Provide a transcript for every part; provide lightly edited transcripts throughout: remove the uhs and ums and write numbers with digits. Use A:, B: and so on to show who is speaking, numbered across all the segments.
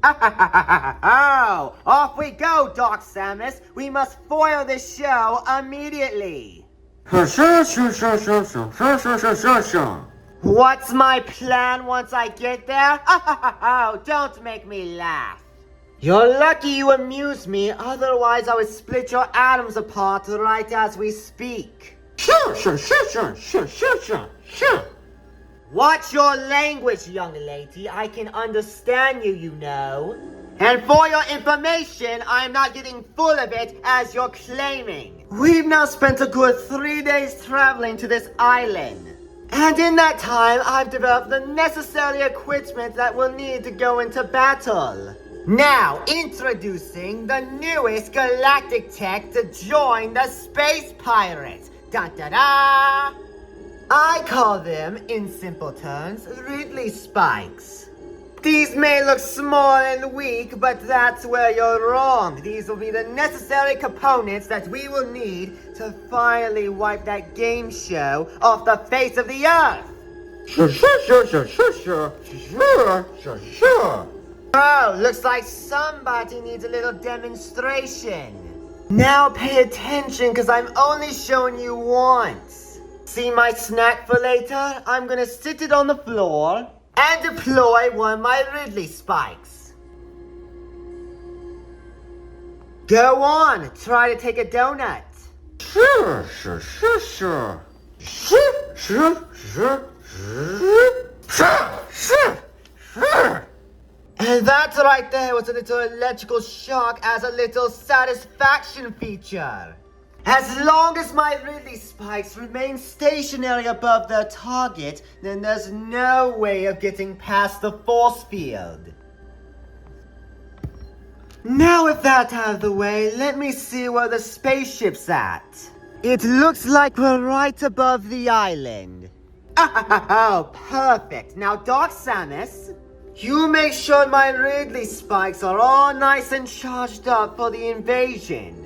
A: Oh, off we go, Doc Samus. We must foil this show immediately. What's my plan once I get there? Oh, don't make me laugh. You're lucky you amuse me, otherwise I would split your atoms apart right as we speak.
B: Sure.
A: Watch your language, young lady. I can understand you, you know. And for your information, I am not getting full of it as you're claiming. We've now spent a good 3 days traveling to this island. And in that time, I've developed the necessary equipment that we'll need to go into battle. Now, introducing the newest galactic tech to join the Space Pirates. Da-da-da! I call them, in simple terms, Ridley Spikes. These may look small and weak, but that's where you're wrong. These will be the necessary components that we will need to finally wipe that game show off the face of the earth.
B: Sure.
A: Oh, looks like somebody needs a little demonstration. Now pay attention, because I'm only showing you once. See my snack for later? I'm gonna sit it on the floor and deploy one of my Ridley Spikes. Go on, try to take a donut.
B: Sure.
A: And that right there was a little electrical shock as a little satisfaction feature. As long as my Ridley Spikes remain stationary above their target, then there's no way of getting past the force field. Now with that out of the way, let me see where the spaceship's at. It looks like we're right above the island. Oh, perfect. Now, Doc Samus, you make sure my Ridley Spikes are all nice and charged up for the invasion.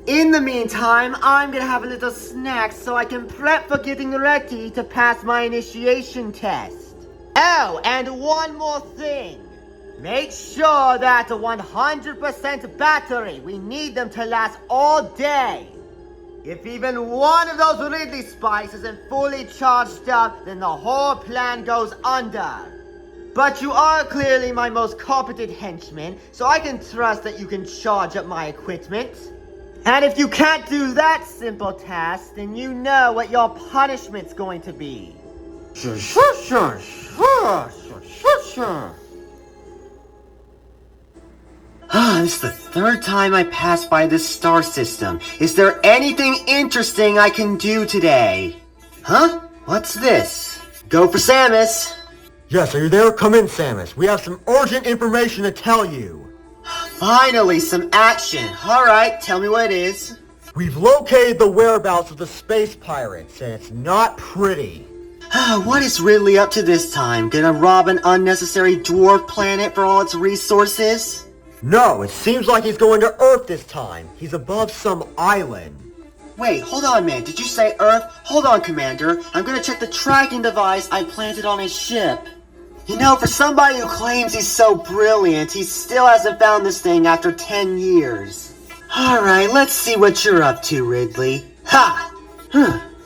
A: In the meantime, I'm gonna have a little snack so I can prep for getting ready to pass my initiation test. Oh, and one more thing. Make sure that 100% battery. We need them to last all day. If even one of those Ridley Spikes isn't fully charged up, then the whole plan goes under. But you are clearly my most competent henchman, so I can trust that you can charge up my equipment. And if you can't do that simple task, then you know what your punishment's going to be.
B: Sure.
A: This is the third time I passed by this star system. Is there anything interesting I can do today? Huh? What's this? Go for Samus.
B: Yes, are you there? Come in, Samus. We have some urgent information to tell you.
A: Finally, some action. Alright, tell me what it is.
B: We've located the whereabouts of the space pirates, and it's not pretty.
A: What is Ridley up to this time? Gonna rob an unnecessary dwarf planet for all its resources?
B: No, it seems like he's going to Earth this time. He's above some island.
A: Wait, hold on, man. Did you say Earth? Hold on, Commander. I'm gonna check the tracking device I planted on his ship. You know, for somebody who claims he's so brilliant, he still hasn't found this thing after 10 years. Alright, let's see what you're up to, Ridley. Ha!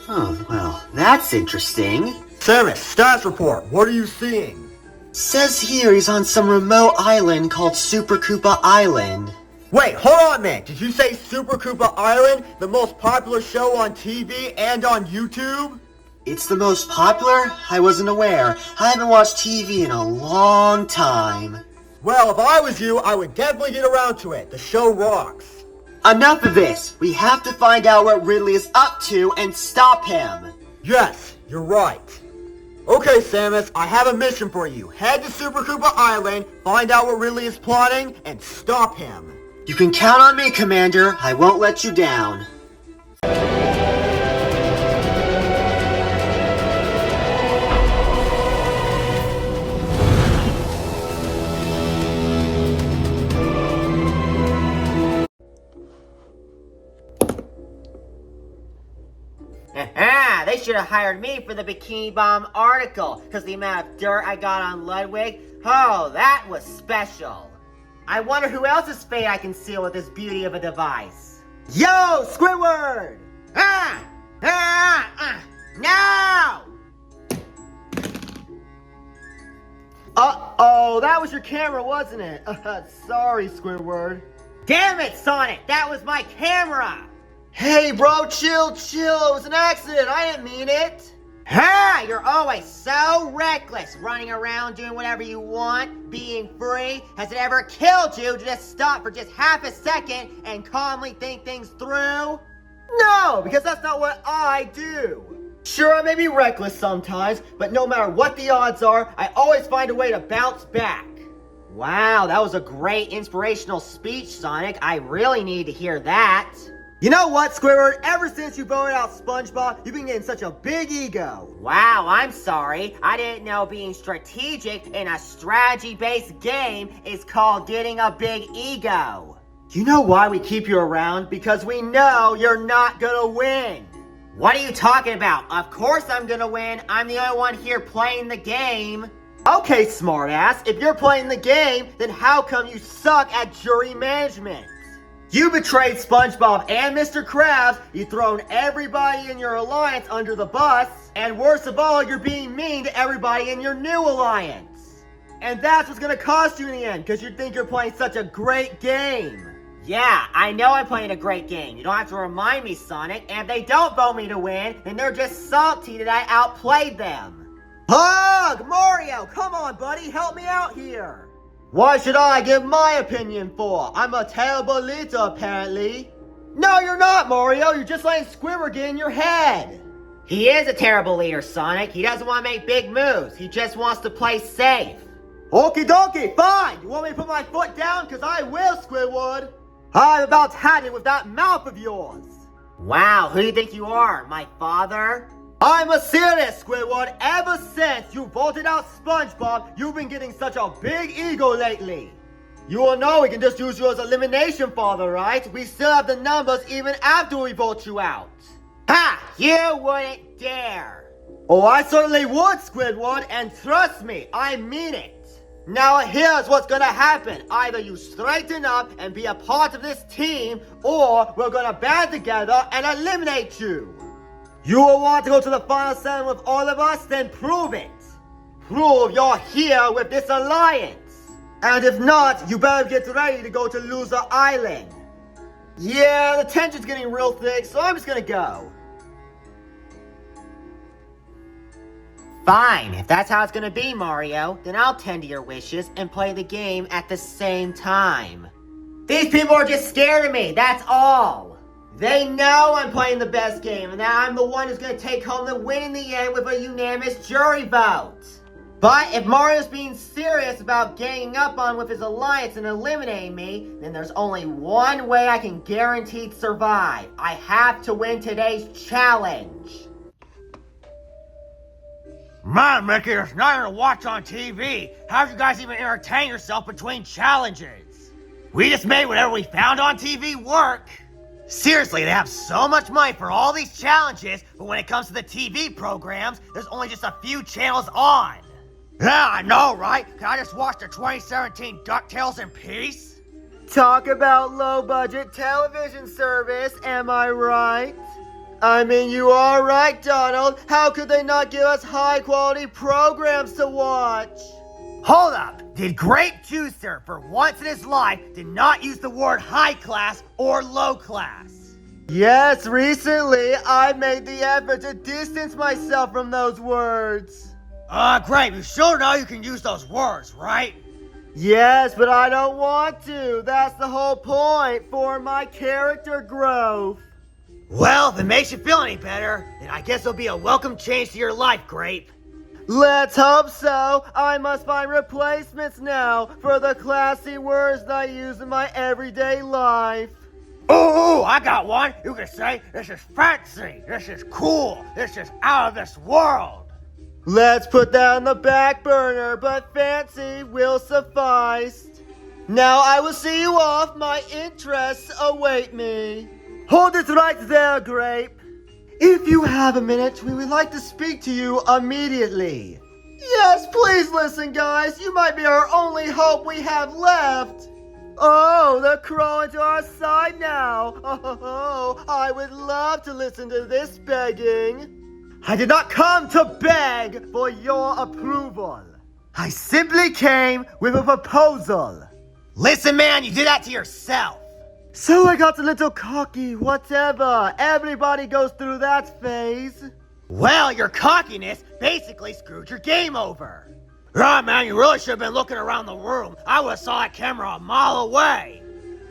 A: Oh, well, that's interesting.
B: Samus, status report. What are you seeing?
A: Says here he's on some remote island called Super Koopa Island.
B: Wait, hold on a minute. Did you say Super Koopa Island, the most popular show on TV and on YouTube?
A: It's the most popular? I wasn't aware. I haven't watched TV in a long time.
B: Well, if I was you, I would definitely get around to it. The show rocks.
A: Enough of this! We have to find out what Ridley is up to and stop him!
B: Yes, you're right. Okay, Samus, I have a mission for you. Head to Super Koopa Island, find out what Ridley is plotting, and stop him.
A: You can count on me, Commander. I won't let you down. They should have hired me for the Bikini Bomb article, because the amount of dirt I got on Ludwig, oh, that was special. I wonder who else's fate I can seal with this beauty of a device. Yo, Squidward! No! Uh-oh, that was your camera, wasn't it? Sorry, Squidward. Damn it, Sonic, that was my camera! Hey, bro, chill. It was an accident. I didn't mean it. Ha! You're always so reckless, running around doing whatever you want, being free. Has it ever killed you to just stop for just half a second and calmly think things through? No, because that's not what I do. Sure, I may be reckless sometimes, but no matter what the odds are, I always find a way to bounce back. Wow, that was a great inspirational speech, Sonic. I really need to hear that. You know what, Squidward? Ever since you voted out SpongeBob, you've been getting such a big ego. Wow, I'm sorry. I didn't know being strategic in a strategy-based game is called getting a big ego. You know why we keep you around? Because we know you're not gonna win. What are you talking about? Of course I'm gonna win. I'm the only one here playing the game. Okay, smartass. If you're playing the game, then how come you suck at jury management? You betrayed SpongeBob and Mr. Krabs, you've thrown everybody in your alliance under the bus, and worst of all, you're being mean to everybody in your new alliance. And that's what's gonna cost you in the end, because you think you're playing such a great game. Yeah, I know I'm playing a great game. You don't have to remind me, Sonic, and if they don't vote me to win, then they're just salty that I outplayed them. Hug! Mario, come on, buddy, help me out here. Why should I give my opinion for? I'm a terrible leader, apparently. No, you're not, Mario. You're just letting Squidward get in your head. He is a terrible leader, Sonic. He doesn't want to make big moves. He just wants to play safe. Okie dokie, fine. You want me to put my foot down? Because I will, Squidward. I've about had it with that mouth of yours. Wow, who do you think you are? My father? I'm a serious, Squidward. Ever since you voted out SpongeBob, you've been getting such a big ego lately. You all know we can just use you as elimination father, right? We still have the numbers even after we vote you out. Ha! You wouldn't dare. Oh, I certainly would, Squidward, and trust me, I mean it. Now here's what's gonna happen. Either you straighten up and be a part of this team, or we're gonna band together and eliminate you. You will want to go to the final 7 with all of us? Then prove it. Prove you're here with this alliance. And if not, you better get ready to go to Loser Island. Yeah, the tension's getting real thick, so I'm just gonna go. Fine, if that's how it's gonna be, Mario, then I'll tend to your wishes and play the game at the same time. These people are just scared of me, that's all. They know I'm playing the best game and that I'm the one who's going to take home the win in the end with a unanimous jury vote. But if Mario's being serious about ganging up on with his alliance and eliminating me, then there's only one way I can guaranteed survive. I have to win today's challenge.
C: Man, Mickey, there's nothing to watch on TV. How do you guys even entertain yourself between challenges? We just made whatever we found on TV work. Seriously, they have so much money for all these challenges, but when it comes to the TV programs, there's only just a few channels on. Yeah, I know, right? Can I just watch the 2017 DuckTales in peace?
A: Talk about low-budget television service, am I right? I mean, you are right, Donald. How could they not give us high-quality programs to watch?
C: Hold up! Did Grape Juicer, for once in his life, did not use the word high class or low class?
A: Yes, recently I made the effort to distance myself from those words.
C: Grape, you sure know you can use those words, right?
A: Yes, but I don't want to. That's the whole point for my character growth.
C: Well, if it makes you feel any better, then I guess it'll be a welcome change to your life, Grape.
A: Let's hope so. I must find replacements now for the classy words that I use in my everyday life.
C: Ooh, I got one. You can say, this is fancy, this is cool, this is out of this world.
A: Let's put that on the back burner, but fancy will suffice. Now I will see you off. My interests await me. Hold it right there, Grape. If you have a minute, we would like to speak to you immediately. Yes, please listen, guys. You might be our only hope we have left. Oh, they're crawling to our side now. Oh, I would love to listen to this begging. I did not come to beg for your approval. I simply came with a proposal.
C: Listen, man, you did that to yourself.
A: So I got a little cocky, whatever. Everybody goes through that phase.
C: Well, your cockiness basically screwed your game over. Right, man, you really should have been looking around the room. I would have saw that camera a mile away.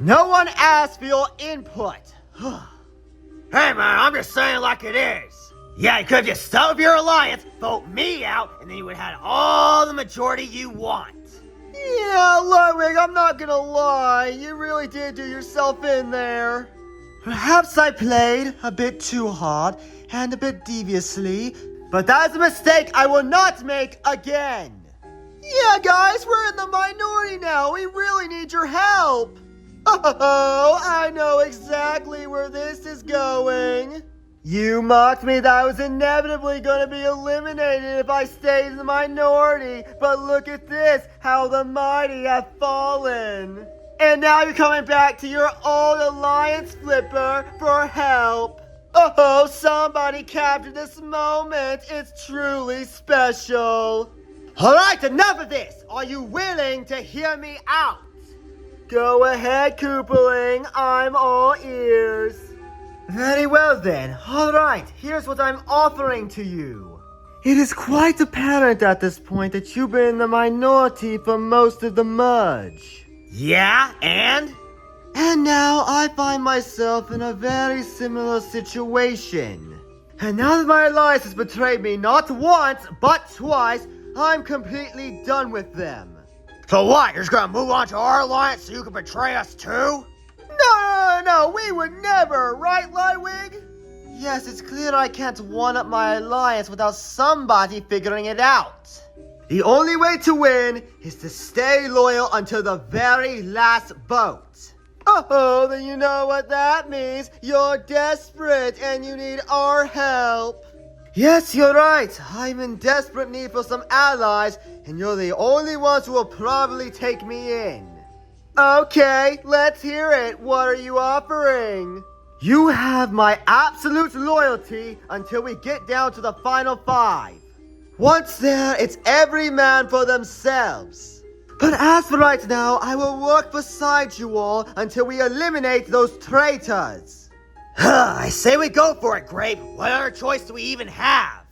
A: No one asked for your input.
C: Hey, man, I'm just saying like it is. Yeah, you could have just stuck with your alliance, vote me out, and then you would have had all the majority you want.
A: Yeah, Ludwig, I'm not gonna lie. You really did do yourself in there. Perhaps I played a bit too hard and a bit deviously, but that is a mistake I will not make again. Yeah, guys, we're in the minority now. We really need your help. Oh, I know exactly where this is going. You mocked me that I was inevitably going to be eliminated if I stayed in the minority. But look at this, how the mighty have fallen. And now you're coming back to your old alliance, Flipper, for help. Oh, somebody captured this moment. It's truly special. All right, enough of this. Are you willing to hear me out? Go ahead, Koopaling. I'm all ears. Very well then. All right, here's what I'm offering to you. It is quite apparent at this point that you've been in the minority for most of the merge.
C: Yeah, and?
A: And now I find myself in a very similar situation. And now that my alliance has betrayed me not once, but twice, I'm completely done with them.
C: So what, you're just gonna move on to our alliance so you can betray us too?
A: No, we would never, right, Ludwig? Yes, it's clear I can't one-up my alliance without somebody figuring it out. The only way to win is to stay loyal until the very last vote. Oh, then you know what that means. You're desperate and you need our help. Yes, you're right. I'm in desperate need for some allies, and you're the only ones who will probably take me in. Okay, let's hear it. What are you offering? You have my absolute loyalty until we get down to the final 5. Once there, it's every man for themselves. But as for right now, I will work beside you all until we eliminate those traitors.
C: I say we go for it, Grape. What other choice do we even have?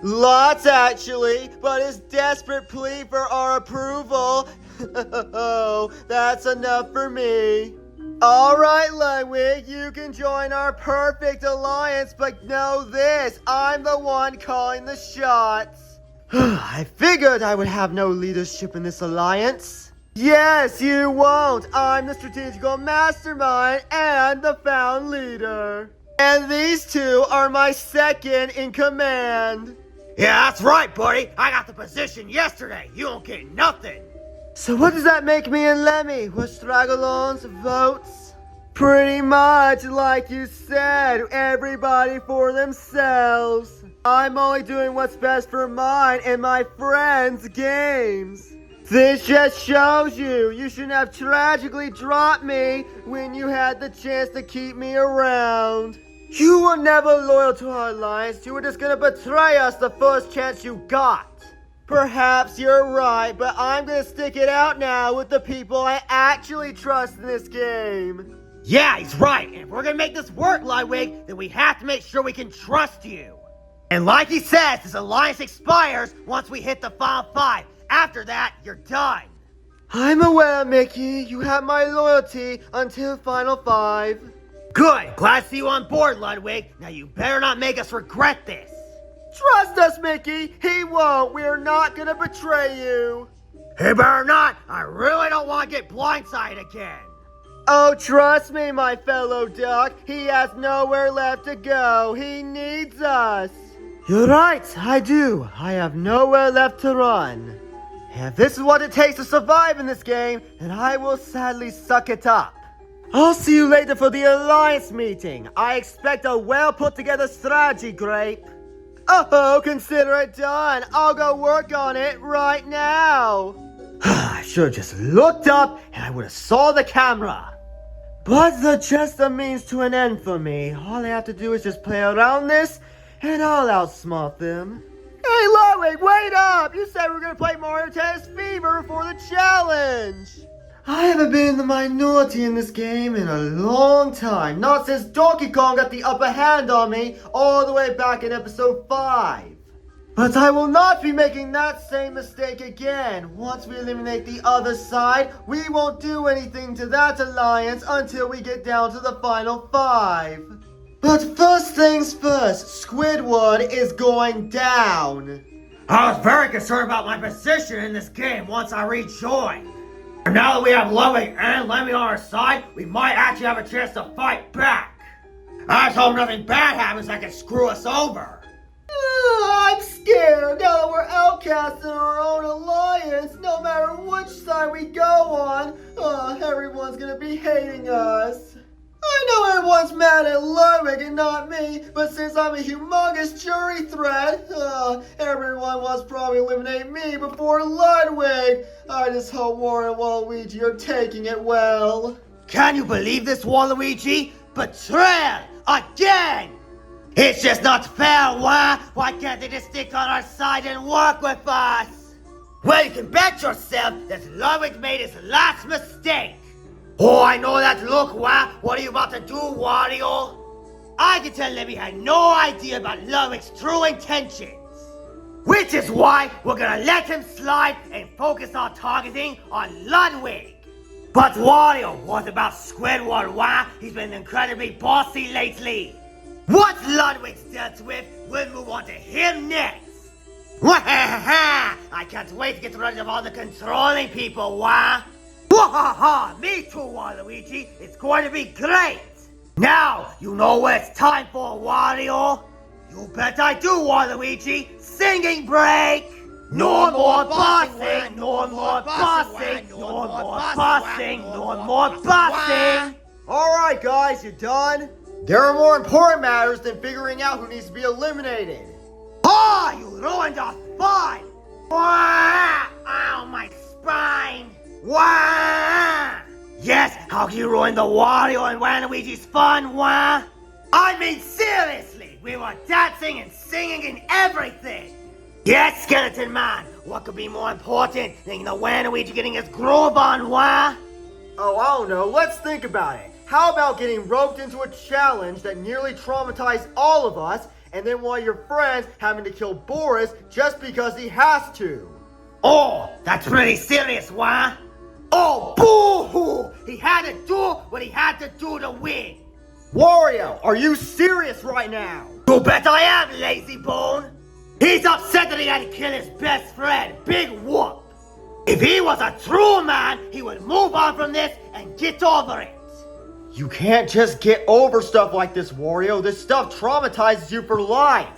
A: Lots, actually, but his desperate plea for our approval. Oh, that's enough for me. All right, Ludwig, you can join our perfect alliance, but know this, I'm the one calling the shots. I figured I would have no leadership in this alliance. Yes, you won't. I'm the strategical mastermind and the found leader. And these two are my second in command.
C: Yeah, that's right, buddy. I got the position yesterday. You don't get nothing.
A: So what does that make me and Lemmy? We're straggle-ons, votes? Pretty much like you said, everybody for themselves. I'm only doing what's best for mine and my friends' games. This just shows you shouldn't have tragically dropped me when you had the chance to keep me around. You were never loyal to our alliance. You were just gonna betray us the first chance you got. Perhaps you're right, but I'm gonna stick it out now with the people I actually trust in this game.
C: Yeah, he's right. And if we're gonna make this work, Ludwig, then we have to make sure we can trust you. And like he says, this alliance expires once we hit the final 5. After that, you're done.
A: I'm aware, Mickey. You have my loyalty until final 5.
C: Good. Glad to see you on board, Ludwig. Now you better not make us regret this.
A: Trust us, Mickey. He won't. We're not gonna betray you.
C: He better not. I really don't want to get blindsided again.
A: Oh, trust me, my fellow duck. He has nowhere left to go. He needs us. You're right. I do. I have nowhere left to run. If this is what it takes to survive in this game, then I will sadly suck it up. I'll see you later for the alliance meeting. I expect a well put together strategy, Grape. Oh, consider it done. I'll go work on it right now. I should have just looked up and I would have saw the camera. But the just a means to an end for me. All I have to do is just play around this and I'll outsmart them. Hey Ludwig, wait up! You said we were gonna play Mario Tennis Fever for the challenge! I haven't been in the minority in this game in a long time. Not since Donkey Kong got the upper hand on me all the way back in episode 5. But I will not be making that same mistake again. Once we eliminate the other side, we won't do anything to that alliance until we get down to the final 5. But first things first, Squidward is going down.
C: I was very concerned about my position in this game once I rejoined. And now that we have Ludwig and Lemmy on our side, we might actually have a chance to fight back. I just hope nothing bad happens that can screw us over.
A: I'm scared now that we're outcast in our own alliance. No matter which side we go on, everyone's gonna be hating us. I know everyone's mad at Ludwig and not me, but since I'm a humongous jury threat, everyone wants to probably eliminate me before Ludwig. I just hope Warren and Waluigi are taking it well.
C: Can you believe this, Waluigi? Betrayal! Again! It's just not fair, why? Why can't they just stick on our side and work with us? Well, you can bet yourself that Ludwig made his last mistake. Oh, I know that look, why? What are you about to do, Wario? I can tell Lemmy had no idea about Ludwig's true intentions. Which is why we're gonna let him slide and focus our targeting on Ludwig. But Wario, what about Squidward, why? He's been incredibly bossy lately. What Ludwig's dealt with, we'll move on to him next. I can't wait to get rid of all the controlling people, why? Wahaha! Me too, Waluigi. It's going to be great. Now, you know what it's time for, Wario? You bet I do, Waluigi. Singing break. No more bossing. No more bossing. No more bossing. No more bossing.
A: Alright guys, you done? There are more important matters than figuring out who needs to be eliminated.
C: Oh, you ruined our fun. Wah! Ow, my spine. Wah! Yes, how can you ruin the Wario and Waluigi's fun, wah? I mean, seriously, we were dancing and singing and everything. Yes, Skeleton Man, what could be more important than the Waluigi getting his groove on, wah?
A: Oh, I don't know, let's think about it. How about getting roped into a challenge that nearly traumatized all of us, and then one of your friends having to kill Boris just because he has to?
C: Oh, that's pretty serious, wah? Oh, boo-hoo! He had to do what he had to do to win.
A: Wario, are you serious right now?
C: You bet I am, lazy bone. He's upset that he had to kill his best friend, Big Whoop. If he was a true man, he would move on from this and get over it.
A: You can't just get over stuff like this, Wario. This stuff traumatizes you for life.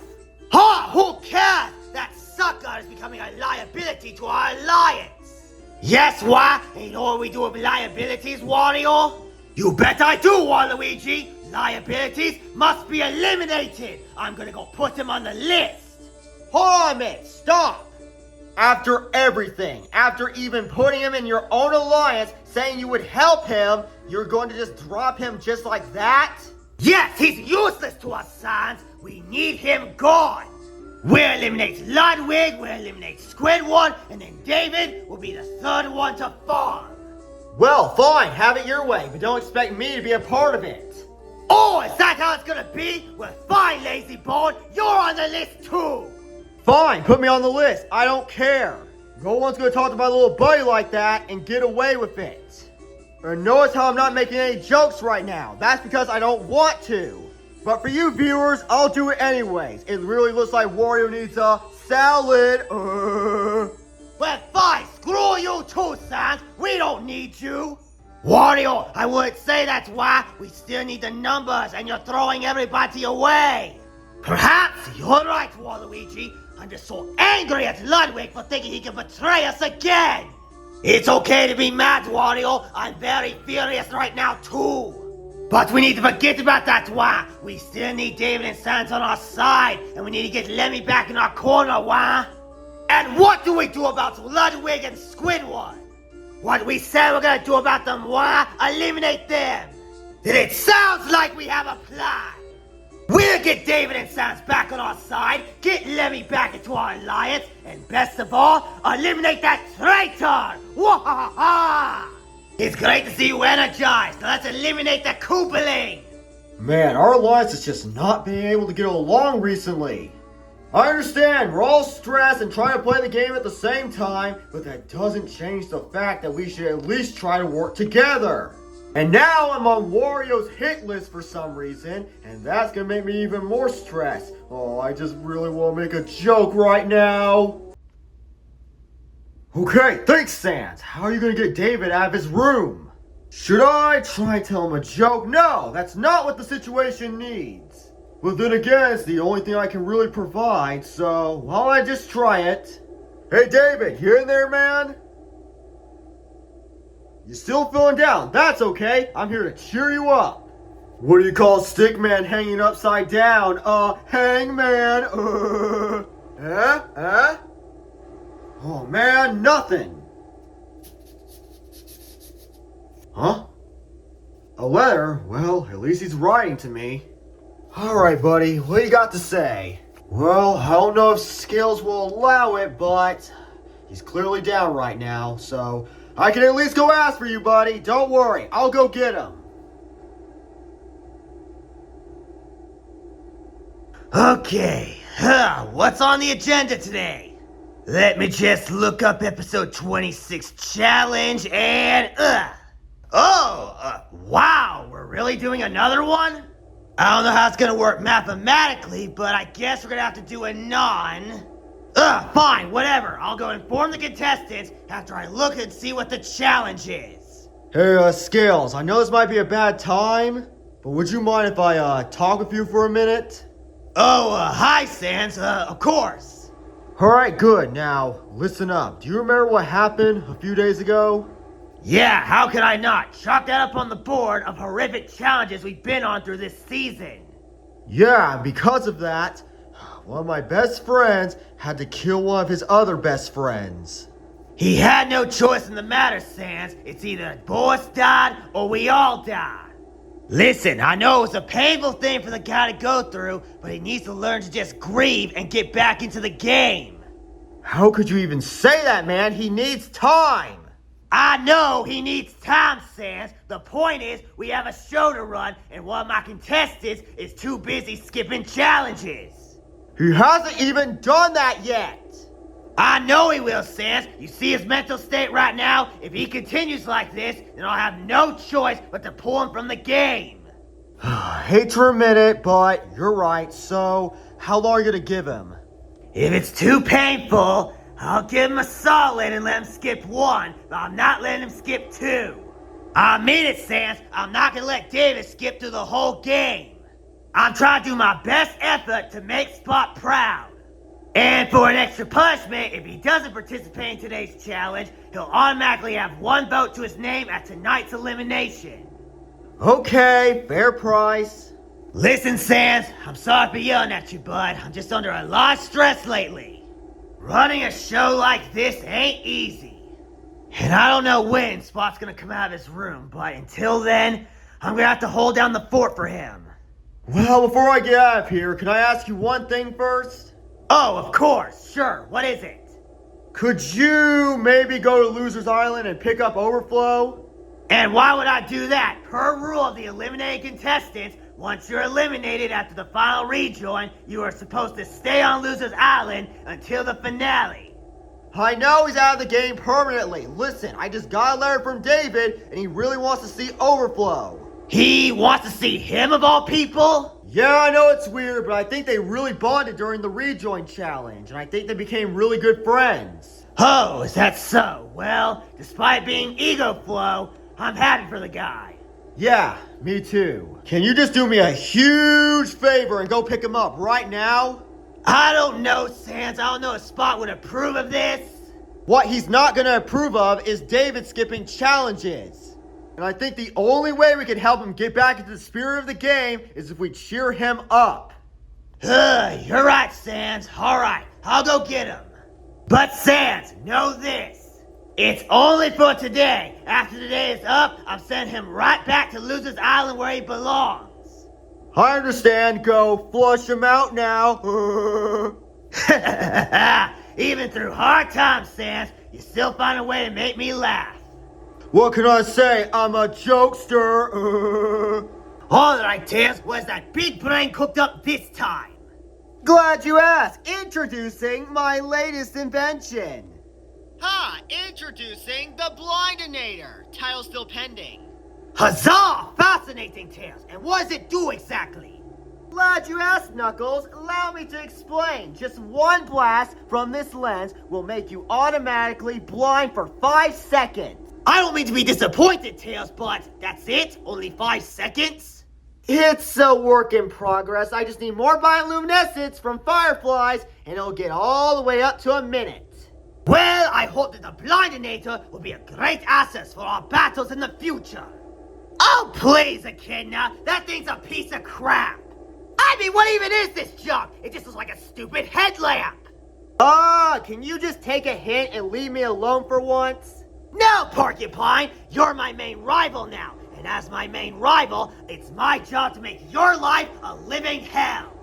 C: Ha! Who cares? That sucker is becoming a liability to our alliance. Yes, why? And you know what we do with liabilities, Wario? You bet I do, Waluigi. Liabilities must be eliminated. I'm gonna go put him on the list.
A: Hold on a minute, stop. After everything, after even putting him in your own alliance, saying you would help him, you're going to just drop him just like that?
C: Yes, he's useless to us, Sans. We need him gone. We'll eliminate Ludwig, we'll eliminate Squidward, and then David will be the third one to fall.
A: Well, fine, have it your way, but don't expect me to be a part of it.
C: Oh, is that how it's gonna be? Well, fine, lazy bone, you're on the list too.
A: Fine, put me on the list, I don't care. No one's gonna talk to my little buddy like that and get away with it. And notice how I'm not making any jokes right now. That's because I don't want to. But for you viewers, I'll do it anyways. It really looks like Wario needs a salad.
C: Well, fine, screw you too, Sans. We don't need you. Wario, I wouldn't say that's why. We still need the numbers, and you're throwing everybody away. Perhaps you're right, Waluigi. I'm just so angry at Ludwig for thinking he can betray us again. It's okay to be mad, Wario. I'm very furious right now, too. But we need to forget about that, wah. We still need David and Sans on our side, and we need to get Lemmy back in our corner, wah. And what do we do about Ludwig and Squidward? What we said we're gonna do about them, what? Eliminate them! Then it sounds like we have a plan! We'll get David and Sans back on our side, get Lemmy back into our alliance, and best of all, eliminate that traitor! Wahaha! It's great to see you energized. Now let's eliminate the Koopaling!
B: Man, our alliance is just not being able to get along recently. I understand, we're all stressed and trying to play the game at the same time, but that doesn't change the fact that we should at least try to work together. And now I'm on Wario's hit list for some reason, and that's gonna make me even more stressed. Oh, I just really want to make a joke right now. Okay, thanks, Sans. How are you gonna get David out of his room? Should I try and tell him a joke? No, that's not what the situation needs. But then again, it's the only thing I can really provide, so why don't I just try it? Hey David, you in there, man? You still feeling down? That's okay. I'm here to cheer you up. What do you call Stickman hanging upside down? Hangman. Oh man, nothing. Huh? A letter? Well, at least he's writing to me. Alright, buddy, what you got to say? Well, I don't know if skills will allow it, but he's clearly down right now, so I can at least go ask for you, buddy. Don't worry, I'll go get him.
C: Okay, what's on the agenda today? Let me just look up episode 26 challenge and, wow, we're really doing another one? I don't know how it's gonna work mathematically, but I guess we're gonna have to do a fine, whatever. I'll go inform the contestants after I look and see what the challenge is.
B: Hey, Scales, I know this might be a bad time, but would you mind if I, talk with you for a minute?
C: Hi, Sans, of course.
B: Alright, good. Now, listen up. Do you remember what happened a few days ago?
C: Yeah, how could I not? Chalk that up on the board of horrific challenges we've been on through this season.
B: Yeah, and because of that, one of my best friends had to kill one of his other best friends.
C: He had no choice in the matter, Sans. It's either boss died or we all died. Listen, I know it's a painful thing for the guy to go through, but he needs to learn to just grieve and get back into the game.
B: How could you even say that, man? He needs time!
C: I know he needs time, Sans. The point is, we have a show to run, and one of my contestants is too busy skipping challenges.
B: He hasn't even done that yet!
C: I know he will, Sans. You see his mental state right now? If he continues like this, then I'll have no choice but to pull him from the game.
B: Hate to admit it, but you're right. So, how long are you gonna give him?
C: If it's too painful, I'll give him a solid and let him skip one, but I'm not letting him skip two. I mean it, Sans. I'm not gonna let David skip through the whole game. I'm trying to do my best effort to make Spot proud. And for an extra punishment, if he doesn't participate in today's challenge, he'll automatically have one vote to his name at tonight's elimination.
B: Okay, fair price.
C: Listen, Sans, I'm sorry for yelling at you, bud. I'm just under a lot of stress lately. Running a show like this ain't easy. And I don't know when Spot's gonna come out of his room, but until then, I'm gonna have to hold down the fort for him.
B: Well, before I get out of here, can I ask you one thing first?
C: Oh, of course, sure. What is it?
B: Could you maybe go to Loser's Island and pick up Overflow?
C: And why would I do that? Per rule of the eliminated contestants, once you're eliminated after the final rejoin, you are supposed to stay on Loser's Island until the finale.
B: I know he's out of the game permanently. Listen, I just got a letter from David, and he really wants to see Overflow.
C: He wants to see him of all people?
B: Yeah, I know it's weird, but I think they really bonded during the rejoin challenge, and I think they became really good friends.
C: Oh, is that so? Well, despite being ego flow, I'm happy for the guy.
B: Yeah, me too. Can you just do me a huge favor and go pick him up right now?
C: I don't know, Sans. I don't know if Spot would approve of this.
B: What he's not gonna approve of is David skipping challenges. And I think the only way we can help him get back into the spirit of the game is if we cheer him up.
C: You're right, Sans. Alright, I'll go get him. But Sans, know this. It's only for today. After today is up, I'm sending him right back to Losers Island where he belongs.
B: I understand. Go flush him out now.
C: Even through hard times, Sans, you still find a way to make me laugh.
B: What can I say? I'm a jokester.
C: All that I Tails, was that big brain cooked up this time?
A: Glad you asked. Introducing my latest invention.
D: Hi, introducing the Blindinator. Title still pending.
C: Huzzah! Fascinating, Tails. And what does it do exactly?
A: Glad you asked, Knuckles. Allow me to explain. Just one blast from this lens will make you automatically blind for 5 seconds.
C: I don't mean to be disappointed, Tails, but that's it? Only 5 seconds?
A: It's a work in progress. I just need more bioluminescence from fireflies, and it'll get all the way up to a minute.
C: Well, I hope that the Blindinator will be a great asset for our battles in the future. Oh, please, Echidna. That thing's a piece of crap. I mean, what even is this junk? It just looks like a stupid headlamp.
A: Can you just take a hint and leave me alone for once?
C: No, Porcupine, you're my main rival now. And as my main rival, it's my job to make your life a living hell.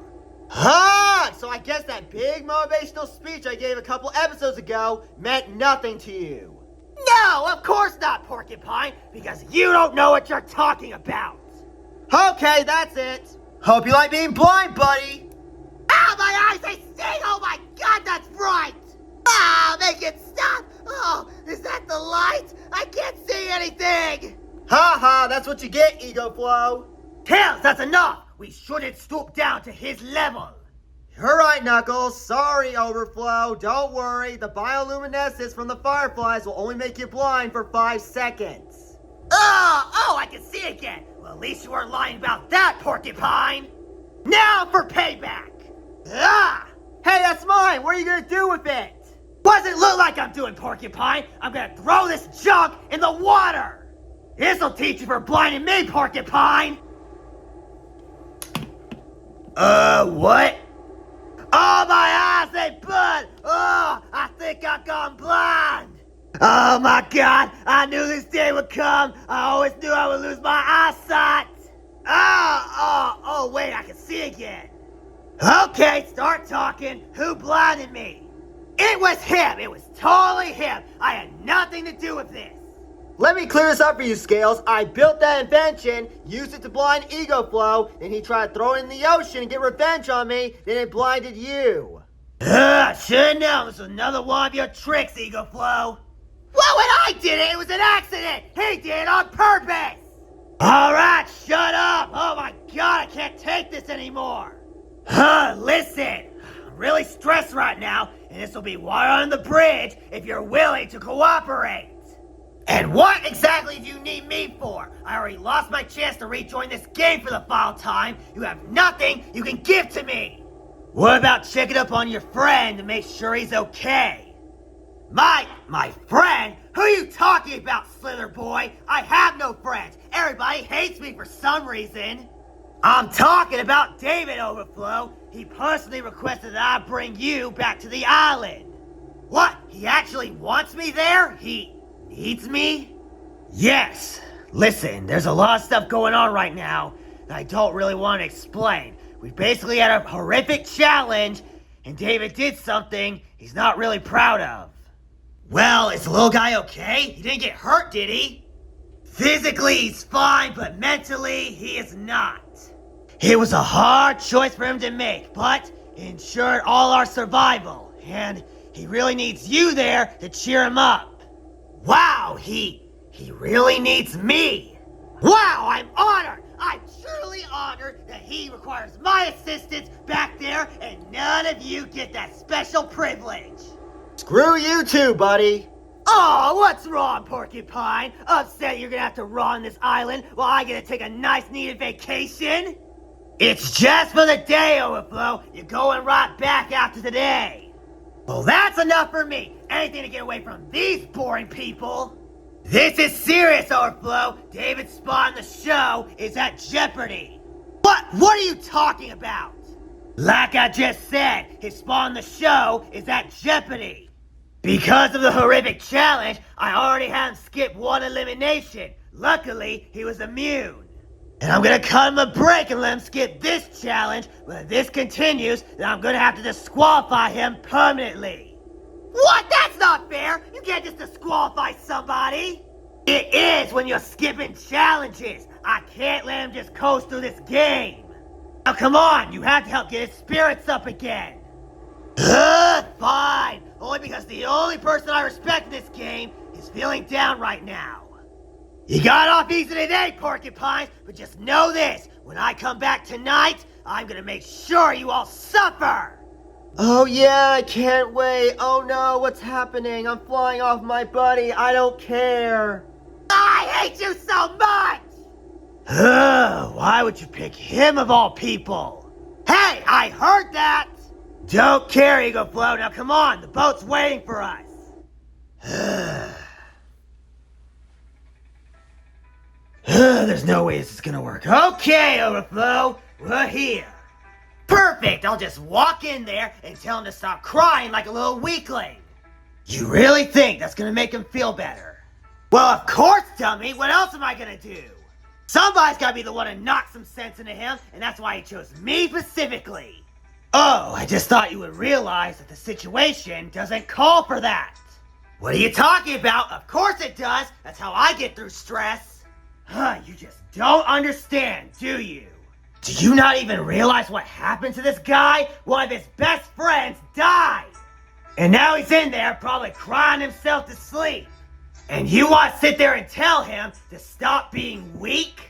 A: So I guess that big motivational speech I gave a couple episodes ago meant nothing to you.
C: No, of course not, Porcupine, because you don't know what you're talking about.
A: Okay, that's it. Hope you like being blind, buddy.
C: Ow, my eyes, they sting! Oh my god, that's bright! Ah, make it stop! Oh, is that the light? I can't see anything!
A: Ha, that's what you get, Ego Flow.
C: Tails, that's enough! We shouldn't stoop down to his level.
A: You're right, Knuckles. Sorry, Overflow. Don't worry. The bioluminescence from the fireflies will only make you blind for 5 seconds.
C: Oh, I can see again. Well, at least you weren't lying about that, Porcupine. Now for payback. Ah!
A: Hey, that's mine. What are you gonna do with it?
C: What does it look like I'm doing, Porcupine? I'm gonna throw this junk in the water. This'll teach you for blinding me, Porcupine. What? Oh, my eyes, they burn! Oh, I think I've gone blind! Oh my god, I knew this day would come! I always knew I would lose my eyesight! Oh, wait, I can see again! Okay, start talking. Who blinded me? It was him! It was totally him! I had nothing to do with this!
A: Let me clear this up for you, Scales. I built that invention, used it to blind Ego Flow, then he tried to throw it in the ocean and get revenge on me, then it blinded you.
C: Should've known this was another one of your tricks, Ego Flow. Well, when I did it, it was an accident! He did it on purpose! Alright, shut up! Oh my god, I can't take this anymore! Listen! I'm really stressed right now, and this will be water on the bridge if you're willing to cooperate! And what exactly do you need me for? I already lost my chance to rejoin this game for the final time. You have nothing you can give to me. What about checking up on your friend to make sure he's okay? My friend? Who are you talking about, Slither Boy? I have no friends. Everybody hates me for some reason. I'm talking about David, Overflow. He personally requested that I bring you back to the island. What? He actually wants me there? He needs me? Yes. Listen, there's a lot of stuff going on right now that I don't really want to explain. We basically had a horrific challenge, and David did something he's not really proud of. Well, is the little guy okay? He didn't get hurt, did he? Physically, he's fine, but mentally, he is not. It was a hard choice for him to make, but it ensured all our survival, and he really needs you there to cheer him up. Wow, he really needs me. Wow, I'm honored. I'm truly honored that he requires my assistance back there, and none of you get that special privilege.
A: Screw you too, buddy.
C: Oh, what's wrong, Porcupine? Upset you're gonna have to run this island while I get to take a nice needed vacation? It's just for the day, Overflow. You're going right back after today. Well, that's enough for me. Anything to get away from these boring people. This is serious, Overflow. David's spot on the show is at jeopardy. What are you talking about? Like I just said, his spot on the show is at jeopardy. Because of the horrific challenge, I already had him skip one elimination. Luckily, he was immune. And I'm gonna cut him a break and let him skip this challenge, but if this continues, then I'm gonna have to disqualify him permanently. What? That's not fair! You can't just disqualify somebody! It is when you're skipping challenges! I can't let him just coast through this game! Now come on, you have to help get his spirits up again! Fine! Only because the only person I respect in this game is feeling down right now. You got off easy today, porcupines, but just know this, when I come back tonight, I'm gonna make sure you all suffer!
A: Oh yeah, I can't wait. Oh no, what's happening? I'm flying off my buddy. I don't care.
C: I hate you so much! Why would you pick him of all people? Hey, I heard that! Don't care, Ego Flow. Now come on, the boat's waiting for us. There's no way this is gonna work. Okay, Overflow, we're here. Perfect, I'll just walk in there and tell him to stop crying like a little weakling. You really think that's gonna make him feel better? Well, of course, dummy. What else am I gonna do? Somebody's gotta be the one to knock some sense into him, and that's why he chose me specifically. Oh, I just thought you would realize that the situation doesn't call for that. What are you talking about? Of course it does. That's how I get through stress. You just don't understand, do you? Do you not even realize what happened to this guy? One of his best friends died. And now he's in there probably crying himself to sleep. And you want to sit there and tell him to stop being weak?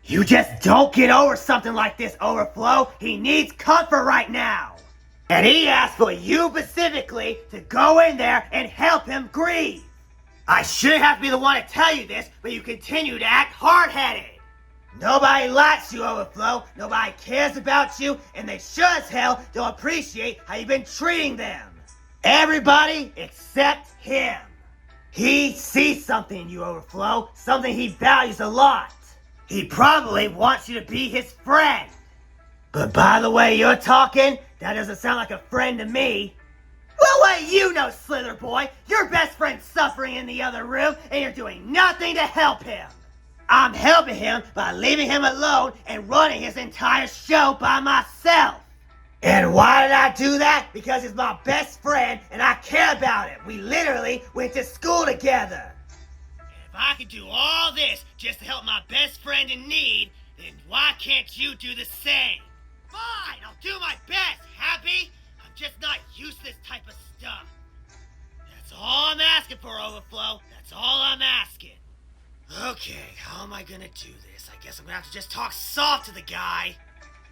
C: You just don't get over something like this, Overflow. He needs comfort right now. And he asked for you specifically to go in there and help him grieve. I shouldn't have to be the one to tell you this, but you continue to act hard-headed. Nobody likes you, Overflow. Nobody cares about you, and they sure as hell don't appreciate how you've been treating them. Everybody except him. He sees something in you, Overflow, something he values a lot. He probably wants you to be his friend. But by the way you're talking, that doesn't sound like a friend to me. Well, what do you know, Slither Boy? Your best friend's suffering in the other room, and you're doing nothing to help him. I'm helping him by leaving him alone and running his entire show by myself. And why did I do that? Because he's my best friend, and I care about him. We literally went to school together. If I could do all this just to help my best friend in need, then why can't you do the same? Fine, I'll do my best, Happy. I'm just not used to this type of stuff. That's all I'm asking for, Overflow. That's all I'm asking. Okay, how am I gonna do this? I guess I'm gonna have to just talk soft to the guy.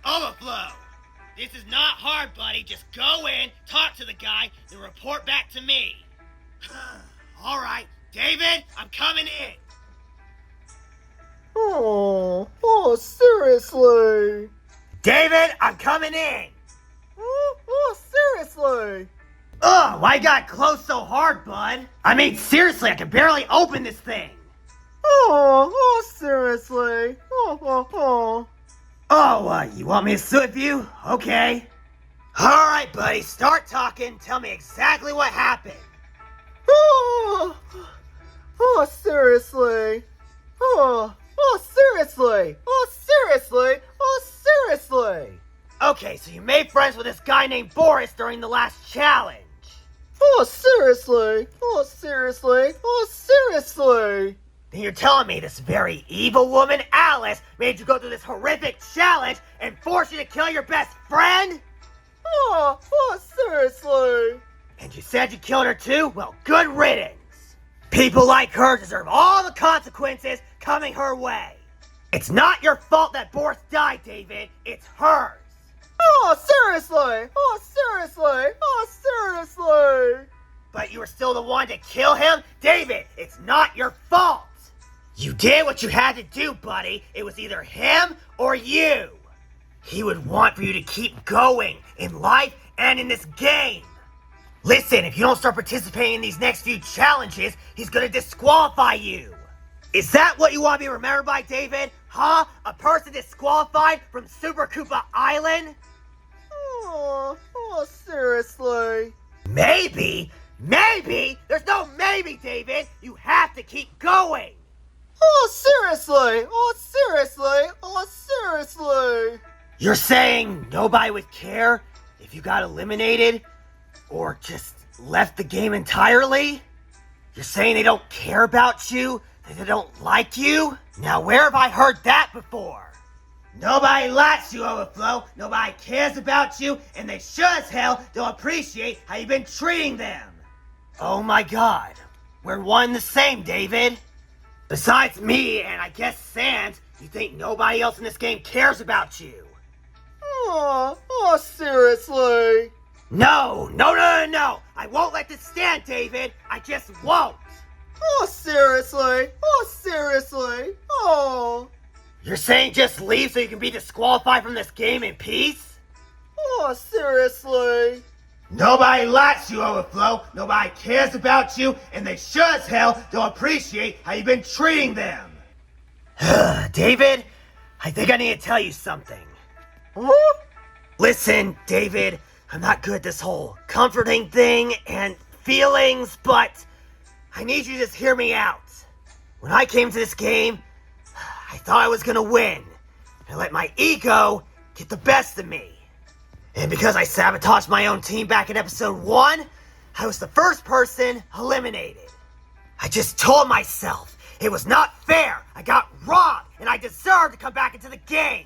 C: Overflow! This is not hard, buddy. Just go in, talk to the guy, then report back to me. Alright, David, I'm coming in.
B: Oh, seriously?
C: David, I'm coming in.
B: Oh, seriously?
C: Ugh, why you gotta close so hard, bud? I mean, seriously, I can barely open this thing.
B: Oh, seriously? Oh.
C: Oh, you want me to sit with you? Okay. Alright, buddy, start talking. Tell me exactly what happened.
B: Oh, seriously? Oh, seriously? Oh, seriously? Oh, seriously?
C: Okay, so you made friends with this guy named Boris during the last challenge.
B: Oh, seriously? Oh, seriously? Oh, seriously?
C: Then you're telling me this very evil woman, Alice, made you go through this horrific challenge and forced you to kill your best friend?
B: Oh, seriously?
C: And you said you killed her too? Well, good riddance. People like her deserve all the consequences coming her way. It's not your fault that Boris died, David. It's hers.
B: Oh, seriously? Oh, seriously? Oh, seriously?
C: But you were still the one to kill him? David, it's not your fault. You did what you had to do, buddy. It was either him or you. He would want for you to keep going in life and in this game. Listen, if you don't start participating in these next few challenges, he's gonna disqualify you. Is that what you want to be remembered by, David? Huh? A person disqualified from Super Koopa Island?
B: Oh, seriously?
C: Maybe, Maybe? There's no maybe, David! You have to keep going!
B: Oh, seriously! Oh, seriously! Oh, seriously!
C: You're saying nobody would care if you got eliminated? Or just left the game entirely? You're saying they don't care about you? That they don't like you? Now where have I heard that before? Nobody likes you, Overflow. Nobody cares about you, and they sure as hell don't appreciate how you've been treating them. Oh my god. We're one and the same, David. Besides me and I guess Sans, you think nobody else in this game cares about you?
B: Oh, seriously?
C: No! I won't let this stand, David! I just won't!
B: Oh, seriously? Oh, seriously? Oh.
C: You're saying just leave so you can be disqualified from this game in peace?
B: Oh, seriously?
C: Nobody likes you, Overflow. Nobody cares about you, and they sure as hell don't appreciate how you've been treating them. David, I think I need to tell you something.
B: Huh?
C: Listen, David, I'm not good at this whole comforting thing and feelings, but I need you to just hear me out. When I came to this game, I thought I was gonna win. I let my ego get the best of me. And because I sabotaged my own team back in episode 1, I was the first person eliminated. I just told myself it was not fair. I got robbed and I deserved to come back into the game.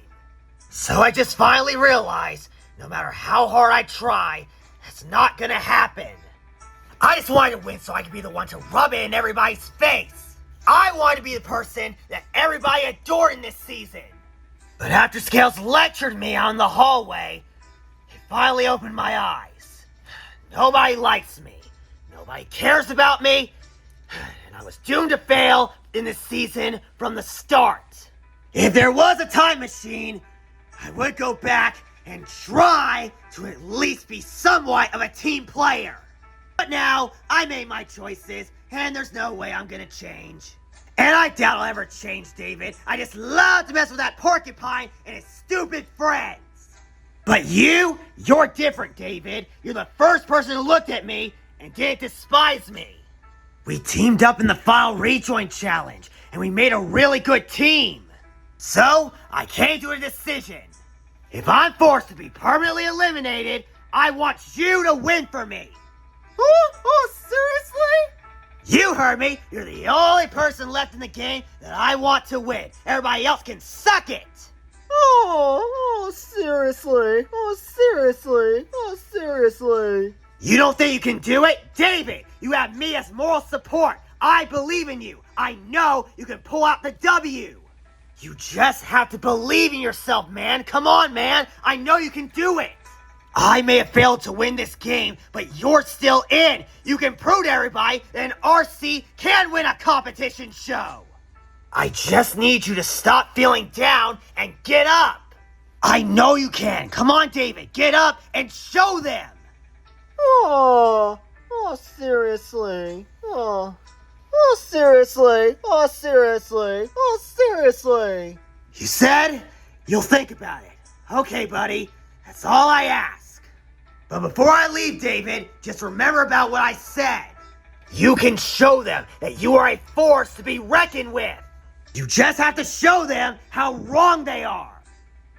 C: So I just finally realized, no matter how hard I try, it's not gonna happen. I just wanted to win so I could be the one to rub it in everybody's face. I wanted to be the person that everybody adored in this season. But after Scales lectured me out in the hallway, it finally opened my eyes. Nobody likes me. Nobody cares about me. And I was doomed to fail in this season from the start. If there was a time machine, I would go back and try to at least be somewhat of a team player. But now, I made my choices, and there's no way I'm gonna change. And I doubt I'll ever change, David. I just love to mess with that porcupine and his stupid friends. But you're different, David. You're the first person who looked at me and didn't despise me. We teamed up in the final rejoin challenge, and we made a really good team. So, I came to a decision. If I'm forced to be permanently eliminated, I want you to win for me.
B: Oh, seriously?
C: You heard me. You're the only person left in the game that I want to win. Everybody else can suck it.
B: Oh, seriously? Oh, seriously? Oh, seriously?
C: You don't think you can do it? David, you have me as moral support. I believe in you. I know you can pull out the W. You just have to believe in yourself, man. Come on, man. I know you can do it. I may have failed to win this game, but you're still in. You can prove to everybody that an RC can win a competition show. I just need you to stop feeling down and get up. I know you can. Come on, David. Get up and show them.
B: Oh, seriously? Oh, seriously? Oh, seriously? Oh, seriously?
C: You said you'll think about it. Okay, buddy. That's all I ask. But before I leave, David, just remember about what I said. You can show them that you are a force to be reckoned with. You just have to show them how wrong they are.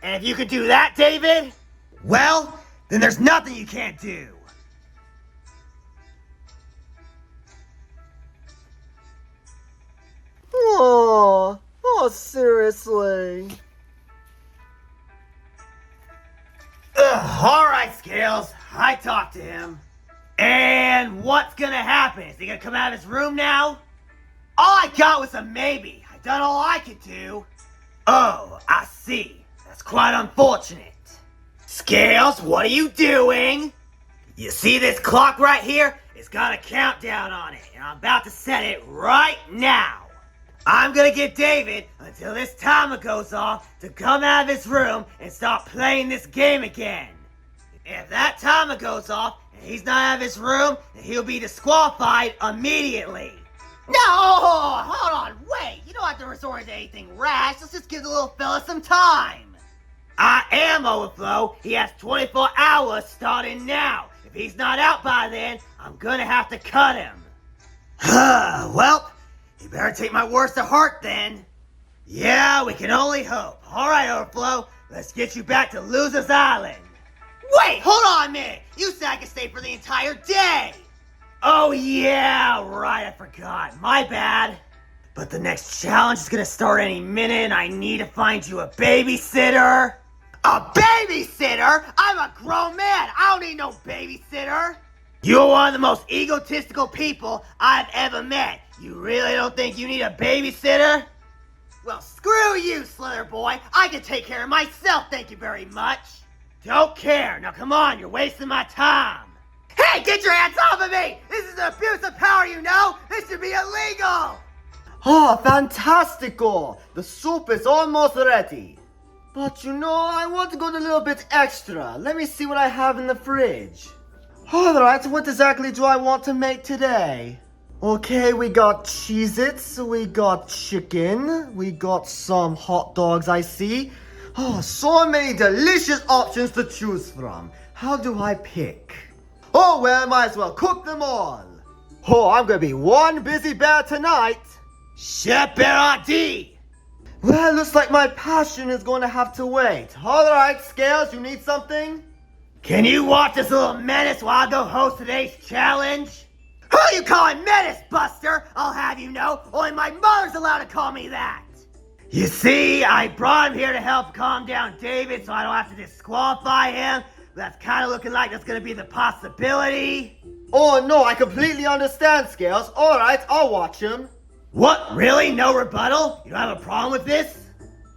C: And if you can do that, David, well, then there's nothing you can't do.
B: Oh, seriously?
C: Alright, Scales. I talked to him. And what's gonna happen? Is he gonna come out of his room now? All I got was a maybe. I done all I could do. Oh, I see. That's quite unfortunate. Scales, what are you doing? You see this clock right here? It's got a countdown on it, and I'm about to set it right now. I'm gonna get David, until this timer goes off, to come out of his room and start playing this game again. If that timer goes off and he's not out of his room, then he'll be disqualified immediately. No, hold on, wait. You don't have to resort to anything rash. Let's just give the little fella some time. I am Overflow. He has 24 hours starting now. If If he's not out by then, I'm gonna have to cut him. Well, you better take my words to heart then. Yeah, we can only hope. Alright, Overflow, let's get you back to Losers Island. Wait, hold on a minute! You said I could stay for the entire day! Oh yeah, right, I forgot. My bad. But the next challenge is gonna start any minute and I need to find you a babysitter. A babysitter? I'm a grown man. I don't need no babysitter. You're one of the most egotistical people I've ever met. You really don't think you need a babysitter? Well, screw you, Slither Boy. I can take care of myself, thank you very much. Don't care. Now come on, you're wasting my time. Hey, get your hands off of me! This is an abuse of power, you know? This should be illegal!
B: Oh, fantastico! The soup is almost ready. But you know, I want to go a little bit extra. Let me see what I have in the fridge. Alright, what exactly do I want to make today? Okay, we got Cheez-Its, we got chicken, we got some hot dogs I see. Oh, so many delicious options to choose from. How do I pick? Oh, well, might as well cook them all. Oh, I'm gonna be one busy bear tonight.
C: Chef Berardi!
B: Well, looks like my passion is going to have to wait. Alright, Scales, you need something?
C: Can you watch this little menace while I go host today's challenge? Who you calling Menace, Buster? I'll have you know, only my mother's allowed to call me that. You see, I brought him here to help calm down David so I don't have to disqualify him. That's kind of looking like that's going to be the possibility.
B: Oh no, I completely understand, Scales. Alright, I'll watch him.
C: What? Really? No rebuttal? You don't have a problem with this?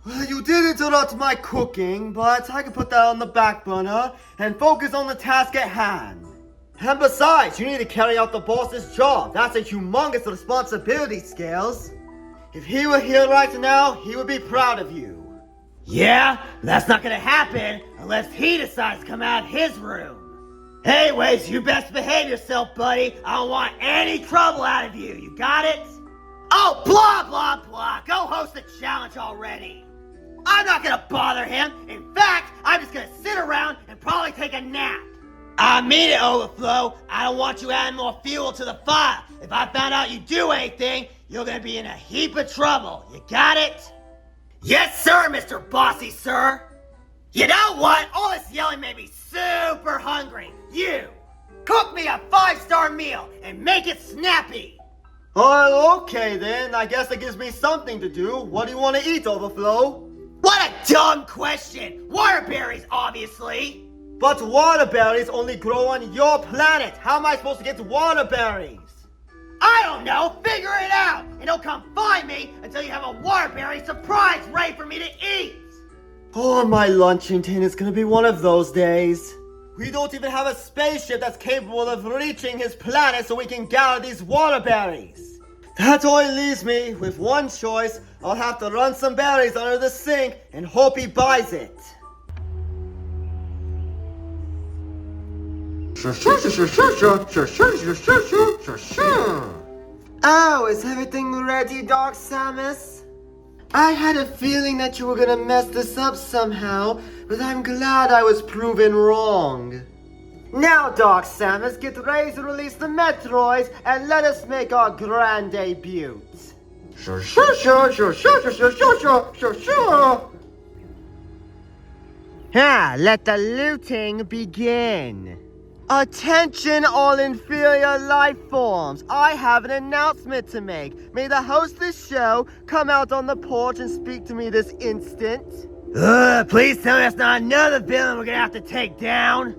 B: Well, you did interrupt my cooking, but I can put that on the back burner and focus on the task at hand. And besides, you need to carry out the boss's job. That's a humongous responsibility, Scales. If he were here right now, he would be proud of you.
C: Yeah, that's not gonna happen unless he decides to come out of his room. Anyways, you best behave yourself, buddy. I don't want any trouble out of you. You got it? Oh, blah, blah, blah. Go host the challenge already. I'm not gonna bother him. In fact, I'm just gonna sit around and probably take a nap. I mean it, Overflow. I don't want you adding more fuel to the fire. If I found out you do anything, you're gonna be in a heap of trouble. You got it? Yes, sir, Mr. Bossy, sir. You know what? All this yelling made me super hungry. You, cook me a 5-star meal and make it snappy.
B: Oh, okay then. I guess that gives me something to do. What do you want to eat, Overflow?
C: What a dumb question. Waterberries, obviously.
B: But waterberries only grow on your planet. How am I supposed to get waterberries?
C: I don't know. Figure it out. And don't come find me until you have a waterberry surprise ready for me to eat.
B: Oh, my luncheon tin is gonna be one of those days. We don't even have a spaceship that's capable of reaching his planet so we can gather these waterberries. That only leaves me with one choice. I'll have to run some berries under the sink and hope he buys it. Oh, is everything ready, Dark Samus? I had a feeling that you were gonna mess this up somehow, but I'm glad I was proven wrong. Now, Dark Samus, get ready to release the Metroids and let us make our grand debut. Sure. Let the looting begin. Attention all inferior life forms, I have an announcement to make. May the host of this show come out on the porch and speak to me this instant.
C: Please tell me that's not another villain we're gonna have to take down.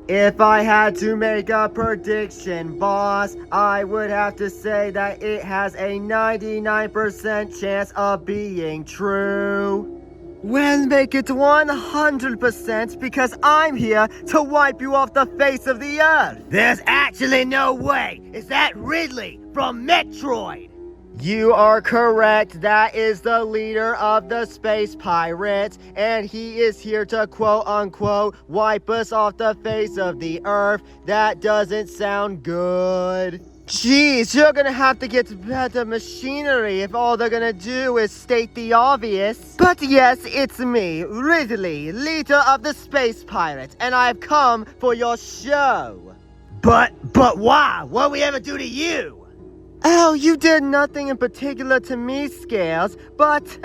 B: If I had to make a prediction, boss, I would have to say that it has a 99% chance of being true. Well, make it 100% because I'm here to wipe you off the face of the earth.
C: There's actually no way. Is that Ridley from Metroid?
B: You are correct. That is the leader of the space pirates, and he is here to quote-unquote wipe us off the face of the earth. That doesn't sound good. Jeez, you're gonna have to get better machinery if all they're gonna do is state the obvious. But yes, it's me, Ridley, leader of the space pirates, and I've come for your show.
C: But why? What'd we ever do to you?
A: Oh, you did nothing in particular to me, Scales, but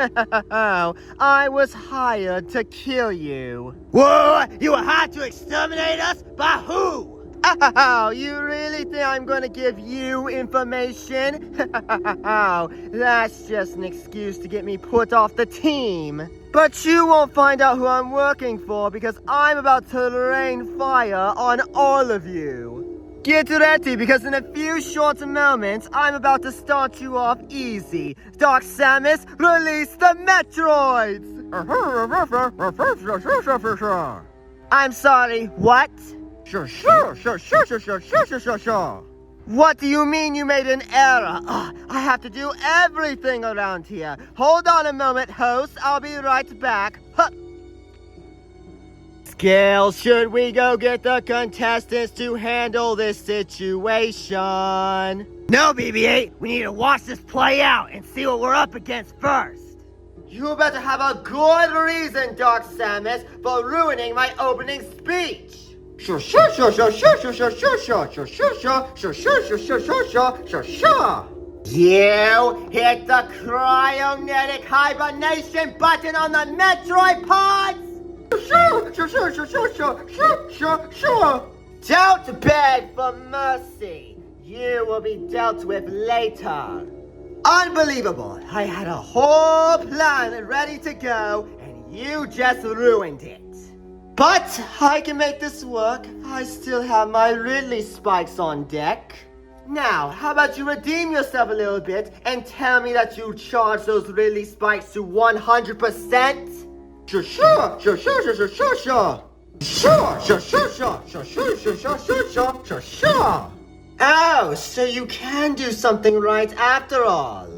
A: I was hired to kill you.
C: Whoa, you were hired to exterminate us? By who?
A: Oh, you really think I'm gonna give you information? That's just an excuse to get me put off the team. But you won't find out who I'm working for because I'm about to rain fire on all of you. Get ready, because in a few short moments, I'm about to start you off easy. Dark Samus, release the Metroids! I'm sorry, what? Sure. What do you mean you made an error? I have to do everything around here. Hold on a moment, host. I'll be right back. Huh. Scales, should we go get the contestants to handle this situation?
C: No, BB-8. We need to watch this play out and see what we're up against first.
A: You better have a good reason, Dark Samus, for ruining my opening speech. Sure. You hit the cryonetic hibernation button on the Metroid pods. Sure. Don't beg for mercy. You will be dealt with later. Unbelievable. I had a whole plan ready to go, and you just ruined it. But I can make this work. I still have my Ridley spikes on deck. Now, how about you redeem yourself a little bit and tell me that you charge those Ridley spikes to 100%? Sure. Oh, so you can do something right after all.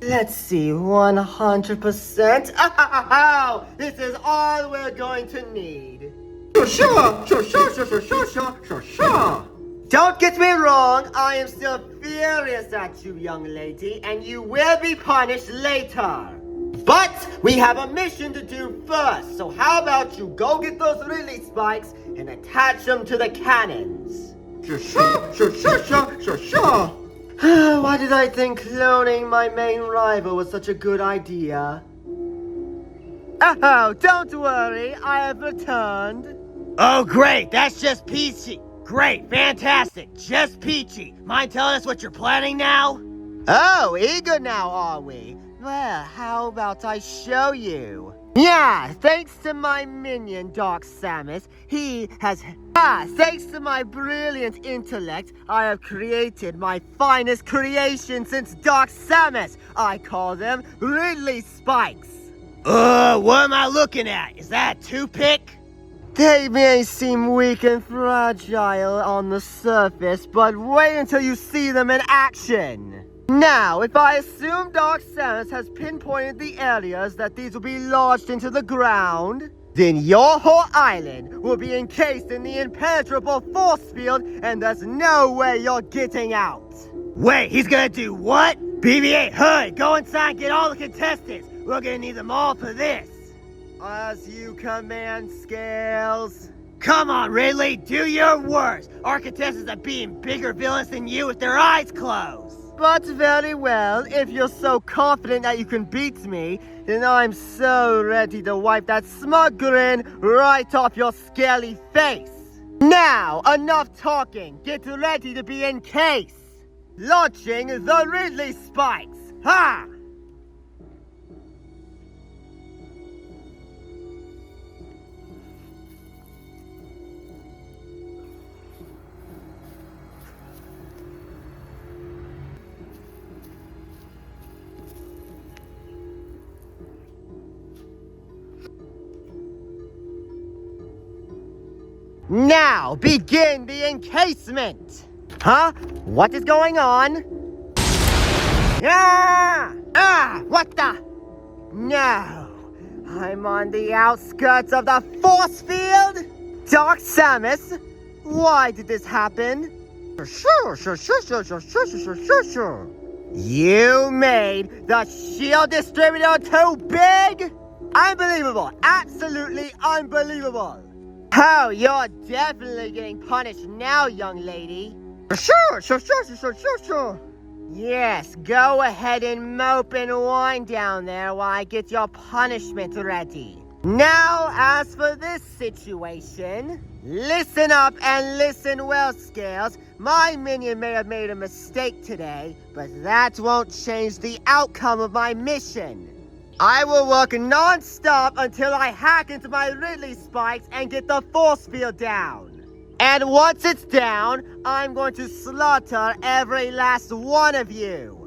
A: Let's see, 100%. Oh, this is all we're going to need. Sure. Don't get me wrong, I am still furious at you, young lady, and you will be punished later. But we have a mission to do first, so how about you go get those Ridley spikes and attach them to the cannons? Sure. Why did I think cloning my main rival was such a good idea? Oh, don't worry, I have returned.
C: Oh, great. That's just peachy. Great. Fantastic. Just peachy. Mind telling us what you're planning now?
A: Oh, eager now, are we? Well, how about I show you? Yeah, thanks to my minion, Dark Samus, thanks to my brilliant intellect, I have created my finest creation since Dark Samus. I call them Ridley Spikes.
C: What am I looking at? Is that a toothpick?
A: They may seem weak and fragile on the surface, but wait until you see them in action. Now, if I assume Dark Samus has pinpointed the areas that these will be lodged into the ground, then your whole island will be encased in the impenetrable force field, and there's no way you're getting out.
C: Wait, he's gonna do what? BB-8, hurry, go inside and get all the contestants. We're gonna need them all for this.
A: As you command, Scales.
C: Come on, Ridley, do your worst. Our contestants are being bigger villains than you with their eyes closed.
A: But very well, if you're so confident that you can beat me, then I'm so ready to wipe that smug grin right off your scaly face. Now, enough talking. Get ready to be in case. Launching the Ridley Spikes. Ha! Now, begin the encasement! Huh? What is going on? What the? No! I'm on the outskirts of the force field? Dark Samus? Why did this happen? Sure. You made the shield distributor too big? Unbelievable! Absolutely unbelievable! Oh, you're definitely getting punished now, young lady. Sure. Yes, go ahead and mope and whine down there while I get your punishment ready. Now, as for this situation, listen up and listen well, Scales. My minion may have made a mistake today, but that won't change the outcome of my mission. I will work non-stop until I hack into my Ridley spikes and get the force field down. And once it's down, I'm going to slaughter every last one of you.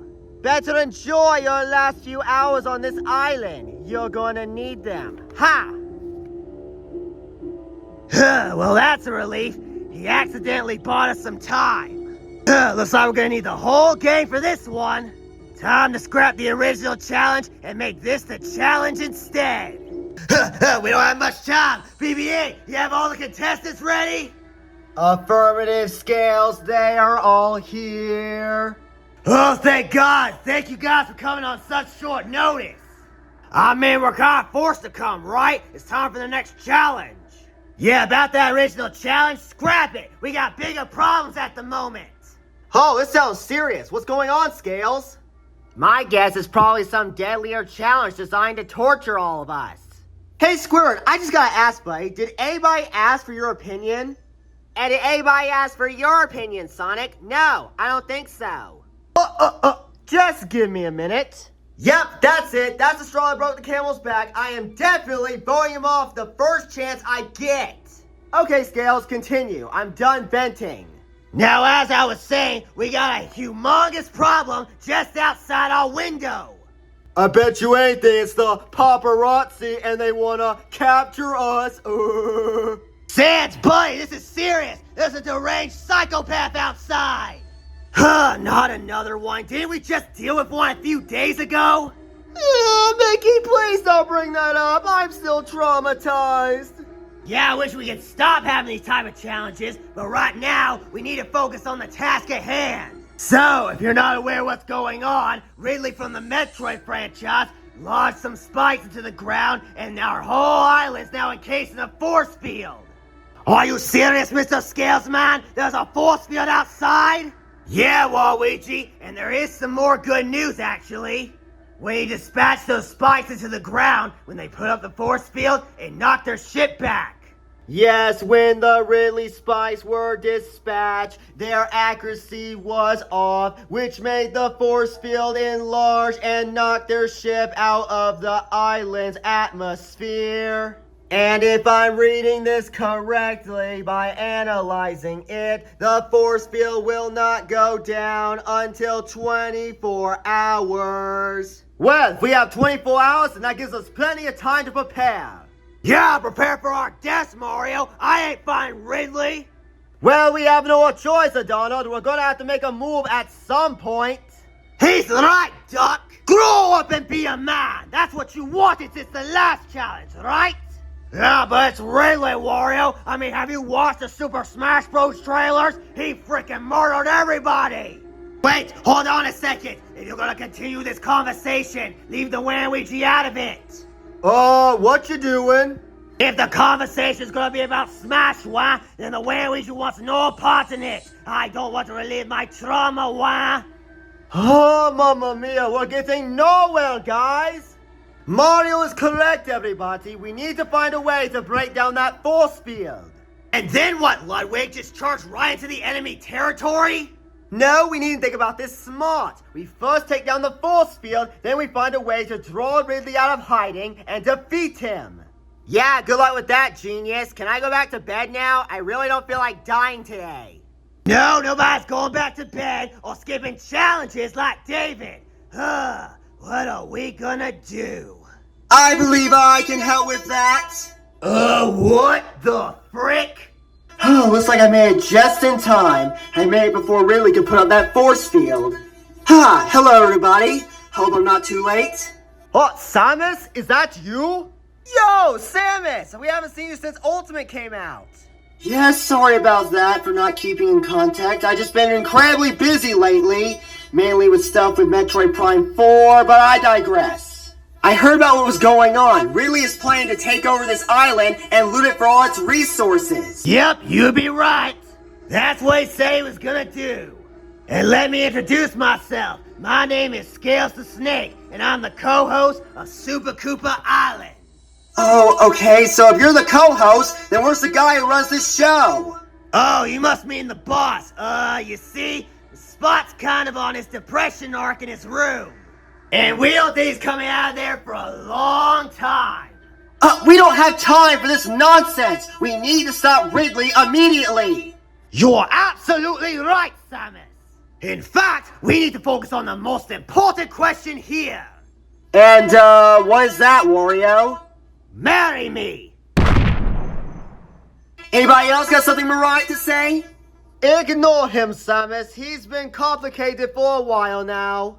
A: Better enjoy your last few hours on this island. You're gonna need them. Ha!
C: Well, that's a relief. He accidentally bought us some time. Looks like we're gonna need the whole game for this one. Time to scrap the original challenge and make this the challenge instead. We don't have much time. BB-8, you have all the contestants ready?
B: Affirmative, Scales, they are all here.
C: Oh, thank God. Thank you guys for coming on such short notice. I mean, we're kind of forced to come, right? It's time for the next challenge. Yeah, about that original challenge, scrap it. We got bigger problems at the moment.
B: Oh, this sounds serious. What's going on, Scales?
A: My guess is probably some deadlier challenge designed to torture all of us.
B: Hey, Squidward, I just gotta ask, buddy, did anybody ask for your opinion?
A: And did anybody ask for your opinion, Sonic? No, I don't think so.
B: Just give me a minute. Yep, that's it. That's the straw that broke the camel's back. I am definitely voting him off the first chance I get. Okay, Scales, continue. I'm done venting.
C: Now, as I was saying, we got a humongous problem just outside our window.
B: I bet you anything it's the paparazzi and they wanna capture us.
C: Sans, buddy, this is serious. There's a deranged psychopath outside. Not another one. Didn't we just deal with one a few days ago?
B: Mickey, please don't bring that up. I'm still traumatized.
C: Yeah, I wish we could stop having these type of challenges, but right now, we need to focus on the task at hand. So, if you're not aware what's going on, Ridley from the Metroid franchise lodged some spikes into the ground, and our whole island's now encased in a force field. Are you serious, Mr. Scalesman? There's a force field outside? Yeah, Waluigi, and there is some more good news, actually. When he dispatched those spikes into the ground, when they put up the force field, it knocked their ship back.
B: Yes, when the Ridley spikes were dispatched, their accuracy was off, which made the force field enlarge and knocked their ship out of the island's atmosphere. And if I'm reading this correctly, by analyzing it, the force field will not go down until 24 hours. Well, if we have 24 hours, then that gives us plenty of time to prepare.
C: Yeah, prepare for our deaths, Mario. I ain't fighting Ridley.
B: Well, we have no choice, Donald. We're gonna have to make a move at some point.
C: He's right, Duck. Grow up and be a man. That's what you wanted since the last challenge, right? Yeah, but it's Ridley, Wario. I mean, have you watched the Super Smash Bros. Trailers? He freaking murdered everybody. Wait, hold on a second. If you're gonna continue this conversation, leave the Waluigi out of it.
B: What you doing?
C: If the conversation's gonna be about Smash, wah, then the Waluigi wants no part in it. I don't want to relive my trauma, wah.
B: Oh, Mamma Mia, we're getting nowhere, guys. Mario is correct, everybody. We need to find a way to break down that force field.
C: And then what, Ludwig? Just charge right into the enemy territory?
B: No, we need to think about this smart. We first take down the force field, then we find a way to draw Ridley out of hiding and defeat him.
A: Yeah, good luck with that, genius. Can I go back to bed now? I really don't feel like dying today.
C: No, nobody's going back to bed or skipping challenges like David. What are we gonna do?
B: I believe I can help with that.
C: What the frick?
B: Oh, looks like I made it just in time. I made it before Ridley could put up that force field. Ha! Hello, everybody. Hope I'm not too late. Oh, Samus? Is that you? Yo, Samus! We haven't seen you since Ultimate came out. Yeah, sorry about that for not keeping in contact. I've just been incredibly busy lately. Mainly with stuff with Metroid Prime 4, but I digress.
A: I heard about what was going on. Ridley is planning to take over this island and loot it for all its resources.
C: Yep, you'd be right. That's what he said he was gonna do. And let me introduce myself. My name is Scales the Snake, and I'm the co-host of Super Koopa Island.
A: Oh, okay, so if you're the co-host, then where's the guy who runs this show?
C: Oh, you must mean the boss. You see, Spot's kind of on his depression arc in his room. And we don't think he's coming out of there for a long time.
A: We don't have time for this nonsense. We need to stop Ridley immediately.
C: You're absolutely right, Samus. In fact, we need to focus on the most important question here.
A: And, what is that, Wario?
C: Marry me.
A: Anybody else got something moronic to say?
B: Ignore him, Samus. He's been complicated for a while now.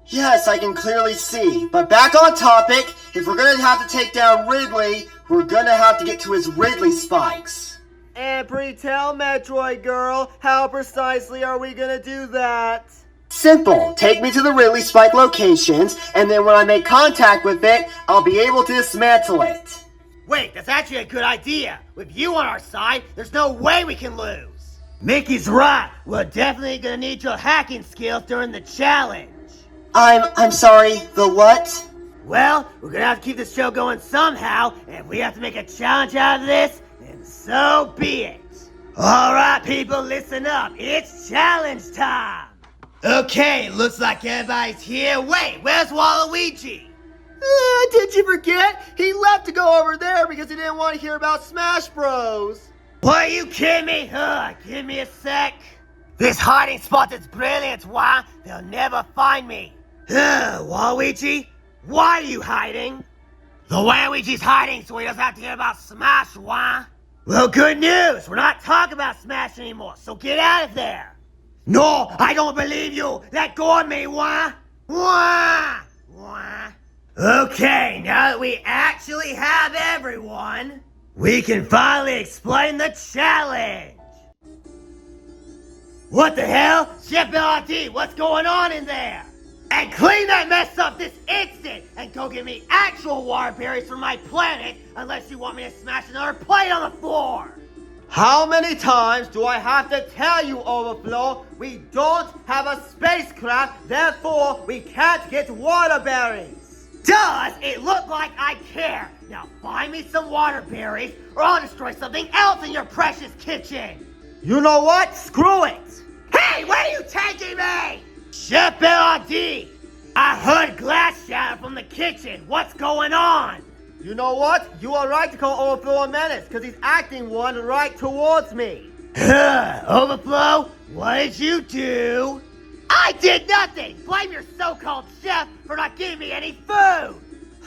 A: Yes, I can clearly see. But back on topic, if we're gonna have to take down Ridley, we're gonna have to get to his Ridley spikes.
B: And tell Metroid Girl, how precisely are we gonna do that?
A: Simple. Take me to the Ridley spike locations, and then when I make contact with it, I'll be able to dismantle it.
C: Wait, that's actually a good idea. With you on our side, there's no way we can lose. Mickey's right. We're definitely gonna need your hacking skills during the challenge.
A: I'm sorry, the what?
C: Well, we're gonna have to keep this show going somehow, and if we have to make a challenge out of this, then so be it. Alright people, listen up. It's challenge time. Okay, looks like everybody's here. Wait, where's Waluigi?
B: Did you forget? He left to go over there because he didn't want to hear about Smash Bros.
C: What, are you kidding me? Give me a sec. This hiding spot is brilliant, why? They'll never find me. Waluigi? Why are you hiding? The Waluigi's hiding so he doesn't have to hear about Smash, why? Well, good news! We're not talking about Smash anymore, so get out of there! No, I don't believe you! Let go of me, why? Why? Why? Okay, now that we actually have everyone, we can finally explain the challenge! What the hell? Chef LRT, what's going on in there? And clean that mess up this instant! And go get me actual water berries from my planet, unless you want me to smash another plate on the floor!
B: How many times do I have to tell you, Overflow? We don't have a spacecraft, therefore we can't get water berries.
C: Does it look like I care? Now find me some water berries, or I'll destroy something else in your precious kitchen!
B: You know what? Screw it!
C: Hey, where are you taking me? Chef LRD! I heard glass shatter from the kitchen. What's going on?
B: You know what? You are right to call Overflow a menace, because he's acting one right towards me.
C: Overflow, what did you do? I did nothing! Blame your so-called chef for not giving me any food!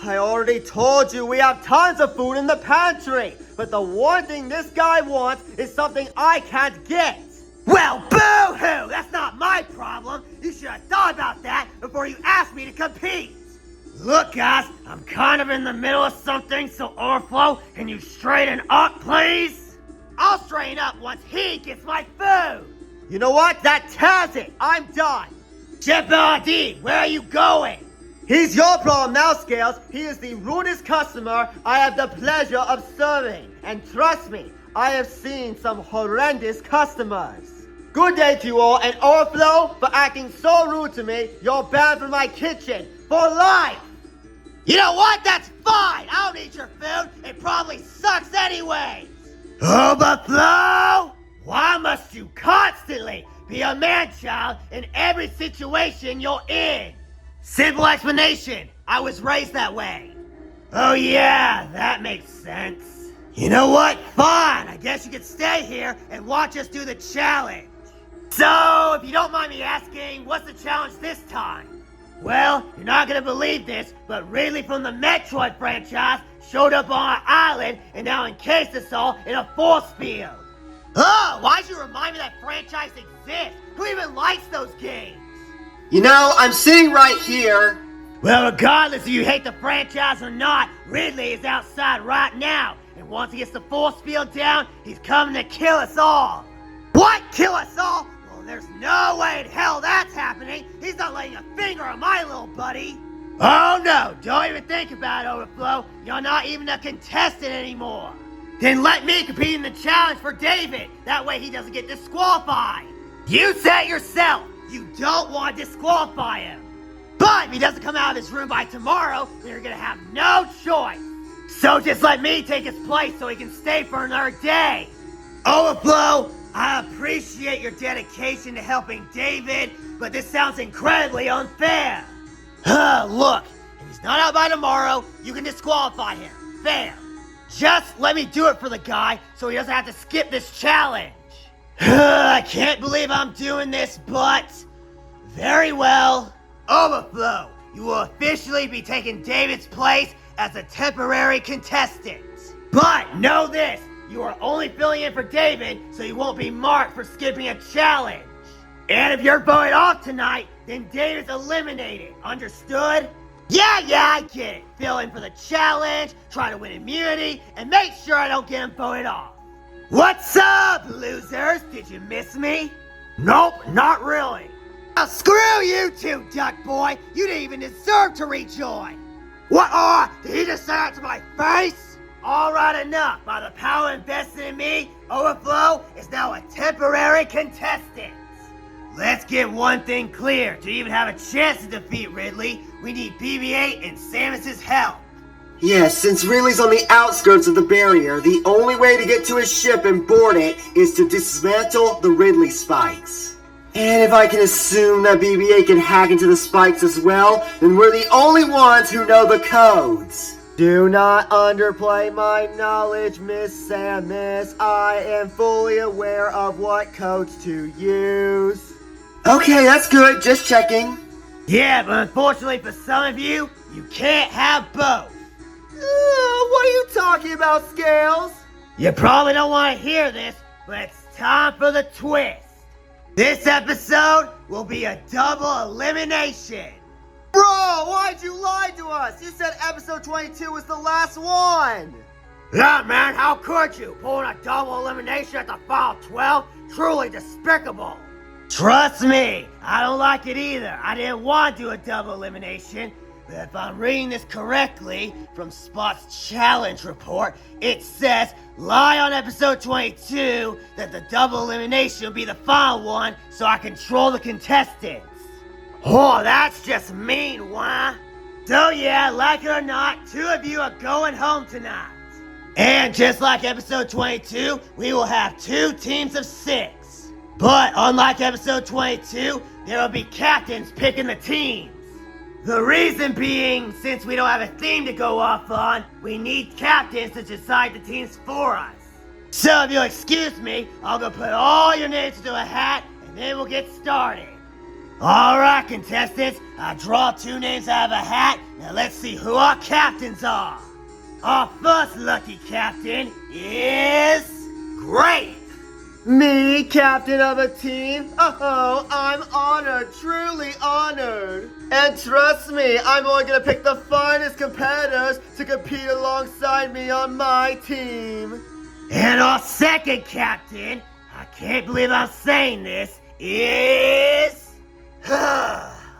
B: I already told you we have tons of food in the pantry, but the one thing this guy wants is something I can't get.
C: Well, boo-hoo! That's not my problem! You should have thought about that before you asked me to compete! Look, guys, I'm kind of in the middle of something, so Overflow, can you straighten up, please? I'll straighten up once he gets my food!
B: You know what? That tells it! I'm done!
C: Chef LRD, where are you going?
B: He's your problem now, Scales. He is the rudest customer I have the pleasure of serving. And trust me, I have seen some horrendous customers. Good day to you all, and Overflow, for acting so rude to me, you're banned from my kitchen for life!
C: You know what? That's fine! I don't need your food! It probably sucks anyways! Overflow! Why must you constantly be a man-child in every situation you're in? Simple explanation. I was raised that way. Oh yeah, that makes sense. You know what? Fine. I guess you could stay here and watch us do the challenge. So, if you don't mind me asking, what's the challenge this time? Well, you're not gonna believe this, but Ridley from the Metroid franchise showed up on our island and now encased us all in a force field. Oh, why'd you remind me that franchise exists? Who even likes those games?
A: You know, I'm sitting right here.
C: Well, regardless if you hate the franchise or not, Ridley is outside right now. And once he gets the force field down, he's coming to kill us all. What? Kill us all? Well, there's no way in hell that's happening. He's not laying a finger on my little buddy. Oh no, don't even think about it, Overflow. You're not even a contestant anymore. Then let me compete in the challenge for David. That way he doesn't get disqualified. You said it yourself. You don't want to disqualify him. But if he doesn't come out of his room by tomorrow, then you're gonna have no choice. So just let me take his place so he can stay for another day. Overflow, I appreciate your dedication to helping David, but this sounds incredibly unfair. Look, if he's not out by tomorrow, you can disqualify him. Fair. Just let me do it for the guy so he doesn't have to skip this challenge. I can't believe I'm doing this, but... Very well. Overflow, you will officially be taking David's place as a temporary contestant. But know this, you are only filling in for David, so you won't be marked for skipping a challenge. And if you're voted off tonight, then David's eliminated. Understood? Yeah, I get it. Fill in for the challenge, try to win immunity, and make sure I don't get him voted off. What's up, losers? Did you miss me? Nope, not really. Now screw you two, Duck Boy. You didn't even deserve to rejoin. What? Did he just say that to my face? All right, enough. By the power invested in me, Overflow is now a temporary contestant. Let's get one thing clear. To even have a chance to defeat Ridley, we need BB-8 and Samus's help.
A: Yes, since Ridley's on the outskirts of the barrier, the only way to get to his ship and board it is to dismantle the Ridley spikes. And if I can assume that BB-8 can hack into the spikes as well, then we're the only ones who know the codes. Do not underplay my knowledge, Miss Samus. I am fully aware of what codes to use. Okay, that's good. Just checking.
C: Yeah, but unfortunately for some of you, you can't have both.
A: What are you talking about, Scales?
C: You probably don't want to hear this, but it's time for the twist. This episode will be a double elimination.
A: Bro, why'd you lie to us? You said episode 22 was the last one.
C: Yeah, man, how could you? Pulling a double elimination at the final 12? Truly despicable. Trust me, I don't like it either. I didn't want to do a double elimination, but if I'm reading this correctly from Spot's challenge report, it says lie on episode 22 that the double elimination will be the final one so I control the contestants. Oh, that's just mean, why? So yeah, like it or not, 2 of you are going home tonight. And just like episode 22, we will have 2 teams of 6. But unlike episode 22, there will be captains picking the teams. The reason being, since we don't have a theme to go off on, we need captains to decide the teams for us. So if you'll excuse me, I'll go put all your names into a hat and then we'll get started. Alright, contestants, I draw 2 names out of a hat. Now let's see who our captains are. Our first lucky captain is... Grape!
A: Me, captain of a team? Oh, I'm honored, truly honored. And trust me, I'm only gonna pick the finest competitors to compete alongside me on my team.
C: And our second captain, I can't believe I'm saying this, is...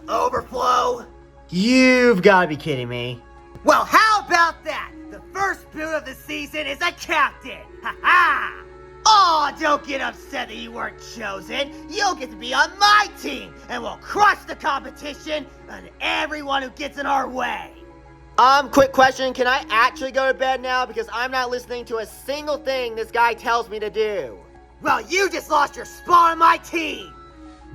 C: Overflow.
A: You've gotta be kidding me.
C: Well, how about that? The first boot of the season is a captain. Ha ha! Oh, don't get upset that you weren't chosen. You'll get to be on my team, and we'll crush the competition and everyone who gets in our way.
A: Quick question, can I actually go to bed now? Because I'm not listening to a single thing this guy tells me to do.
C: Well, you just lost your spot on my team.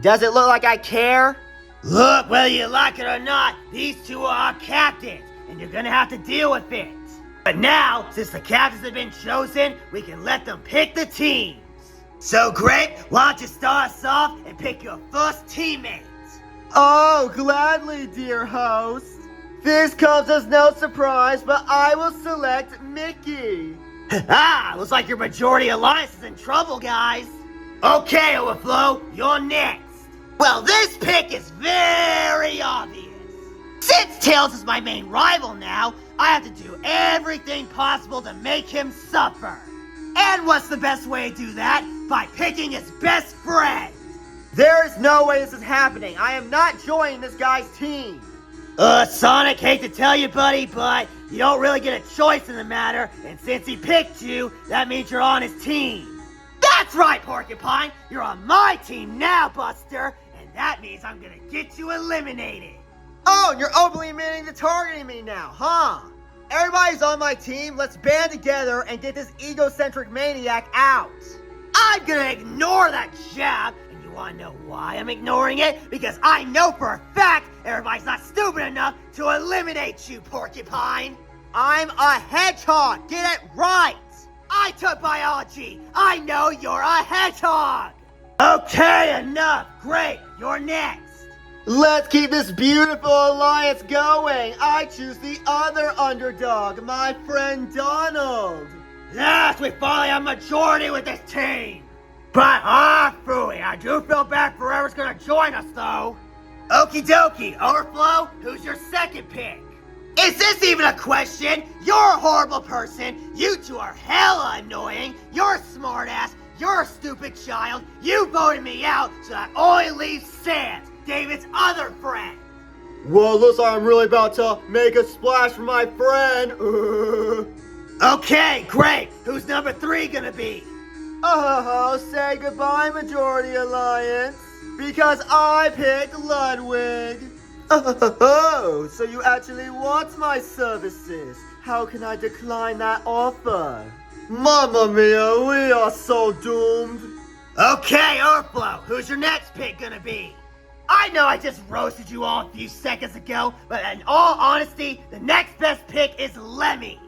A: Does it look like I care?
C: Look, whether you like it or not, these 2 are our captains, and you're gonna have to deal with it. But now, since the captains have been chosen, we can let them pick the teams. So, Grape, why don't you start us off and pick your first teammate?
A: Oh, gladly, dear host. This comes as no surprise, but I will select Mickey.
C: Looks like your majority alliance is in trouble, guys. Okay, Overflow, you're next. Well, this pick is very obvious. Since Tails is my main rival now, I have to do everything possible to make him suffer. And what's the best way to do that? By picking his best friend.
A: There is no way this is happening. I am not joining this guy's team.
C: Sonic, hate to tell you, buddy, but you don't really get a choice in the matter, and since he picked you, that means you're on his team. That's right, Porcupine! You're on my team now, Buster, and that means I'm gonna get you eliminated.
A: Oh, and you're openly admitting to targeting me now, huh? Everybody's on my team, let's band together and get this egocentric maniac out.
C: I'm gonna ignore that jab, and you wanna know why I'm ignoring it? Because I know for a fact everybody's not stupid enough to eliminate you, Porcupine.
A: I'm a hedgehog, get it right.
C: I took biology. I know you're a hedgehog. Okay, enough. Great, you're next.
A: Let's keep this beautiful alliance going. I choose the other underdog, my friend Donald.
C: Yes, we finally have majority with this team. But, Fooey, I do feel bad for whoever's gonna join us, though. Okie dokie, Overflow, who's your second pick? Is this even a question? You're a horrible person. You two are hella annoying. You're a smartass. You're a stupid child. You voted me out, so that only leaves Sans, David's other friend.
B: Well, looks like I'm really about to make a splash for my friend.
C: Okay, great. Who's number 3 gonna be?
A: Oh, say goodbye, Majority Alliance, because I picked Ludwig. Oh, so you actually want my services? How can I decline that offer?
B: Mamma mia, we are so doomed.
C: Okay, Overflow, who's your next pick gonna be? I know I just roasted you all a few seconds ago, but in all honesty, the next best pick is Lemmy.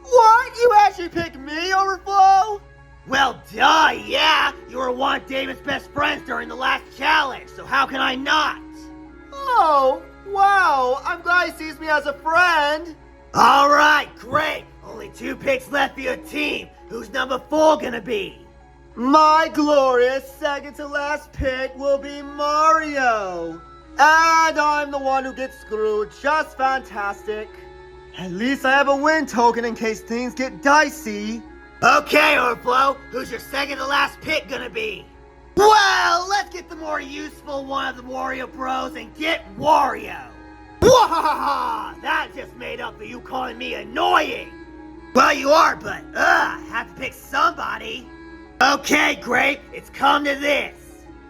A: What? You actually picked me, Overflow?
C: Well, duh, yeah. You were one of David's best friends during the last challenge, so how can I not?
A: Oh, wow. I'm glad he sees me as a friend.
C: Alright, great. Only 2 picks left for your team. Who's number 4 gonna be?
A: My glorious second to last pick will be Mario. And I'm the one who gets screwed. Just fantastic. At least I have a win token in case things get dicey.
C: Okay, Overflow, who's your second to last pick gonna be? Well, let's get the more useful one of the Wario Bros and get Wario. Wahahaha! That just made up for you calling me annoying. Well, you are, but, have to pick somebody. Okay, great, it's come to this.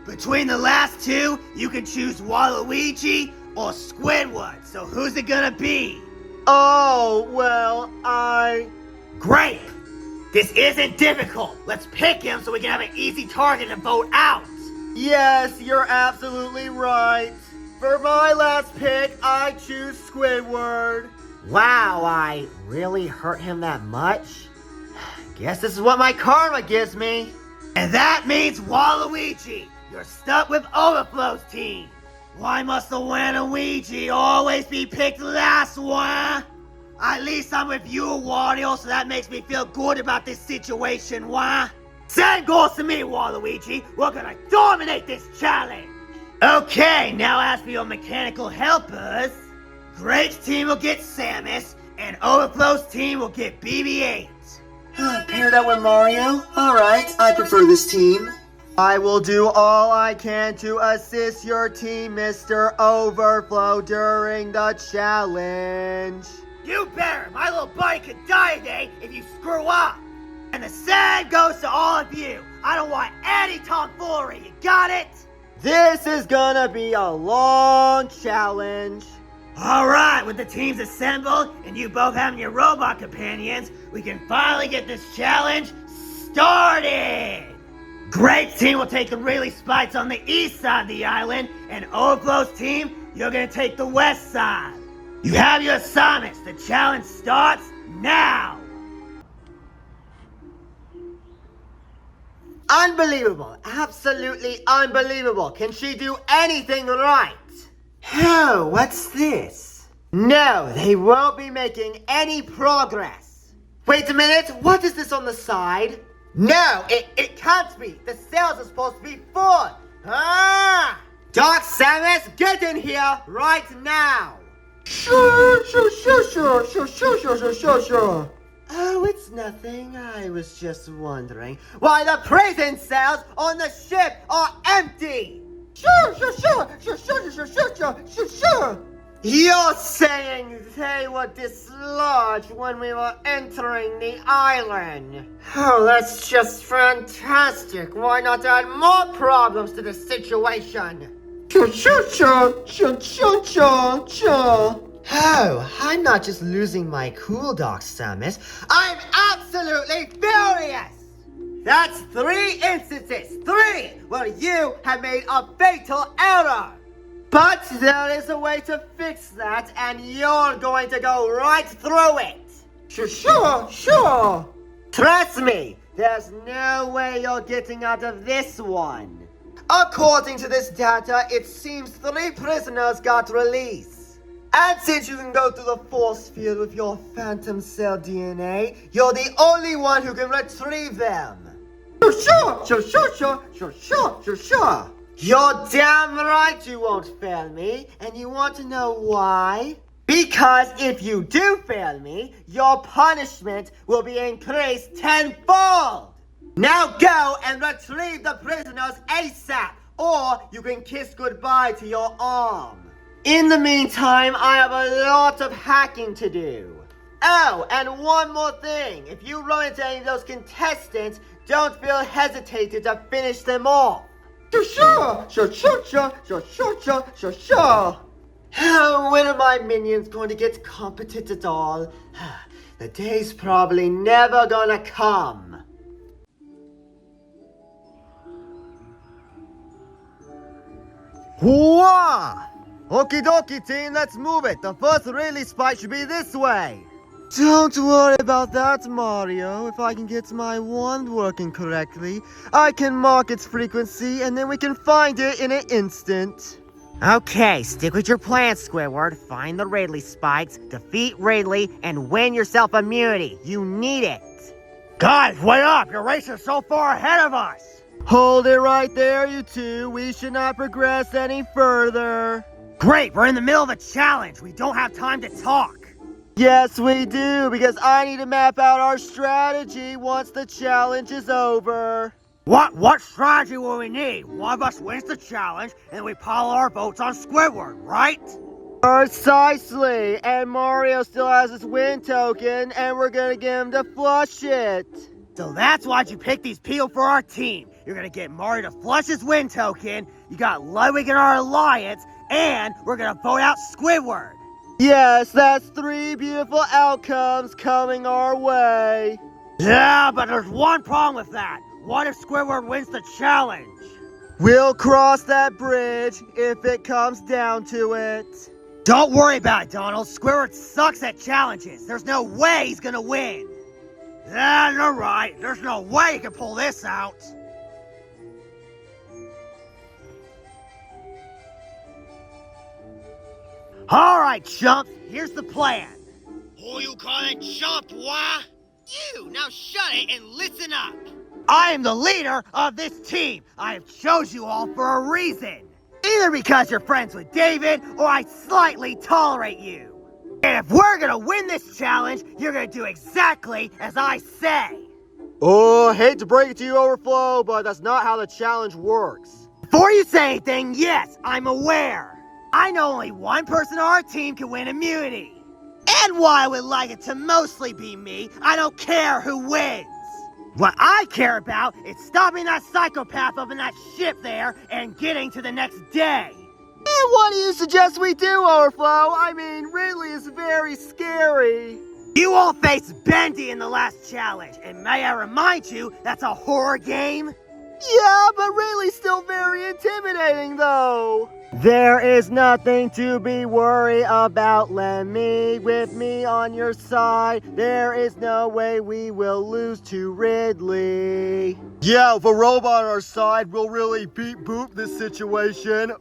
C: Between the last 2, you can choose Waluigi or Squidward, so who's it gonna be?
A: Oh, well,
C: Great! This isn't difficult. Let's pick him so we can have an easy target to vote out.
A: Yes, you're absolutely right. For my last pick, I choose Squidward. Wow, I really hurt him that much? Guess this is what my karma gives me.
C: And that means Waluigi. You're stuck with Overflow's team. Why must the Waluigi always be picked last, wah? At least I'm with you, Wario, so that makes me feel good about this situation, wah? Send goals to me, Waluigi. We're gonna dominate this challenge. Okay, now as for your mechanical helpers, Greg's team will get Samus, and Overflow's team will get BB-8.
A: Paired up with Mario? Alright, I prefer this team. I will do all I can to assist your team, Mr. Overflow, during the challenge.
C: You better! My little buddy could die today if you screw up! And the same goes to all of you! I don't want any tomfoolery, you got it?
A: This is gonna be a long challenge.
C: Alright, with the teams assembled and you both having your robot companions, we can finally get this challenge started! Greg's team will take the really spots on the east side of the island, and Overflow's team, you're gonna take the west side. You have your assignments. The challenge starts now.
A: Unbelievable. Absolutely unbelievable. Can she do anything right? Oh, what's this? No, they won't be making any progress. Wait a minute. What is this on the side? No, it can't be. The cells are supposed to be full. Doc Samus, get in here right now. Sure. Oh, it's nothing. I was just wondering why the prison cells on the ship are empty. Sure. You're saying they were dislodged when we were entering the island? Oh, that's just fantastic. Why not add more problems to the situation? Oh, I'm not just losing my cool, Doc Samus. I'm absolutely furious! That's 3 instances, 3, where you have made a fatal error! But there is a way to fix that, and you're going to go right through it! Sure! Trust me, there's no way you're getting out of this one. According to this data, it seems 3 prisoners got released. And since you can go through the force field with your phantom cell DNA, you're the only one who can retrieve them. Sure. You're damn right you won't fail me, and you want to know why? Because if you do fail me, your punishment will be increased tenfold! Now go and retrieve the prisoners ASAP, or you can kiss goodbye to your arm. In the meantime, I have a lot of hacking to do. Oh, and one more thing. If you run into any of those contestants, don't feel hesitated to finish them off. Sure. When are my minions going to get competent at all? The day's probably never gonna come.
B: Hooah! Okie dokie, team, let's move it. The first release spike should be this way.
A: Don't worry about that, Mario. If I can get my wand working correctly, I can mark its frequency and then we can find it in an instant.
C: Okay, stick with your plan, Squidward. Find the Ridley spikes, defeat Ridley, and win yourself immunity. You need it. Guys, wait up! You're racing so far ahead of us!
A: Hold it right there, you two. We should not progress any further.
C: Great, we're in the middle of a challenge. We don't have time to talk.
A: Yes, we do, because I need to map out our strategy once the challenge is over.
C: What strategy will we need? One of us wins the challenge, and we pile our votes on Squidward, right?
A: Precisely, and Mario still has his win token, and we're gonna get him to flush it.
C: So that's why'd you pick these people for our team. You're gonna get Mario to flush his win token, you got Ludwig in our alliance, and we're gonna vote out Squidward.
A: Yes, that's 3 beautiful outcomes coming our way.
C: Yeah, but there's one problem with that. What if Squidward wins the challenge?
A: We'll cross that bridge if it comes down to it.
C: Don't worry about it, Donald. Squidward sucks at challenges. There's no way he's gonna win. Yeah, you're right. There's no way he can pull this out. Alright, chump. Here's the plan.
D: Who you calling chump, wah? You, now shut it and listen up.
C: I am the leader of this team. I have chose you all for a reason. Either because you're friends with David, or I slightly tolerate you. And if we're gonna win this challenge, you're gonna do exactly as I say.
B: Oh, hate to break it to you, Overflow, but that's not how the challenge works.
C: Before you say anything, yes, I'm aware. I know only one person on our team can win immunity. And while I would like it to mostly be me, I don't care who wins. What I care about is stopping that psychopath up in that ship there and getting to the next day.
A: And what do you suggest we do, Overflow? I mean, Ridley is very scary.
C: You all faced Bendy in the last challenge, and may I remind you, that's a horror game?
A: Yeah, but Ridley's still very intimidating, though. There is nothing to be worried about, Lemmy. With me on your side, there is no way we will lose to Ridley.
B: Yeah, with a robot on our side, we'll really beat boop this situation.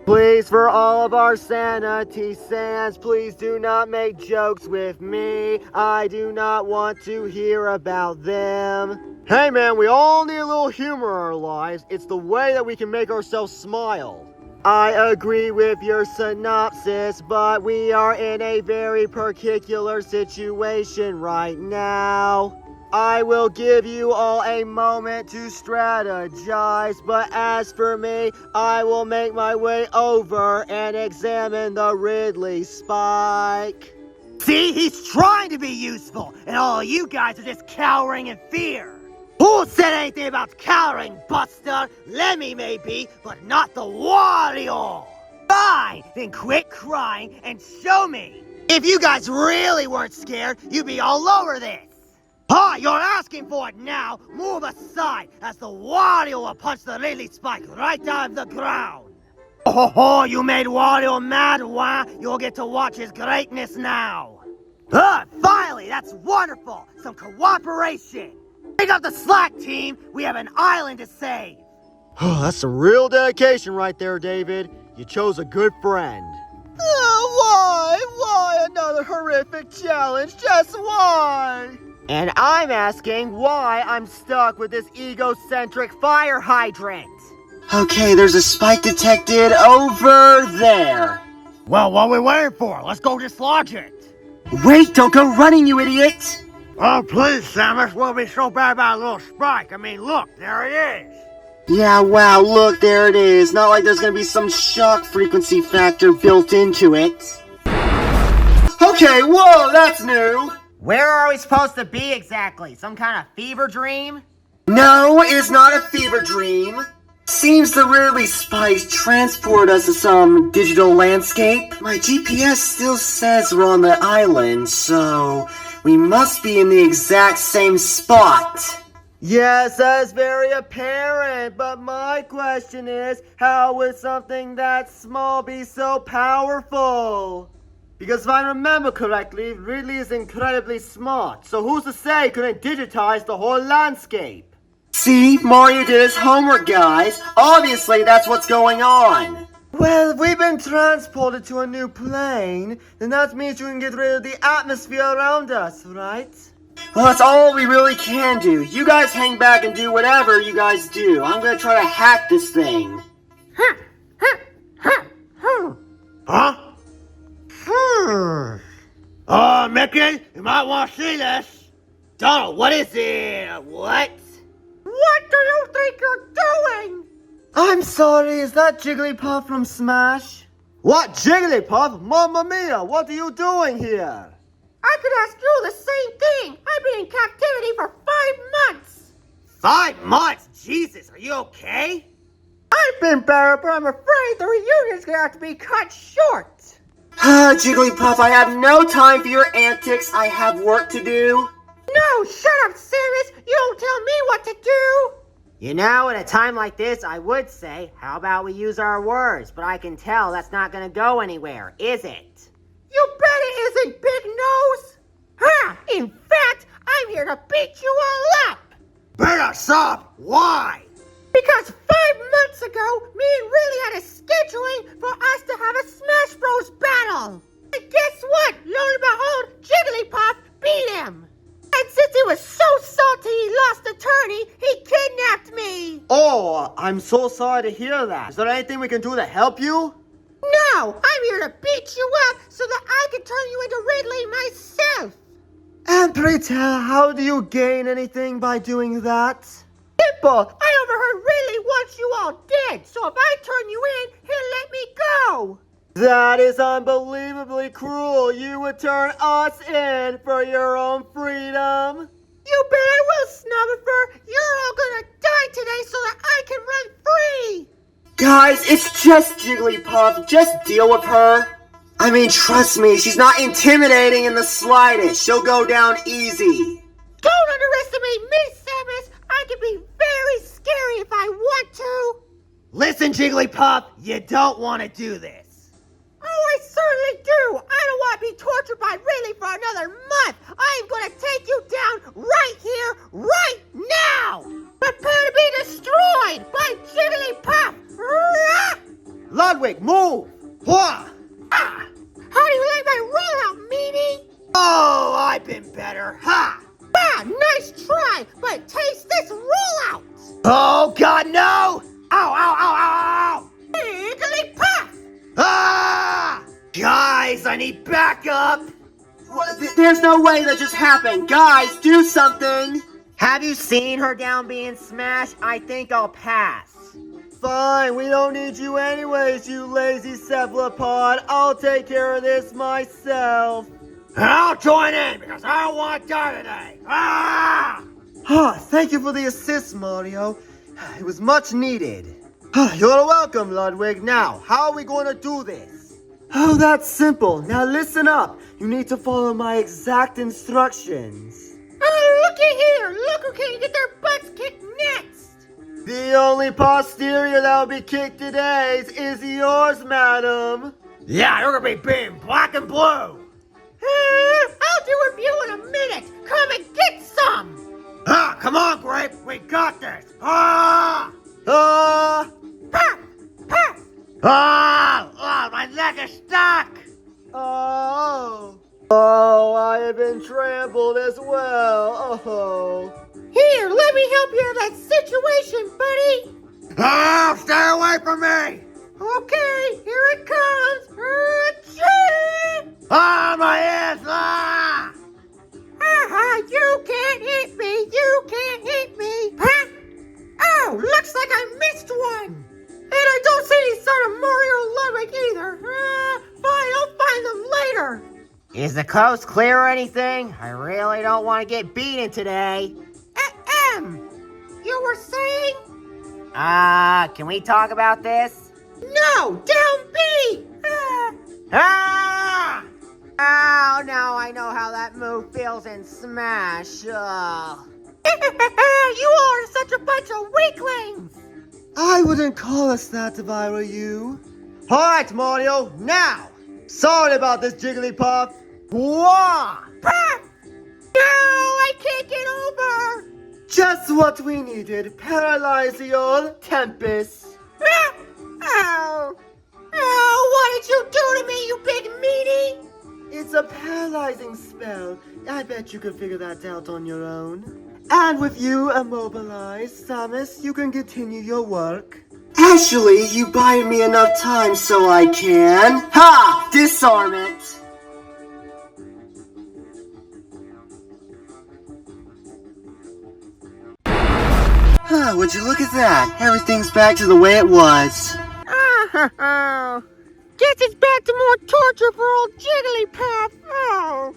A: Please, for all of our sanity, Sans, please do not make jokes with me. I do not want to hear about them.
B: Hey man, we all need a little humor in our lives. It's the way that we can make ourselves smile.
A: I agree with your synopsis, but we are in a very particular situation right now. I will give you all a moment to strategize, but as for me, I will make my way over and examine the Ridley spike.
C: See, he's trying to be useful, and all you guys are just cowering in fear. Who said anything about cowering, Buster? Lemmy maybe, but not the Wario. Fine, then quit crying and show me. If you guys really weren't scared, you'd be all over this. Ah, you're asking for it now. Move aside, as the Wario will punch the Ridley spike right out of the ground. Oh, you made Wario mad, wah? You'll get to watch his greatness now. Finally, that's wonderful. Some cooperation. Pick up the slack, team. We have an island to save.
B: That's some real dedication right there, David. You chose a good friend.
A: Why another horrific challenge? Just why? And I'm asking why I'm stuck with this egocentric fire hydrant. Okay, there's a spike detected over there.
C: Well, what are we waiting for? Let's go dislodge it.
A: Wait, don't go running, you idiot!
C: Oh, please, Samus. What would be so bad about a little spike? I mean, look, there it is.
A: Yeah, wow, look, there it is. Not like there's gonna be some shock frequency factor built into it. Okay, whoa, that's new!
C: Where are we supposed to be exactly? Some kind of fever dream?
A: No, it's not a fever dream. Seems the Ridley spikes transport us to some digital landscape. My GPS still says we're on the island, so we must be in the exact same spot. Yes, that's very apparent, but my question is, how would something that small be so powerful? Because if I remember correctly, Ridley is incredibly smart, so who's to say he couldn't digitize the whole landscape? See, Mario did his homework, guys. Obviously, that's what's going on. Well, if we've been transported to a new plane, then that means you can get rid of the atmosphere around us, right? Well, that's all we really can do. You guys hang back and do whatever you guys do. I'm gonna try to hack this thing.
C: Huh? Mickey, you might want to see this. Donald, what is it? What? What do you think you're doing?
A: I'm sorry, is that Jigglypuff from Smash? What, Jigglypuff? Mamma mia, what are you doing here?
E: I could ask you the same thing. I've been in captivity for 5 months.
C: 5 months? Jesus, are you okay?
E: I've been better, but I'm afraid the reunion's gonna have to be cut short.
A: Jigglypuff, I have no time for your antics. I have work to do.
E: No, shut up, Samus. You don't tell me what to do.
C: You know, at a time like this, I would say, how about we use our words? But I can tell that's not gonna go anywhere, is it?
E: You bet it isn't, Big Nose. In fact, I'm here to beat you all up.
C: Better stop! Why?
E: Because 5 months ago, me and Ridley had a scheduling for us to have a Smash Bros. Battle. And guess what? Lo and behold, Jigglypuff beat him. And since he was so salty he lost the tourney, he kidnapped me.
A: Oh, I'm so sorry to hear that. Is there anything we can do to help you?
E: No, I'm here to beat you up so that I can turn you into Ridley myself.
A: And pray tell, how do you gain anything by doing that?
E: Simple, I overheard Ridley wants you all dead, so if I turn you in, he'll let me go.
A: That is unbelievably cruel. You would turn us in for your own freedom.
E: You bet I will, Snubbifer. You're all gonna die today so that I can run free.
A: Guys, it's just Jigglypuff. Just deal with her. I mean, trust me, she's not intimidating in the slightest. She'll go down easy.
E: Don't underestimate me, Samus. I can be very scary if I want to.
C: Listen, Jigglypuff, you don't want to do this.
E: Oh, I certainly do. I don't want to be tortured by Ridley for another month. I'm going to take you down right here, right now. Prepare to be destroyed by Jigglypuff.
A: Ludwig, move!
C: Wha?
E: How do you like my rollout, meanie?
C: Oh, I've been better. Ha!
E: Nice try, but taste this rollout.
C: Oh, God, no! Ow, ow, ow, ow, ow!
E: Jigglypuff!
C: Ah! Guys, I need backup!
A: What, There's no way that just happened. Guys, do something. Have you seen her down being smashed? I think I'll pass. Fine, we don't need you anyways, you lazy cephalopod. I'll take care of this myself.
C: I'll join in because I don't want to die today. Ah!
A: Thank you for the assist, Mario. It was much needed. You're welcome, Ludwig. Now, how are we going to do this? Oh, that's simple. Now listen up. You need to follow my exact instructions.
E: Oh, looky here! Look who can get their butts kicked next!
A: The only posterior that will be kicked today is yours, madam.
C: Yeah, you're gonna be beaten black and blue.
E: I'll do with you in a minute! Come and get some!
C: Ah, come on, Grape. We got this. Ah!
A: Ah!
E: Pah! Pah!
C: Ah! My neck is stuck.
A: Oh! Oh, I have been trampled as well. Oh.
E: Here, let me help you out of that situation, buddy!
C: Ah! Stay away from me.
E: Okay, here it comes! Achoo!
C: Ah, my ears! Ah!
E: You can't hit me! You can't hit me! Huh? Oh, looks like I missed one! And I don't see any sign of Mario or Ludwig either! Fine, I'll find them later!
A: Is the coast clear or anything? I really don't want to get beaten today.
E: You were saying?
A: Can we talk about this?
E: No! Down B!
A: Ah! Oh, now I know how that move feels in Smash.
E: You are such a bunch of weaklings!
A: I wouldn't call us that if I were you. Alright, Mario, now! Sorry about this, Jigglypuff. Wah!
E: No, I can't get over!
A: Just what we needed. Paralyze your Tempest.
E: Oh, what did you do to me, you big meanie?
A: It's a paralyzing spell. I bet you can figure that out on your own. And with you immobilized, Samus, you can continue your work. Actually, you buy me enough time so I can... Ha! Disarm it! Would you look at that? Everything's back to the way it was.
E: Guess it's back to more torture for old Jigglypuff. Oh.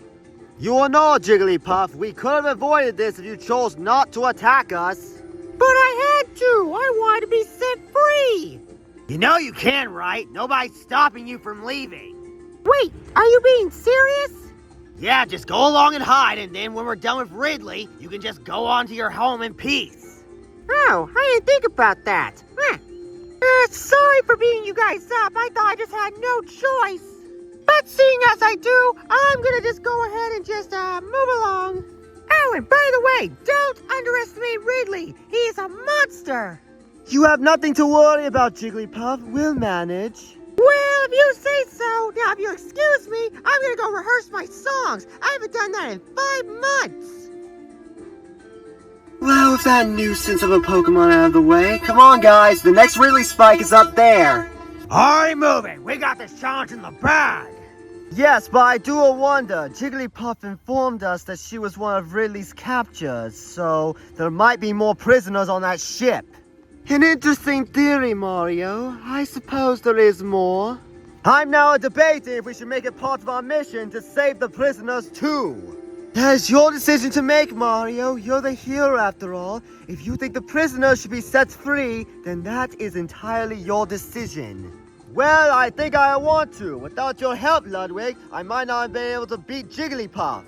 A: You know, Jigglypuff, we could have avoided this if you chose not to attack us.
E: But I had to. I wanted to be set free.
C: You know you can, right? Nobody's stopping you from leaving.
E: Wait, are you being serious?
C: Yeah, just go along and hide, and then when we're done with Ridley, you can just go on to your home in peace.
E: Oh, I didn't think about that. Sorry for beating you guys up. I thought I just had no choice. But seeing as I do, I'm gonna just go ahead and just move along. Oh, and by the way, don't underestimate Ridley. He's a monster.
A: You have nothing to worry about, Jigglypuff. We'll manage.
E: Well, if you say so. Now, if you excuse me, I'm gonna go rehearse my songs. I haven't done that in 5 months.
A: Well, with that nuisance of a Pokemon out of the way, come on, guys. The next Ridley Spike is up there.
C: Alright, moving. We got this challenge in the bag.
A: Yes, but I do wonder. Jigglypuff informed us that she was one of Ridley's captures, so there might be more prisoners on that ship. An interesting theory, Mario. I suppose there is more. I'm now debating if we should make it part of our mission to save the prisoners too. That is your decision to make, Mario. You're the hero after all. If you think the prisoners should be set free, then that is entirely your decision. Well, I think I want to. Without your help, Ludwig, I might not be able to beat Jigglypuff.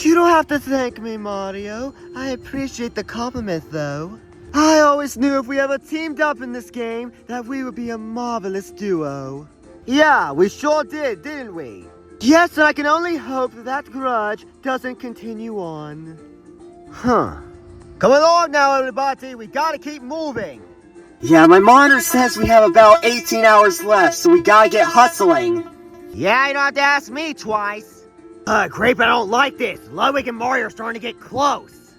A: You don't have to thank me, Mario. I appreciate the compliment, though. I always knew if we ever teamed up in this game, that we would be a marvelous duo. Yeah, we sure did, didn't we? Yes, and I can only hope that grudge doesn't continue on. Huh. Come along now, everybody. We gotta keep moving. Yeah, my monitor says we have about 18 hours left, so we gotta get hustling. Yeah, you don't have to ask me twice.
C: Grape, I don't like this. Ludwig and Mario are starting to get close.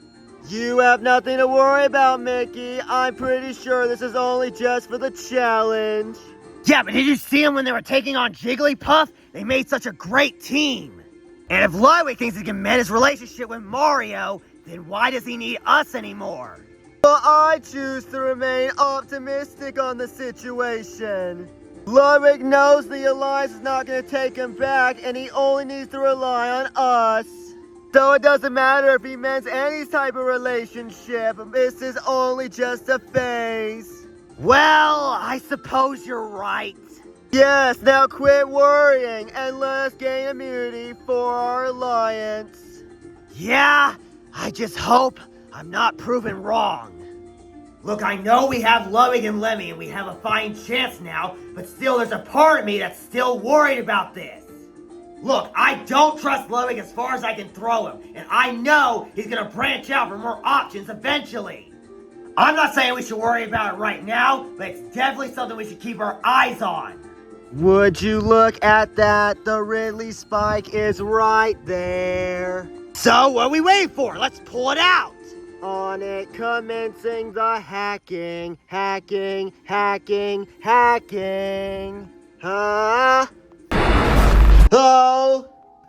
A: You have nothing to worry about, Mickey. I'm pretty sure this is only just for the challenge.
C: Yeah, but did you see them when they were taking on Jigglypuff? They made such a great team. And if Ludwig thinks he can mend his relationship with Mario, then why does he need us anymore?
A: But I choose to remain optimistic on the situation. Ludwig knows the Alliance is not going to take him back, and he only needs to rely on us. So it doesn't matter if he mends any type of relationship, this is only just a phase.
C: Well, I suppose you're right.
A: Yes, now quit worrying and let us gain immunity for our Alliance.
C: Yeah, I just hope I'm not proven wrong. Look, I know we have Ludwig and Lemmy and we have a fighting chance now, but still there's a part of me that's still worried about this. Look, I don't trust Ludwig as far as I can throw him, and I know he's gonna branch out for more options eventually. I'm not saying we should worry about it right now, but it's definitely something we should keep our eyes on.
A: Would you look at that? The Ridley spike is right there.
C: So, what are we waiting for? Let's pull it out!
A: On it, commencing the hacking. Hacking. Huh?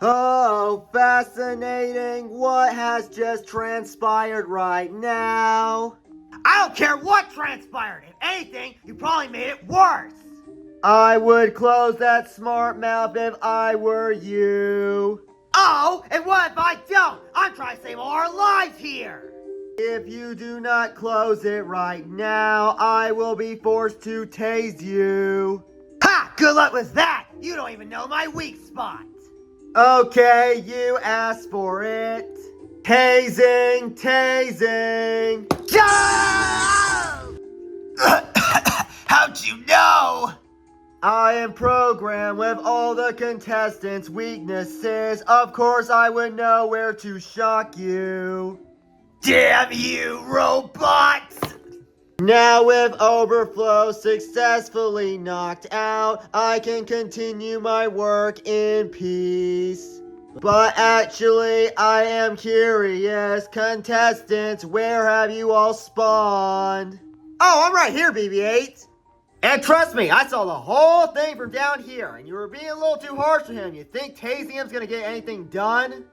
A: Oh, fascinating. What has just transpired right now?
C: I don't care what transpired. If anything, you probably made it worse.
A: I would close that smart mouth if I were you.
C: Oh, and what if I don't? I'm trying to save all our lives here.
A: If you do not close it right now, I will be forced to tase you.
C: Ha! Good luck with that. You don't even know my weak spot.
A: Okay, you asked for it. Tasing.
C: How'd you know?
A: I am programmed with all the contestants' weaknesses. Of course, I would know where to shock you.
C: Damn you, robots!
A: Now with Overflow successfully knocked out, I can continue my work in peace. But actually, I am curious. Contestants, where have you all spawned? Oh, I'm right here, BB-8. And trust me, I saw the whole thing from down here, and you were being a little too harsh to him. You think tasing him's gonna get anything done?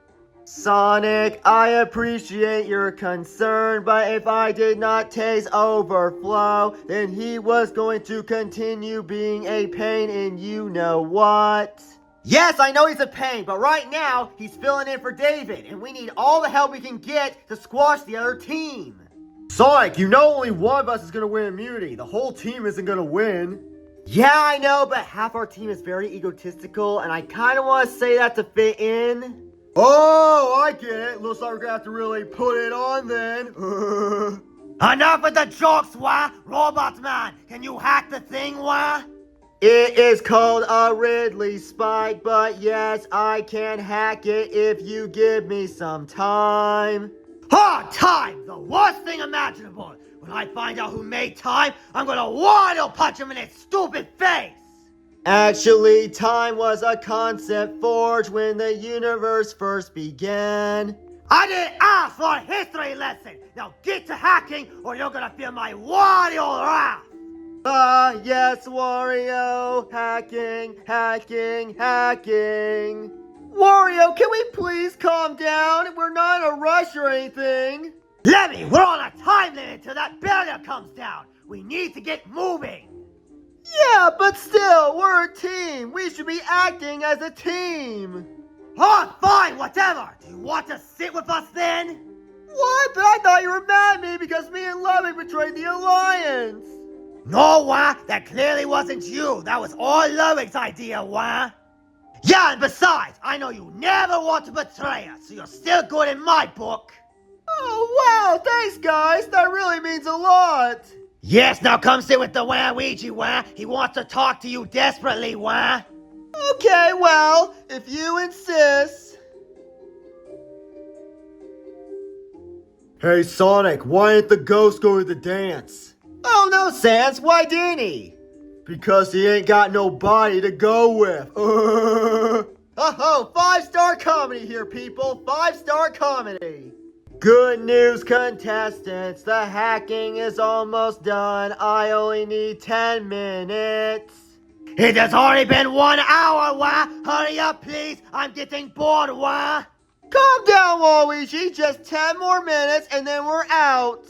A: Sonic, I appreciate your concern, but if I did not tase Overflow, then he was going to continue being a pain in you-know-what. Yes, I know he's a pain, but right now, he's filling in for David, and we need all the help we can get to squash the other team.
B: Sonic, you know only one of us is gonna win immunity. The whole team isn't gonna win.
A: Yeah, I know, but half our team is very egotistical, and I kind of want to say that to fit in.
B: Oh, I get it. Looks like we're gonna have to really put it on then.
C: Enough with the jokes, wah! Robot man, can you hack the thing, wah?
A: It is called a Ridley spike, but yes, I can hack it if you give me some time.
C: Hard time! The worst thing imaginable! When I find out who made time, I'm gonna waddle punch him in his stupid face!
A: Actually, time was a concept forged when the universe first began.
C: I didn't ask for a history lesson! Now get to hacking, or you're gonna feel my waddle wrath!
A: Ah, yes, Wario. Hacking. Wario, can we please calm down? We're not in a rush or anything.
C: Lemmy, we're on a time limit till that barrier comes down! We need to get moving!
A: Yeah, but still, we're a team. We should be acting as a team.
C: Oh, fine, whatever! Do you want to sit with us then?
A: What? But I thought you were mad at me because me and Ludwig betrayed the Alliance.
C: No, wah! That clearly wasn't you! That was all Ludwig's idea, wah! Yeah, and besides, I know you never want to betray us, so you're still good in my book!
A: Oh, wow! Thanks, guys! That really means a lot!
C: Yes, now come sit with the Waluigi, wah! He wants to talk to you desperately, wah!
A: Okay, well, if you insist.
B: Hey, Sonic, why didn't the ghost go to the dance?
A: Oh, no, Sans. Why didn't he?
B: Because he ain't got nobody to go with.
A: Oh, 5-star comedy here, people. 5-star comedy. Good news, contestants. The hacking is almost done. I only need 10 minutes.
C: It has already been 1 hour, wah! Hurry up, please! I'm getting bored, wah!
B: Calm down, Waluigi. Just 10 more minutes and then we're out.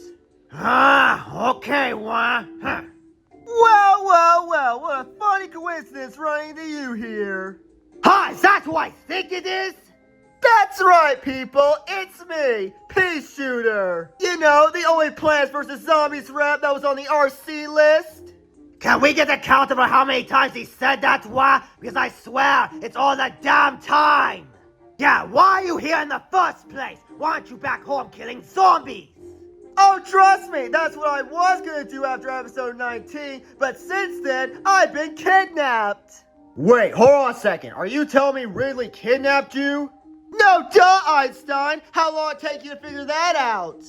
C: Ah, okay, wah! Huh.
B: Well, what a funny coincidence running into you here.
C: Hi, is that who I think it is?
B: That's right, people. It's me, Pea Shooter. You know, the only Plants vs. Zombies rap that was on the RC list.
C: Can we get a count over how many times he said that, wah? Because I swear, it's all the damn time! Yeah, why are you here in the first place? Why aren't you back home killing zombies?
B: Oh, trust me, that's what I was gonna do after episode 19, but since then, I've been kidnapped. Wait, hold on a second. Are you telling me Ridley kidnapped you? No, duh, Einstein. How long did it take you to figure that out?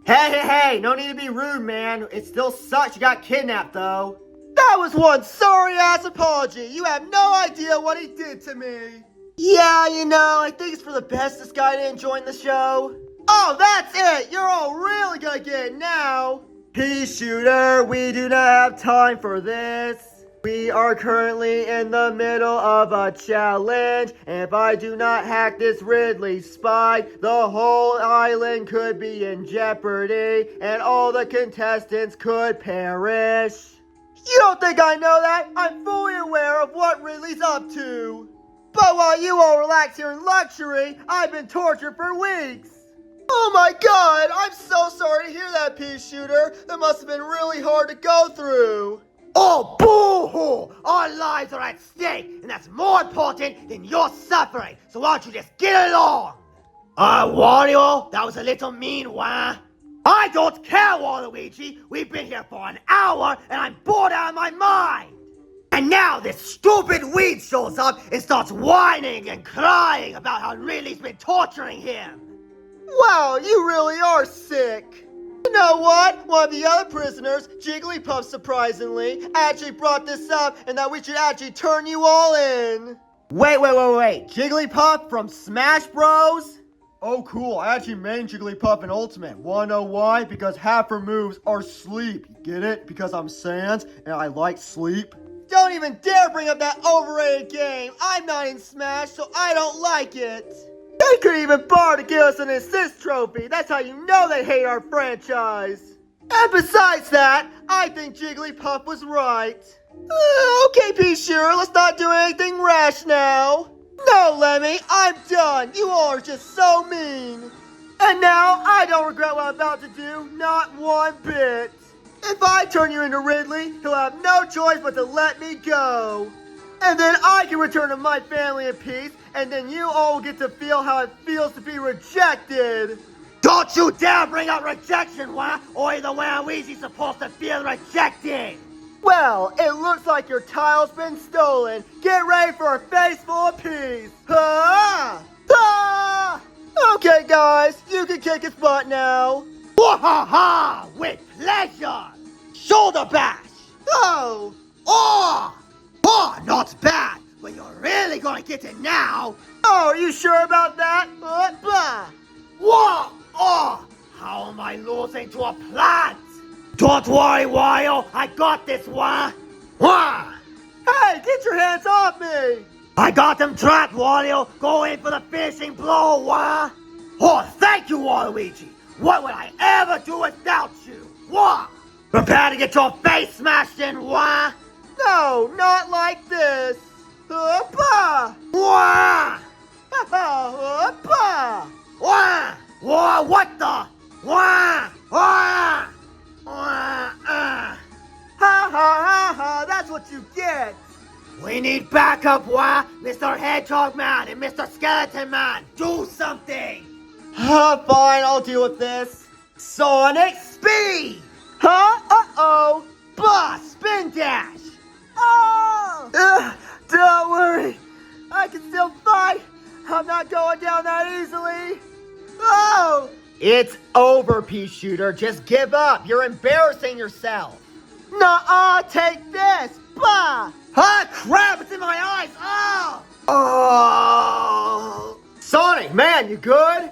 B: Hey, no need to be rude, man. It still sucks you got kidnapped, though. That was one sorry-ass apology. You have no idea what he did to me. Yeah, you know, I think it's for the best this guy didn't join the show. Oh, that's it! You're all really gonna get it now! Pea Shooter, we do not have time for this. We are currently in the middle of a challenge, and if I do not hack this Ridley spy, the whole island could be in jeopardy, and all the contestants could perish. You don't think I know that? I'm fully aware of what Ridley's up to. But while you all relax here in luxury, I've been tortured for weeks. Oh my god, I'm so sorry to hear that, Pea Shooter. That must have been really hard to go through.
C: Oh, boo-hoo! Our lives are at stake, and that's more important than your suffering, so why don't you just get along? Wario, that was a little mean, wah? I don't care, Waluigi! We've been here for an hour, and I'm bored out of my mind! And now this stupid weed shows up and starts whining and crying about how Ridley's been torturing him!
B: Wow, you really are sick. You know what? One of the other prisoners, Jigglypuff surprisingly, actually brought this up and that we should actually turn you all in. Wait. Jigglypuff from Smash Bros? Oh cool, I actually made Jigglypuff in Ultimate. Wanna know why? Because half her moves are sleep. Get it? Because I'm Sans and I like sleep. Don't even dare bring up that overrated game. I'm not in Smash, so I don't like it. They could even bar to give us an assist trophy. That's how you know they hate our franchise. And besides that, I think Jigglypuff was right. Okay, Pea Shooter, let's not do anything rash now. No, Lemmy, I'm done. You all are just so mean. And now, I don't regret what I'm about to do, not one bit. If I turn you into Ridley, he'll have no choice but to let me go. And then I can return to my family in peace, and then you all will get to feel how it feels to be rejected.
C: Don't you dare bring up rejection, wah? Or either Waluigi's supposed to feel rejected!
B: Well, it looks like your tile's been stolen. Get ready for a face full of peas. Ah! Ah! Okay, guys, you can kick his butt now.
C: Wah-ha-ha! With pleasure! Shoulder bash!
B: Oh!
C: Oh! Oh, not bad, but you're really gonna get it now!
B: Oh, are you sure about that? Blah!
C: Whoa! Oh! How am I losing to a plant? Don't worry, Wario! I got this, wah! Wah!
B: Hey, get your hands off me!
C: I got them trapped, Wario! Go in for the finishing blow, wah! Oh, thank you, Waluigi! What would I ever do without you? Wah! Prepare to get your face smashed in, wah!
B: No, not like this! Bah!
C: Wah!
B: Bah!
C: Wah! Wah! What the? Wah! Wah! Wah!
B: Ha ha, that's what you get!
C: We need backup, wah! Mr. Hedgehog Man and Mr. Skeleton Man! Do something!
B: Fine, I'll deal with this.
C: Sonic Speed!
B: Huh? Uh-oh!
C: Blah! Spin Dash!
B: Oh! Don't worry. I can still fight. I'm not going down that easily. Oh! It's over, Pea Shooter. Just give up. You're embarrassing yourself. Nuh-uh, take this. Bah!
C: Ah, crap! It's in my eyes! Oh!
B: Oh! Sonic, man, you good?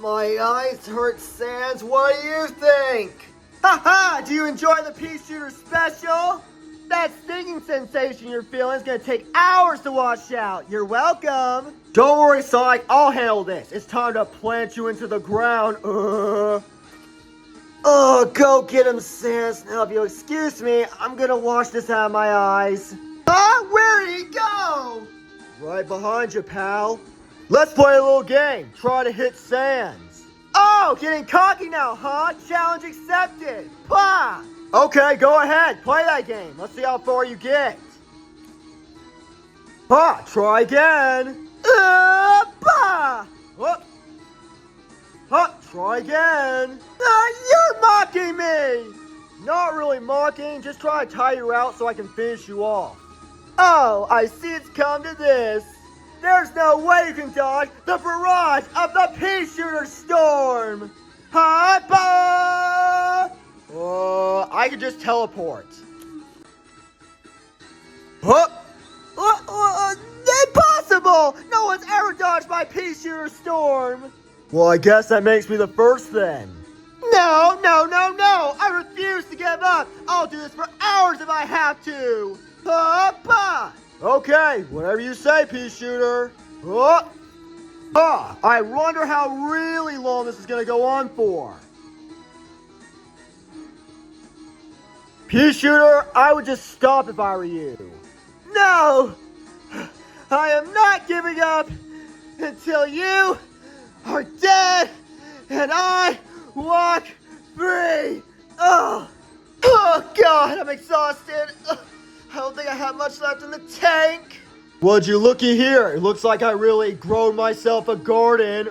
B: My eyes hurt, Sans. What do you think? Ha ha! Do you enjoy the Pea Shooter special?
A: That stinging sensation you're feeling is gonna take hours to wash out. You're welcome.
B: Don't worry, Sonic. I'll handle this. It's time to plant you into the ground.
A: Oh, go get him, Sans. Now, if you'll excuse me, I'm gonna wash this out of my eyes. Huh? Where'd he go?
B: Right behind you, pal. Let's play a little game. Try to hit Sans.
A: Oh, getting cocky now, huh? Challenge accepted. Pa!
B: Okay, go ahead. Play that game. Let's see how far you get. Try again.
A: Pa!
B: Try again.
A: You're mocking me!
B: Not really mocking, just trying to tire you out so I can finish you off.
A: Oh, I see it's come to this. There's no way you can dodge the barrage of the pea shooter storm! Ha-ba!
B: I could just teleport.
A: Impossible! No one's ever dodged my pea shooter storm!
B: Well, I guess that makes me the first then.
A: No! I refuse to give up! I'll do this for hours if I have to! Ha-ba!
B: Okay, whatever you say, pea shooter. I wonder how really long this is gonna go on for. Pea shooter, I would just stop if I were you.
A: No! I am not giving up until you are dead and I walk free! Oh God, I'm exhausted. I don't think I have much left in the tank.
B: Would you looky here? It looks like I really grown myself a garden.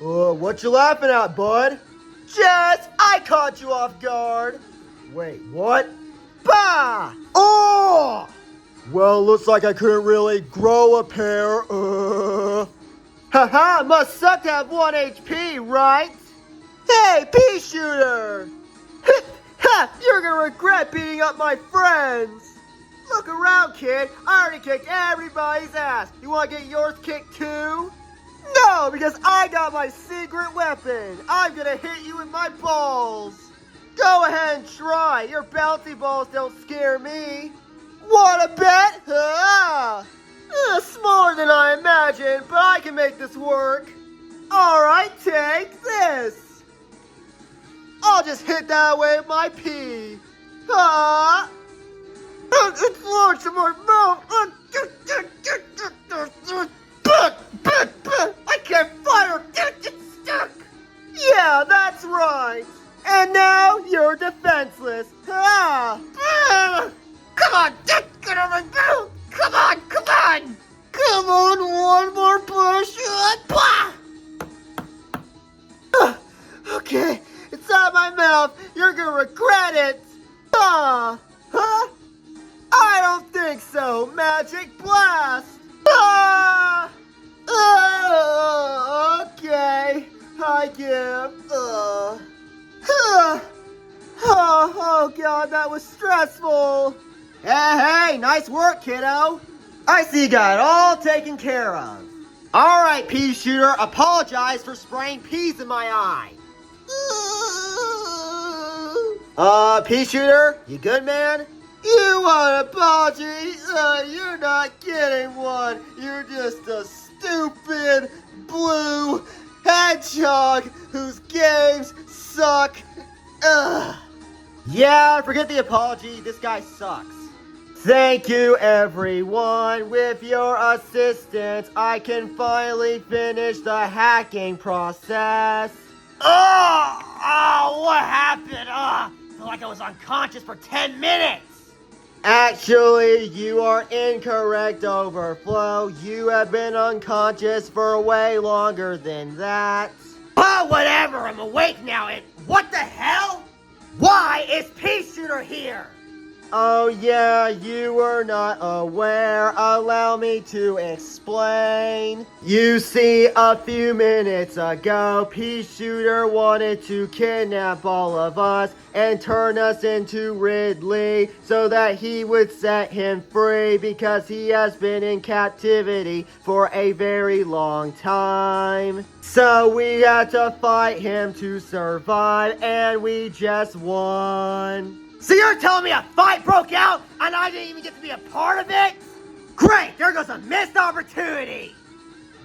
B: What you laughing at, bud?
A: Jess, I caught you off guard.
B: Wait, what?
A: Bah!
B: Oh! Well, looks like I couldn't really grow a pair.
A: Haha, must suck to have 1 HP, right? Hey, pea shooter! Ha! You're gonna regret beating up my friends! Look around, kid. I already kicked everybody's ass. You wanna get yours kicked too? No, because I got my secret weapon. I'm gonna hit you with my balls. Go ahead and try. Your bouncy balls don't scare me. Wanna bet? Smaller than I imagined, but I can make this work. Alright, take this. I'll just hit that away with my pea. It's large in my mouth. I can't fire. It's stuck. Yeah, that's right. And now you're defenseless. Come on, get on my boat. Come on. Come on, one more push. Okay, it's out of my mouth. You're gonna regret it. Huh? I don't think so. Magic blast. Okay, I give. Oh God, that was stressful. Hey, nice work, kiddo. I see you got it all taken care of. All right, pea shooter, apologize for spraying peas in my eye. Pea shooter, you good, man? You want an apology? You're not getting one. You're just a stupid blue hedgehog whose games suck. Yeah, forget the apology. This guy sucks. Thank you, everyone. With your assistance, I can finally finish the hacking process.
C: What happened? I feel like I was unconscious for 10 minutes.
A: Actually, you are incorrect, Overflow. You have been unconscious for way longer than that.
C: Oh, whatever. I'm awake now. And what the hell? Why is Pea Shooter here?
A: Oh yeah, you were not aware. Allow me to explain. You see, a few minutes ago, Pea Shooter wanted to kidnap all of us and turn us into Ridley so that he would set him free because he has been in captivity for a very long time. So we had to fight him to survive, and we just won.
C: So you're telling me a fight broke out and I didn't even get to be a part of it? Great, there goes a missed opportunity.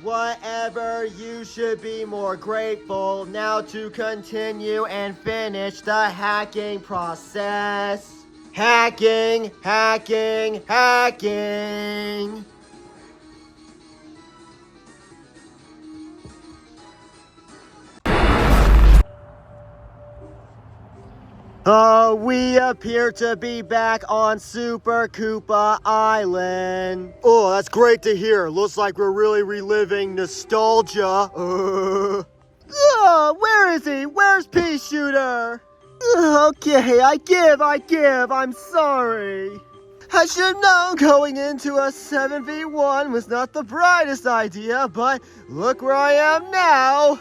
A: Whatever, you should be more grateful. Now to continue and finish the hacking process. Hacking, hacking, hacking. We appear to be back on Super Koopa Island.
B: Oh, that's great to hear. Looks like we're really reliving nostalgia.
A: Where is he? Where's Pea Shooter? Okay, I give. I'm sorry. I should have known going into a 7v1 was not the brightest idea, but look where I am now.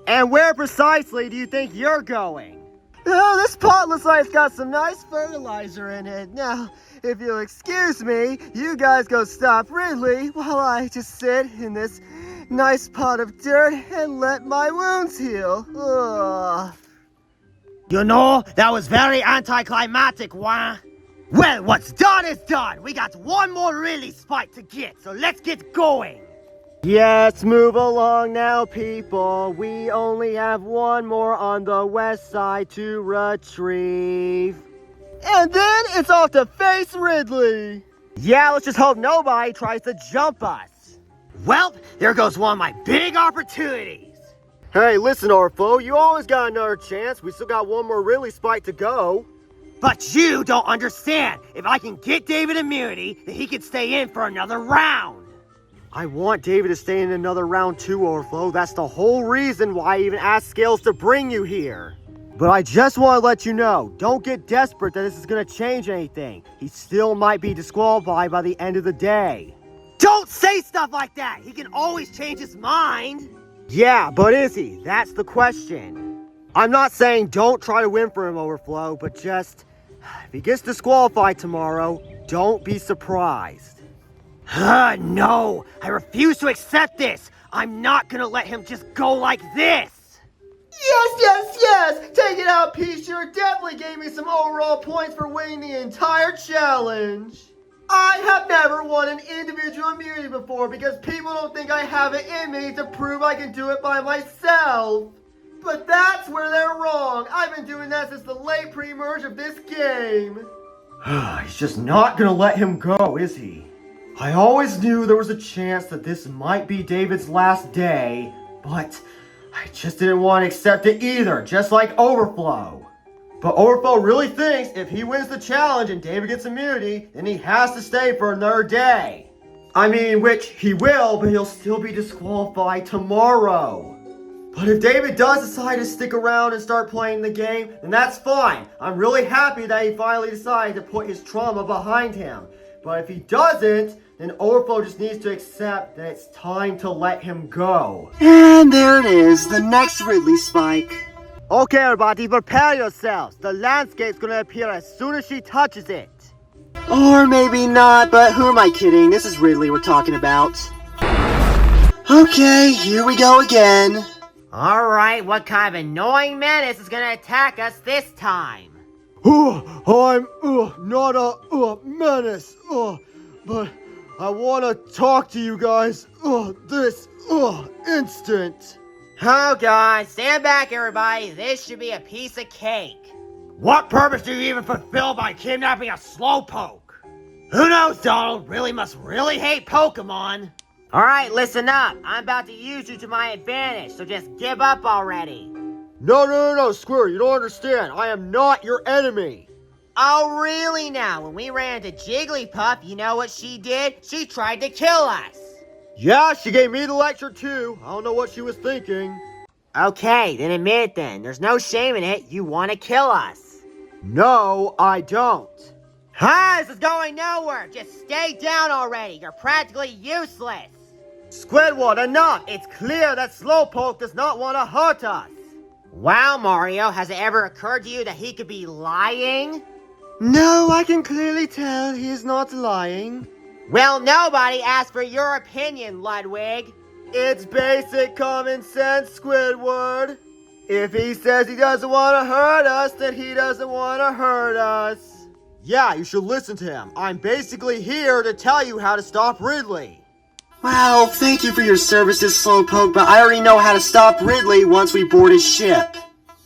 A: And where precisely do you think you're going? Oh, this pot looks like it's got some nice fertilizer in it. Now, if you'll excuse me, you guys go stop Ridley while I just sit in this nice pot of dirt and let my wounds heal. Ugh.
C: You know, that was very anticlimactic, wah. Well, what's done is done. We got one more release fight to get, so let's get going.
A: Yes, move along now, people. We only have one more on the west side to retrieve. And then it's off to face Ridley. Yeah, let's just hope nobody tries to jump us.
C: Well, there goes one of my big opportunities.
B: Hey, listen, Orpho, you always got another chance. We still got one more release fight to go.
C: But you don't understand. If I can get David immunity, then he can stay in for another round.
B: I want David to stay in another round too, Overflow. That's the whole reason why I even asked Scales to bring you here.
A: But I just want to let you know, don't get desperate that this is going to change anything. He still might be disqualified by the end of the day.
C: Don't say stuff like that! He can always change his mind!
A: Yeah, but is he? That's the question. I'm not saying don't try to win for him, Overflow, but just, if he gets disqualified tomorrow, don't be surprised.
C: No! I refuse to accept this! I'm not gonna let him just go like this!
A: Yes! Take it out, Pea Shooter definitely gave me some overall points for winning the entire challenge. I have never won an individual immunity before because people don't think I have it in me to prove I can do it by myself. But that's where they're wrong. I've been doing that since the late pre-merge of this game.
B: He's just not gonna let him go, is he? I always knew there was a chance that this might be David's last day, but I just didn't want to accept it either, just like Overflow. But Overflow really thinks if he wins the challenge and David gets immunity, then he has to stay for another day. I mean, which he will, but he'll still be disqualified tomorrow. But if David does decide to stick around and start playing the game, then that's fine. I'm really happy that he finally decided to put his trauma behind him. But if he doesn't, then Overflow just needs to accept that it's time to let him go.
A: And there it is, the next Ridley spike. Okay, everybody, prepare yourselves. The landscape's gonna appear as soon as she touches it. Or maybe not, but who am I kidding? This is Ridley we're talking about. Okay, here we go again.
C: Alright, what kind of annoying menace is gonna attack us this time?
B: I'm not a menace, but I want to talk to you guys this instant.
C: Oh god, stand back everybody, this should be a piece of cake. What purpose do you even fulfill by kidnapping a slowpoke? Who knows, Donald? Must really hate Pokemon. Alright, listen up. I'm about to use you to my advantage, so just give up already.
B: No, Square, you don't understand. I am not your enemy.
C: Oh, really now? When we ran into Jigglypuff, you know what she did? She tried to kill us.
B: Yeah, she gave me the lecture too. I don't know what she was thinking.
C: Okay, then admit it then. There's no shame in it. You want to kill us.
B: No, I don't.
A: Hi, this is going nowhere. Just stay down already. You're practically useless. Squidward, enough. It's clear that Slowpoke does not want to hurt us. Wow, Mario, has it ever occurred to you that he could be lying? No, I can clearly tell he's not lying. Well, nobody asked for your opinion, Ludwig. It's basic common sense, Squidward. If he says he doesn't want to hurt us, then he doesn't want to hurt us.
B: Yeah, you should listen to him. I'm basically here to tell you how to stop Ridley.
A: Well, thank you for your services, Slowpoke, but I already know how to stop Ridley once we board his ship.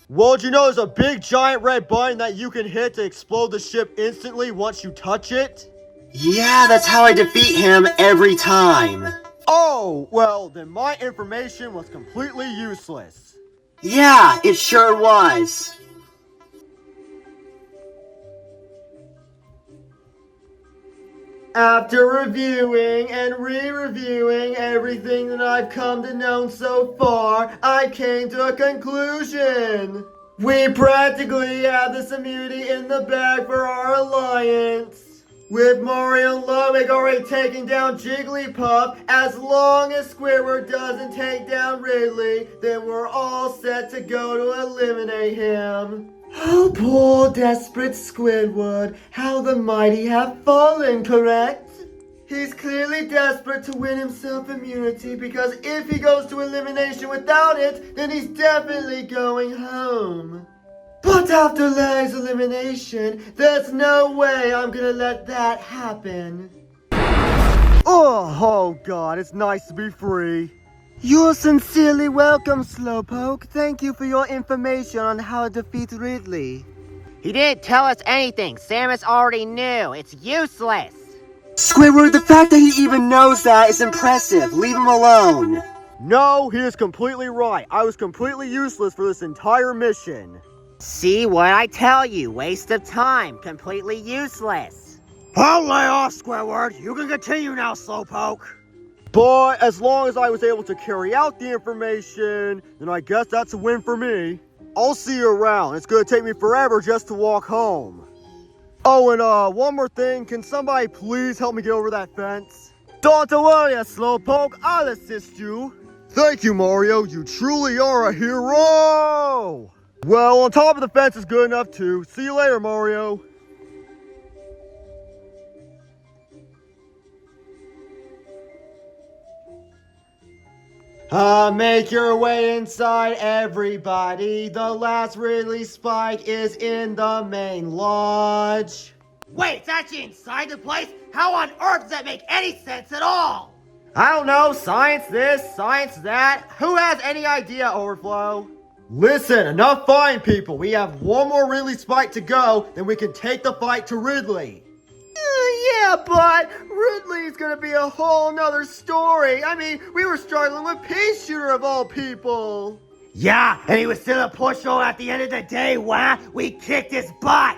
B: Well, did you know there's a big giant red button that you can hit to explode the ship instantly once you touch it?
A: Yeah, that's how I defeat him every time.
B: Oh, well, then my information was completely useless.
A: Yeah, it sure was.
B: After reviewing and re-reviewing everything that I've come to know so far, I came to a conclusion. We practically have this immunity in the bag for our alliance. With Mario and Ludwig already taking down Jigglypuff, as long as Squidward doesn't take down Ridley, then we're all set to go to eliminate him. Oh, poor desperate Squidward, how the mighty have fallen, correct? He's clearly desperate to win himself immunity because if he goes to elimination without it, then he's definitely going home. But after Larry's elimination, there's no way I'm gonna let that happen. Oh God, it's nice to be free. You're sincerely welcome, Slowpoke. Thank you for your information on how to defeat Ridley.
A: He didn't tell us anything. Samus already knew. It's useless.
F: Squidward, the fact that he even knows that is impressive. Leave him alone.
B: No, he is completely right. I was completely useless for this entire mission.
A: See what I tell you? Waste of time. Completely useless.
C: I'll lay off, Squidward. You can continue now, Slowpoke.
B: But as long as I was able to carry out the information, then I guess that's a win for me. I'll see you around. It's gonna take me forever just to walk home. Oh, and one more thing. Can somebody please help me get over that fence? Don't worry, Slowpoke. I'll assist you. Thank you, Mario. You truly are a hero. Well, on top of the fence is good enough too. See you later, Mario. Make your way inside, everybody. The last Ridley Spike is in the main lodge.
C: Wait, it's actually inside the place? How on earth does that make any sense at all?
B: I don't know, science this, science that. Who has any idea, Overflow? Listen, enough fighting, people. We have one more Ridley Spike to go, then we can take the fight to Ridley. Yeah, but Ridley's gonna be a whole nother story. I mean, we were struggling with Pea Shooter of all people.
C: Yeah, and he was still a pushover at the end of the day, wah? We kicked his butt.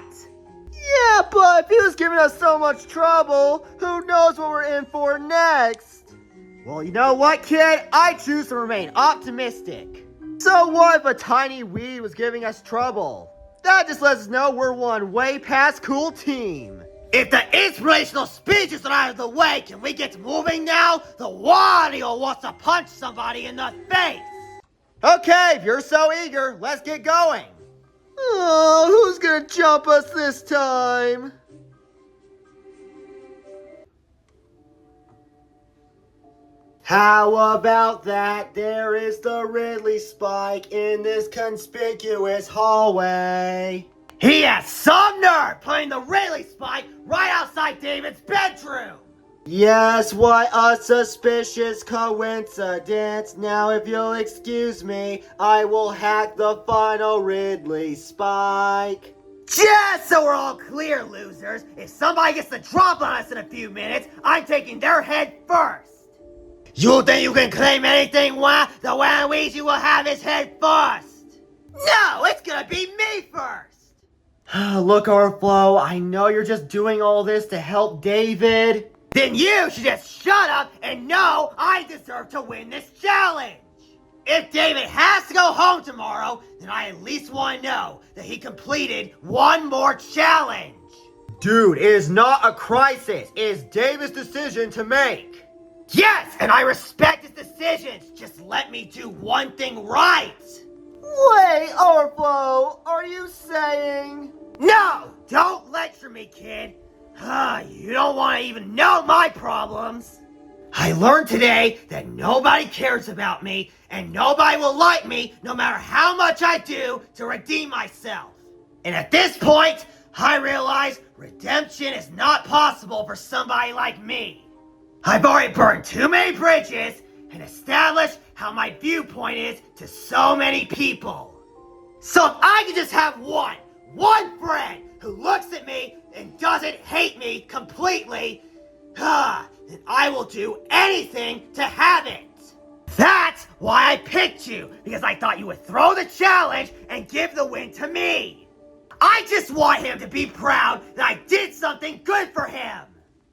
B: Yeah, but if he was giving us so much trouble, who knows what we're in for next? Well, you know what, kid? I choose to remain optimistic. So what if a tiny weed was giving us trouble? That just lets us know we're one way past cool team.
C: If the inspirational speeches are out of the way, can we get moving now? The Wario wants to punch somebody in the face.
B: Okay, if you're so eager, let's get going. Oh, who's gonna jump us this time? How about that? There is the Ridley Spike in this conspicuous hallway.
C: He has some nerve playing the Ridley Spike right outside David's bedroom.
B: Yes, what a suspicious coincidence. Now, if you'll excuse me, I will hack the final Ridley Spike.
C: Just so we're all clear, losers, if somebody gets the drop on us in a few minutes, I'm taking their head first. You think you can claim anything, wah? The Waluigi will have his head first. No, it's gonna be me first.
B: Look, Overflow, I know you're just doing all this to help David.
C: Then you should just shut up and know I deserve to win this challenge. If David has to go home tomorrow, then I at least want to know that he completed one more challenge.
B: Dude, it is not a crisis. It is David's decision to make.
C: Yes, and I respect his decisions. Just let me do one thing right.
A: Wait, Overflow, are you saying?
C: No, don't lecture me, kid. You don't want to even know my problems. I learned today that nobody cares about me and nobody will like me no matter how much I do to redeem myself. And at this point, I realize redemption is not possible for somebody like me. I've already burned too many bridges and established how my viewpoint is to so many people. So if I could just have one friend who looks at me and doesn't hate me completely, then I will do anything to have it. That's why I picked you, because I thought you would throw the challenge and give the win to me. I just want him to be proud that I did something good for him.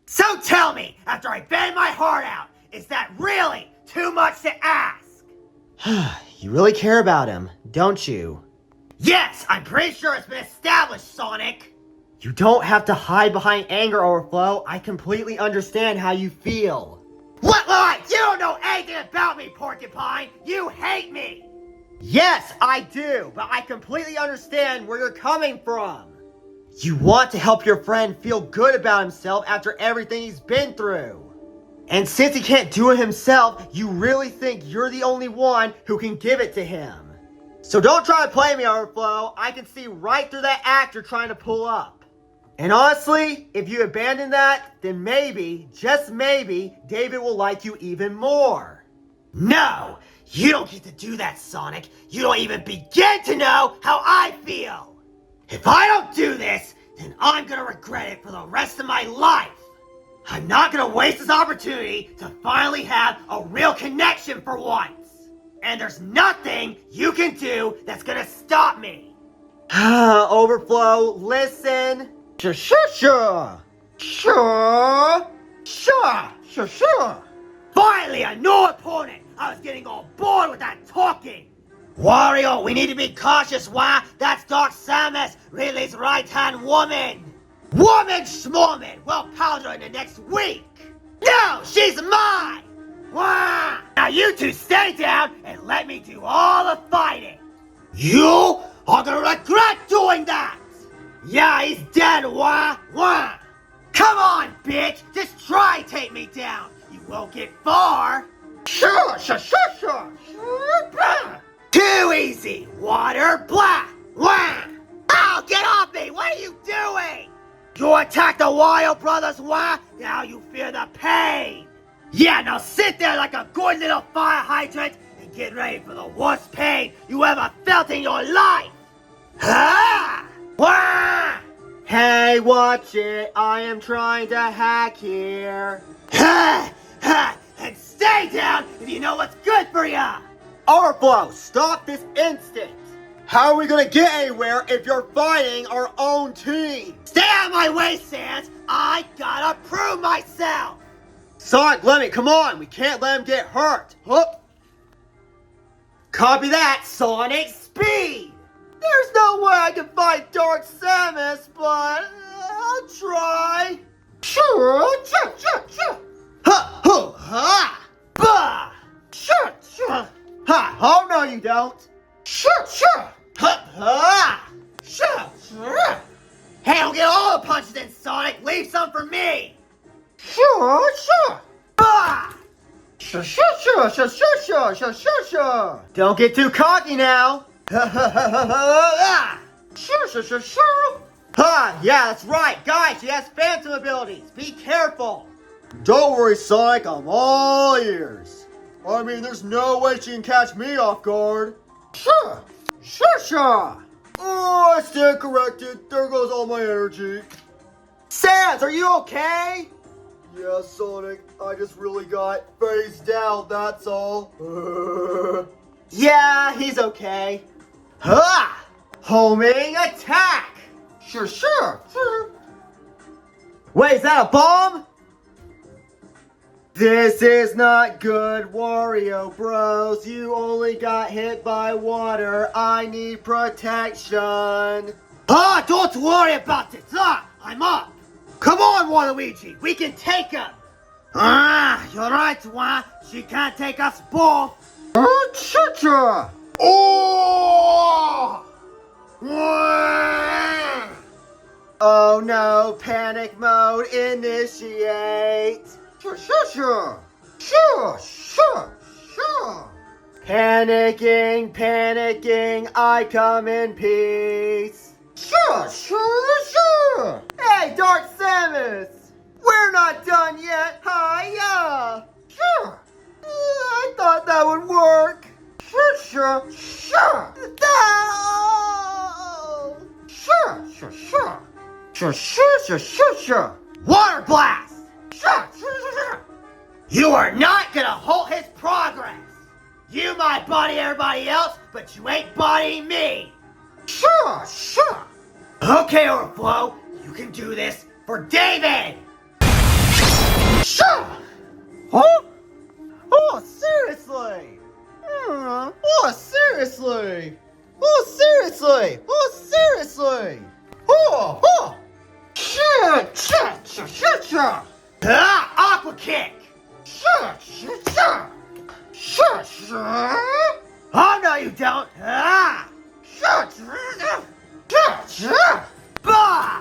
C: So tell me, after I bend my heart out, is that really too much to ask?
A: You really care about him, don't you?
C: Yes, I'm pretty sure it's been established, Sonic.
A: You don't have to hide behind anger, Overflow. I completely understand how you feel.
C: What lie? You don't know anything about me, Porcupine. You hate me.
A: Yes, I do, but I completely understand where you're coming from. You want to help your friend feel good about himself after everything he's been through. And since he can't do it himself, you really think you're the only one who can give it to him. So don't try to play me, Overflow. I can see right through that act you're trying to pull up. And honestly, if you abandon that, then maybe, just maybe, David will like you even more.
C: No, you don't get to do that, Sonic. You don't even begin to know how I feel. If I don't do this, then I'm gonna regret it for the rest of my life. I'm not gonna waste this opportunity to finally have a real connection for once. And there's nothing you can do that's gonna stop me.
A: Overflow, listen. Sure.
C: Finally, a new opponent! I was getting all bored with that talking! Wario, we need to be cautious, why? That's Doc Samus, Ridley's right-hand woman! Woman schmoman! We'll pound her in the next week! No, she's mine! Wah! Now you two stay down and let me do all the fighting! You are gonna regret doing that! Yeah, he's dead, wah! Come on, bitch! Just try to take me down! You won't get far! Sure! Too easy! Water, blah! Wah! Oh, get off me! What are you doing? You attacked the Wario Brothers, wah! Now you fear the pain! Yeah, now sit there like a good little fire hydrant and get ready for the worst pain you ever felt in your life! Ah! Wah!
A: Hey, watch it. I am trying to hack here.
C: And stay down if you know what's good for ya!
A: Overflow, stop this instant. How are we gonna get anywhere if you're fighting our own team?
C: Stay out of my way, Sans! I gotta prove myself!
A: Sonic, let me, come on. We can't let him get hurt. Hup. Copy that, Sonic. Speed! There's no way I can fight Dark Samus, but I'll try. Sure. Ha!
C: Bah!
A: Ha! Oh no, you don't. Ha!
C: Hey, don't get all the punches in, Sonic! Leave some for me!
A: Sure.
C: Bah!
A: Sure. Don't get too cocky now. Sure. Ha! Yeah, that's right. Guys, she has phantom abilities. Be careful.
B: Don't worry, Sonic, I'm all ears. I mean, there's no way she can catch me off guard.
A: Sure.
B: Oh, I stand corrected. There goes all my energy.
A: Sans, are you okay?
B: Yeah, Sonic, I just really got phased out, that's all.
A: Yeah, he's okay. Ha! Homing attack! Sure. Wait, is that a bomb? This is not good, Wario Bros. You only got hit by water. I need protection.
C: Ah, don't worry about it! I'm up! Come on, Waluigi, we can take him! Ah, you're right, Wa. She can't take us both.
B: Cha-cha!
C: Oh! Wah!
A: Oh no, panic mode, initiate!
B: Cha-cha-cha! Cha-cha-cha!
A: Panicking, panicking, I come in peace.
B: Cha-cha-cha!
A: Hey, Dark Samus! We're not done yet, hiya!
B: Cha!
A: I thought that would work.
B: Cha-cha-cha!
A: No!
B: Cha-cha-cha! Cha-cha-cha-cha-cha!
C: Water blast!
B: Cha-cha-cha-cha!
C: You are not gonna halt his progress! You might body everybody else, but you ain't bodying me!
B: Cha-cha!
C: Okay, Overflow, you can do this for David!
B: Cha!
A: Huh? Oh, seriously? Oh, seriously? Oh, seriously? Oh, seriously? Oh, oh!
B: Cha-cha-cha-cha-cha!
C: Ah, Aqua Kick!
B: Cha-cha-cha! Cha-cha!
C: Oh, no, you don't! Ah!
B: Cha-cha! Cha-cha!
C: Bah!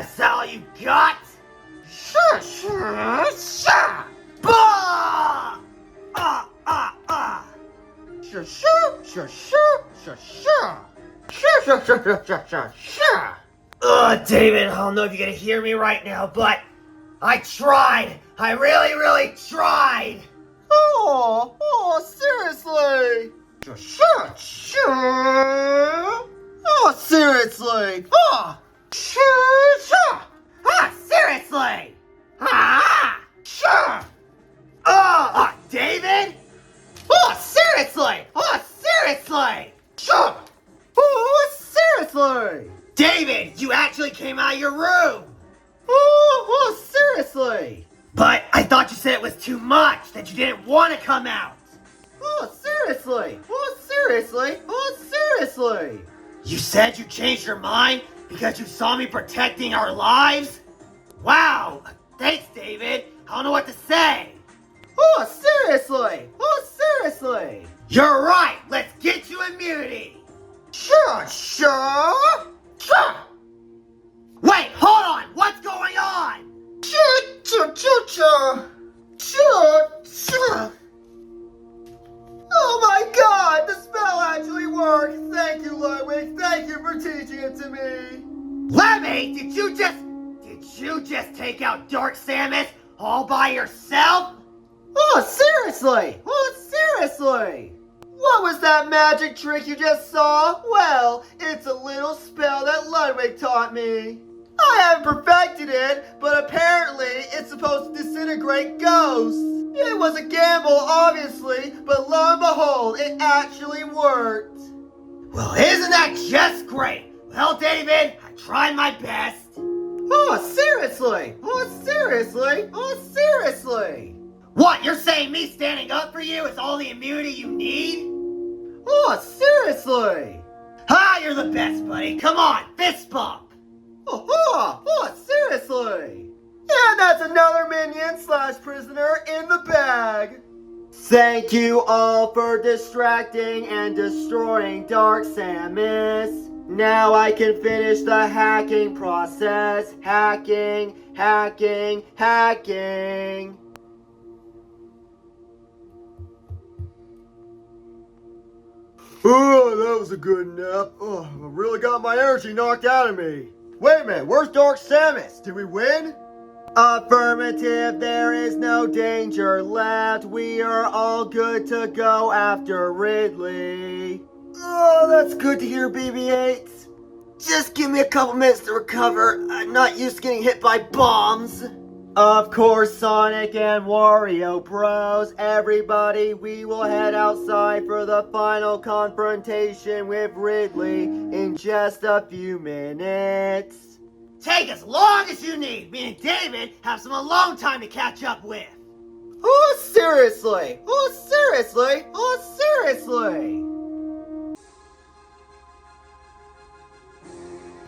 C: Is that all you got?
B: Cha-cha-cha!
C: Bah! Ah!
B: Cha-cha-cha-cha-cha-cha! Cha-cha-cha-cha-cha-cha!
C: David, I don't know if you're gonna hear me right now, but I tried! I really, really tried!
A: Oh, seriously?
B: Cha-cha-cha!
A: Oh, seriously? Oh!
B: Cha-cha!
C: Ah, seriously! Ah!
B: Cha!
C: David? Oh, seriously! Oh, seriously!
B: Cha!
A: Oh, seriously?
C: David, you actually came out of your room!
A: Oh, seriously?
C: But I thought you said it was too much, that you didn't want to come out!
A: Oh, seriously? Oh, seriously? Oh, seriously?
C: You said you changed your mind because you saw me protecting our lives? Wow! Thanks, David! I don't know what to say!
A: Oh, seriously? Oh, seriously?
C: You're right! Let's get you immunity!
B: Cha-cha! Cha!
C: Wait, hold on! What's going on?
B: Cha-cha-cha-cha! Cha-cha!
A: Oh my god, the spell actually worked! Thank you, Ludwig. Thank you for teaching it to me.
C: Lemmy, did you just take out Dark Samus all by yourself?
A: Oh, seriously? Oh, seriously? What was that magic trick you just saw? Well, it's a little spell that Ludwig taught me. I haven't perfected it, but apparently it's supposed to disintegrate ghosts. It was a gamble, obviously, but lo and behold, it actually worked.
C: Well, isn't that just great? Well, David, I tried my best.
A: Oh, seriously? Oh, seriously? Oh, seriously?
C: What, you're saying me standing up for you is all the immunity you need?
A: Oh, seriously?
C: Ah, you're the best, buddy. Come on, fist bump.
A: Oh, seriously? And that's another minion / prisoner in the bag. Thank you all for distracting and destroying Dark Samus. Now I can finish the hacking process. Hacking.
B: Oh, that was a good nap. Oh, I really got my energy knocked out of me. Wait a minute, where's Dark Samus? Did we win?
A: Affirmative, there is no danger left. We are all good to go after Ridley. Oh, that's good to hear, BB-8. Just give me a couple minutes to recover. I'm not used to getting hit by bombs. Of course, Sonic and Wario Bros. Everybody, we will head outside for the final confrontation with Ridley in just a few minutes.
C: Take as long as you need. Me and David have some alone time to catch up with.
A: Oh, seriously? Oh, seriously? Oh, seriously?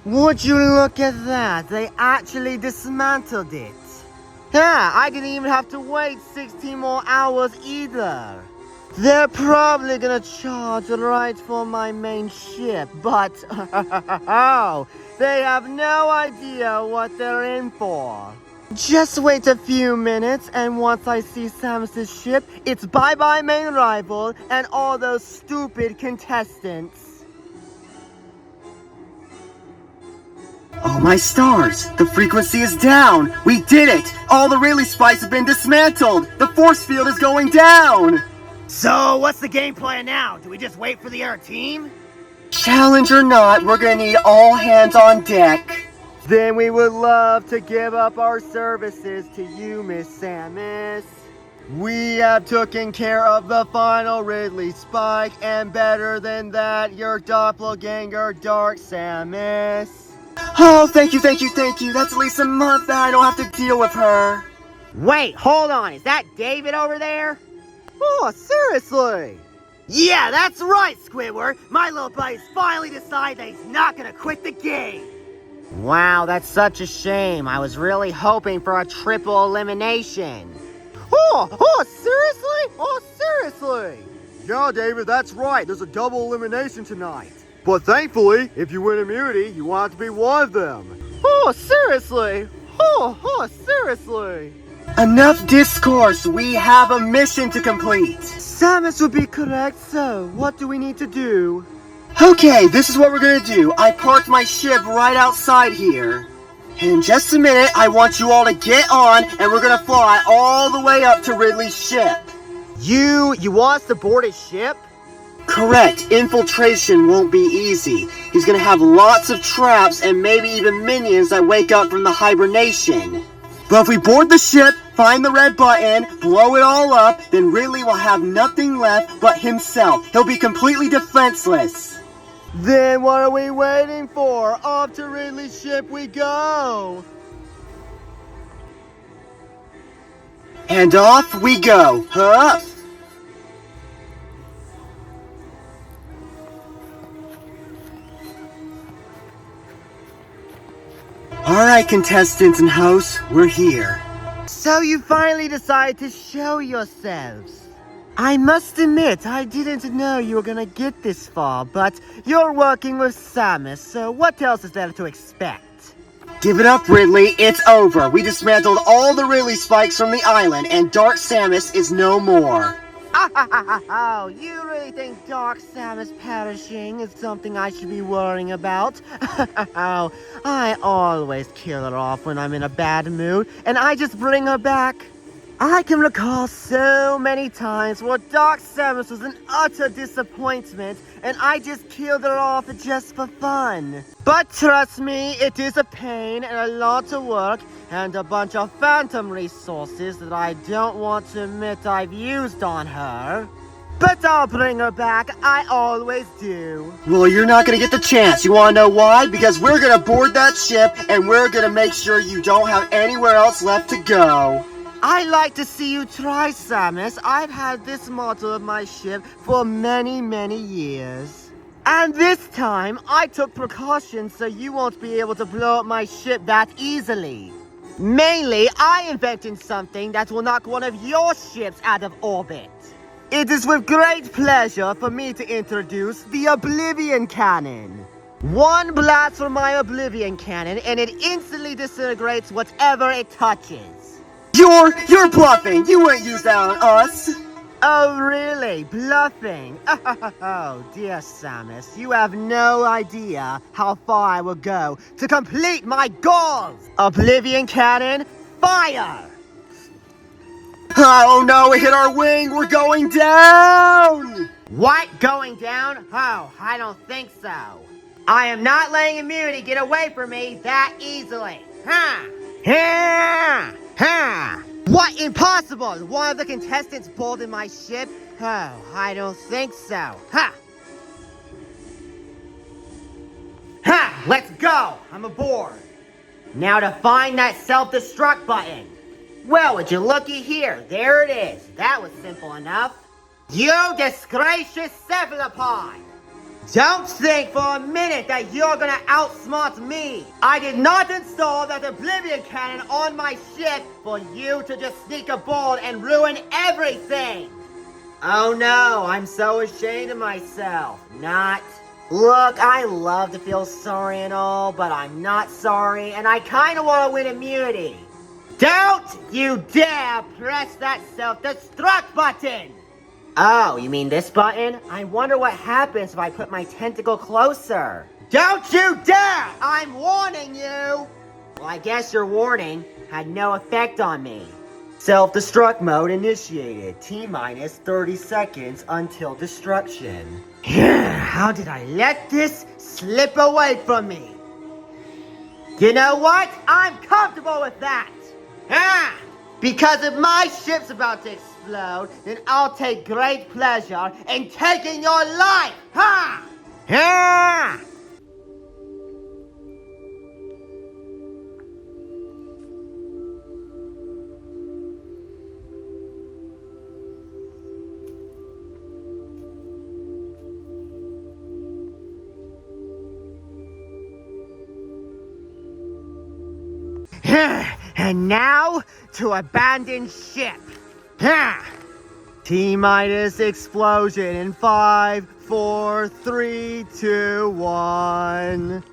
A: Would you look at that? They actually dismantled it. Yeah, I didn't even have to wait 16 more hours either. They're probably gonna charge right for my main ship, but they have no idea what they're in for. Just wait a few minutes, and once I see Samus's ship, it's bye-bye main rival and all those stupid contestants.
F: Oh my stars! The frequency is down! We did it! All the Ridley spikes have been dismantled! The force field is going down!
C: So, what's the game plan now? Do we just wait for the other team?
F: Challenge or not, we're gonna need all hands on deck.
A: Then we would love to give up our services to you, Miss Samus. We have taken care of the final Ridley Spike, and better than that, your doppelganger, Dark Samus.
F: Oh, thank you, thank you, thank you. That's at least a month that I don't have to deal with her.
C: Wait, hold on. Is that David over there?
A: Oh, seriously?
C: Yeah, that's right, Squidward. My little buddy's finally decided that he's not gonna quit the game.
A: Wow, that's such a shame. I was really hoping for a triple elimination. Seriously? Oh, seriously?
B: Yeah, David, that's right. There's a double elimination tonight. But thankfully, if you win immunity, you won't have to be one of them.
A: Oh, seriously? Seriously?
F: Enough discourse. We have a mission to complete.
A: Samus would be correct, so what do we need to do?
F: Okay, this is what we're gonna do. I parked my ship right outside here. And in just a minute, I want you all to get on, and we're gonna fly all the way up to Ridley's ship.
A: You want us to board his ship?
F: Correct. Infiltration won't be easy. He's gonna have lots of traps and maybe even minions that wake up from the hibernation. But if we board the ship, find the red button, blow it all up, then Ridley will have nothing left but himself. He'll be completely defenseless.
A: Then what are we waiting for? Off to Ridley's ship we go!
F: And off we go. Huh? Alright, contestants and hosts, we're here.
A: So you finally decided to show yourselves. I must admit, I didn't know you were gonna get this far, but you're working with Samus, so what else is there to expect?
F: Give it up, Ridley. It's over. We dismantled all the Ridley spikes from the island, and Dark Samus is no more.
A: Oh, you really think Dark Samus perishing is something I should be worrying about? Oh, I always kill her off when I'm in a bad mood, and I just bring her back. I can recall so many times where Dark Samus was an utter disappointment, and I just killed her off just for fun. But trust me, it is a pain and a lot of work, and a bunch of phantom resources that I don't want to admit I've used on her. But I'll bring her back, I always do.
F: Well, you're not gonna get the chance. You wanna know why? Because we're gonna board that ship, and we're gonna make sure you don't have anywhere else left to go.
A: I like to see you try, Samus. I've had this model of my ship for many, many years. And this time, I took precautions so you won't be able to blow up my ship that easily. Mainly, I invented something that will knock one of your ships out of orbit. It is with great pleasure for me to introduce the Oblivion Cannon. One blast from my Oblivion Cannon and it instantly disintegrates whatever it touches.
F: You're bluffing! You wouldn't use that on us!
A: Oh, really? Bluffing? Oh, dear Samus, you have no idea how far I will go to complete my goals! Oblivion Cannon, fire!
F: Oh no, it hit our wing! We're going down!
A: What? Going down? Oh, I don't think so. I am not letting immunity get away from me that easily. Ha! Ha! Ha! What? Impossible! One of the contestants boarded my ship? Oh, I don't think so. Ha! Ha! Let's go! I'm aboard. Now to find that self-destruct button. Well, would you looky here? There it is. That was simple enough. You disgracious cephalopod! Don't think for a minute that you're gonna outsmart me! I did not install that Oblivion Cannon on my ship for you to just sneak aboard and ruin everything! Oh no, I'm so ashamed of myself. Not. Look, I love to feel sorry and all, but I'm not sorry, and I kinda wanna win immunity. Don't you dare press that self-destruct button! Oh, you mean this button? I wonder what happens if I put my tentacle closer. Don't you dare! I'm warning you! Well, I guess your warning had no effect on me. Self-destruct mode initiated. T-minus 30 seconds until destruction. How did I let this slip away from me? You know what? I'm comfortable with that! Because if my ship's about to explode, then I'll take great pleasure in taking your life! And now, to abandon ship. T-minus explosion in 5, 4, 3, 2, 1.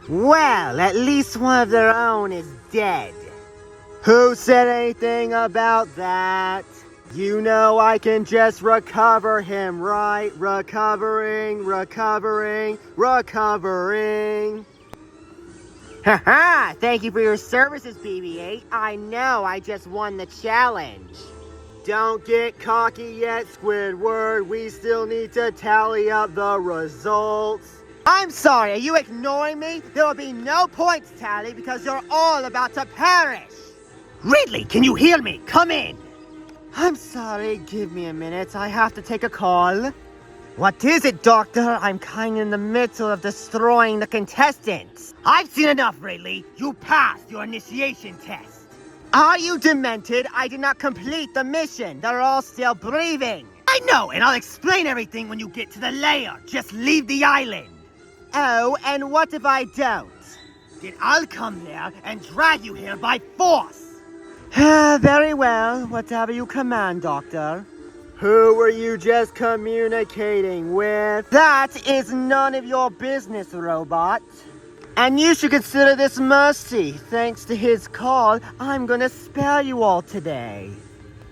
A: Well, at least one of their own is dead. Who said anything about that? You know I can just recover him, right? Recovering. Haha! Thank you for your services, BB-8. I know I just won the challenge. Don't get cocky yet, Squidward. We still need to tally up the results. I'm sorry, are you ignoring me? There will be no points tally because you're all about to perish.
C: Ridley, can you hear me? Come in.
A: I'm sorry, give me a minute. I have to take a call. What is it, Doctor? I'm kind of in the middle of destroying the contestants.
C: I've seen enough, Ridley. You passed your initiation test.
A: Are you demented? I did not complete the mission. They're all still breathing.
C: I know, and I'll explain everything when you get to the lair. Just leave the island.
A: Oh, and what if I don't?
C: Then I'll come there and drag you here by force.
A: Very well. Whatever you command, Doctor. Who were you just communicating with? That is none of your business, robot. And you should consider this mercy. Thanks to his call, I'm gonna spare you all today.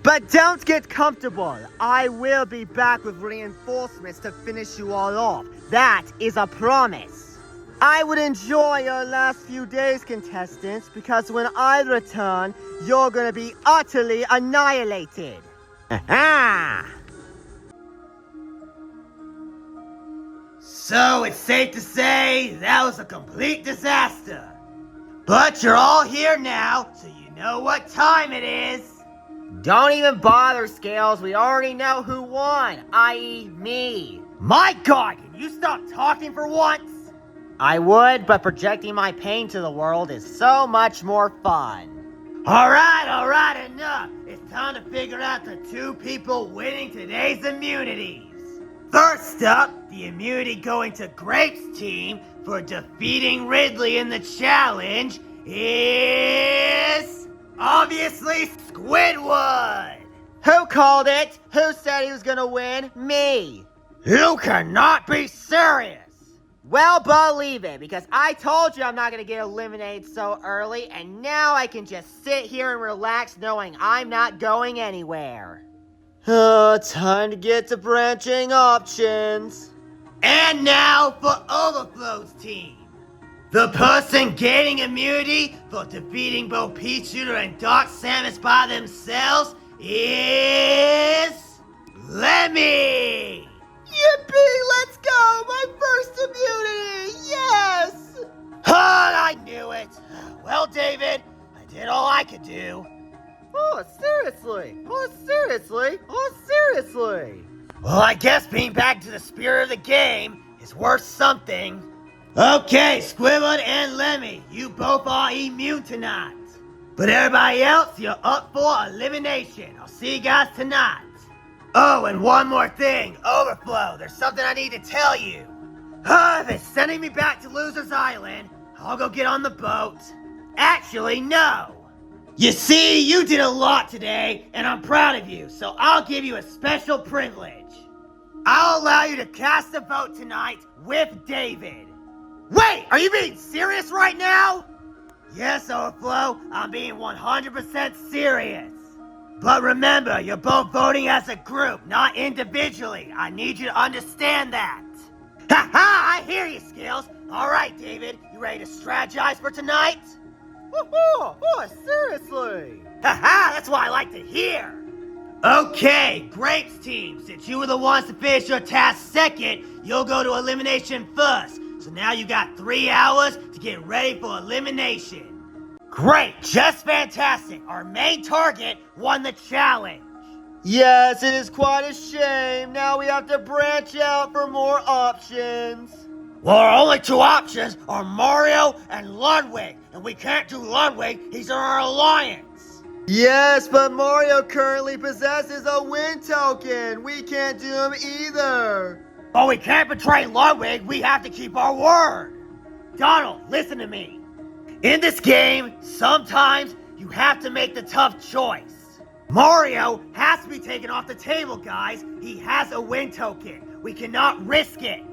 A: But don't get comfortable. I will be back with reinforcements to finish you all off. That is a promise. I would enjoy your last few days, contestants, because when I return, you're gonna be utterly annihilated.
C: So it's safe to say that was a complete disaster. But you're all here now, so you know what time it is.
A: Don't even bother, Scales. We already know who won, i.e. me.
C: My God, can you stop talking for once?
A: I would, but projecting my pain to the world is so much more fun.
C: All right, enough. It's time to figure out the two people winning today's immunities. First up, the immunity going to Grape's team for defeating Ridley in the challenge is obviously Squidward.
A: Who called it? Who said he was gonna win? Me.
C: You cannot be serious.
A: Well, believe it, because I told you I'm not gonna get eliminated so early, and now I can just sit here and relax knowing I'm not going anywhere. Time to get to branching options.
C: And now for Overflow's team. The person gaining immunity for defeating both Pea Shooter and Dark Samus by themselves is Lemmy!
A: Yippee! Let's go! My first immunity! Yes!
C: I knew it! Well, David, I did all I could do.
A: Oh, seriously? Oh, seriously? Oh, seriously?
C: Well, I guess being back to the spirit of the game is worth something. Okay, Squidward and Lemmy, you both are immune tonight. But everybody else, you're up for elimination. I'll see you guys tonight. Oh, and one more thing, Overflow, there's something I need to tell you. If it's sending me back to Loser's Island, I'll go get on the boat. Actually, no. You see, you did a lot today, and I'm proud of you, so I'll give you a special privilege. I'll allow you to cast a vote tonight with David. Wait, are you being serious right now? Yes, Overflow, I'm being 100% serious. But remember, you're both voting as a group, not individually. I need you to understand that. Ha ha! I hear you, Skills. All right, David, you ready to strategize for tonight?
B: Woohoo! Oh, seriously!
C: Ha ha! That's what I like to hear. Okay, Grapes team, since you were the ones to finish your task second, you'll go to elimination first. So now you got 3 hours to get ready for elimination. Great, just fantastic. Our main target won the challenge.
B: Yes, it is quite a shame. Now we have to branch out for more options.
C: Well, our only 2 options are Mario and Ludwig, and we can't do Ludwig, he's in our alliance.
B: Yes, but Mario currently possesses a win token. We can't do him either.
C: But we can't betray Ludwig, we have to keep our word. Donald, listen to me. In this game, sometimes you have to make the tough choice. Mario has to be taken off the table, guys. He has a win token. We cannot risk it.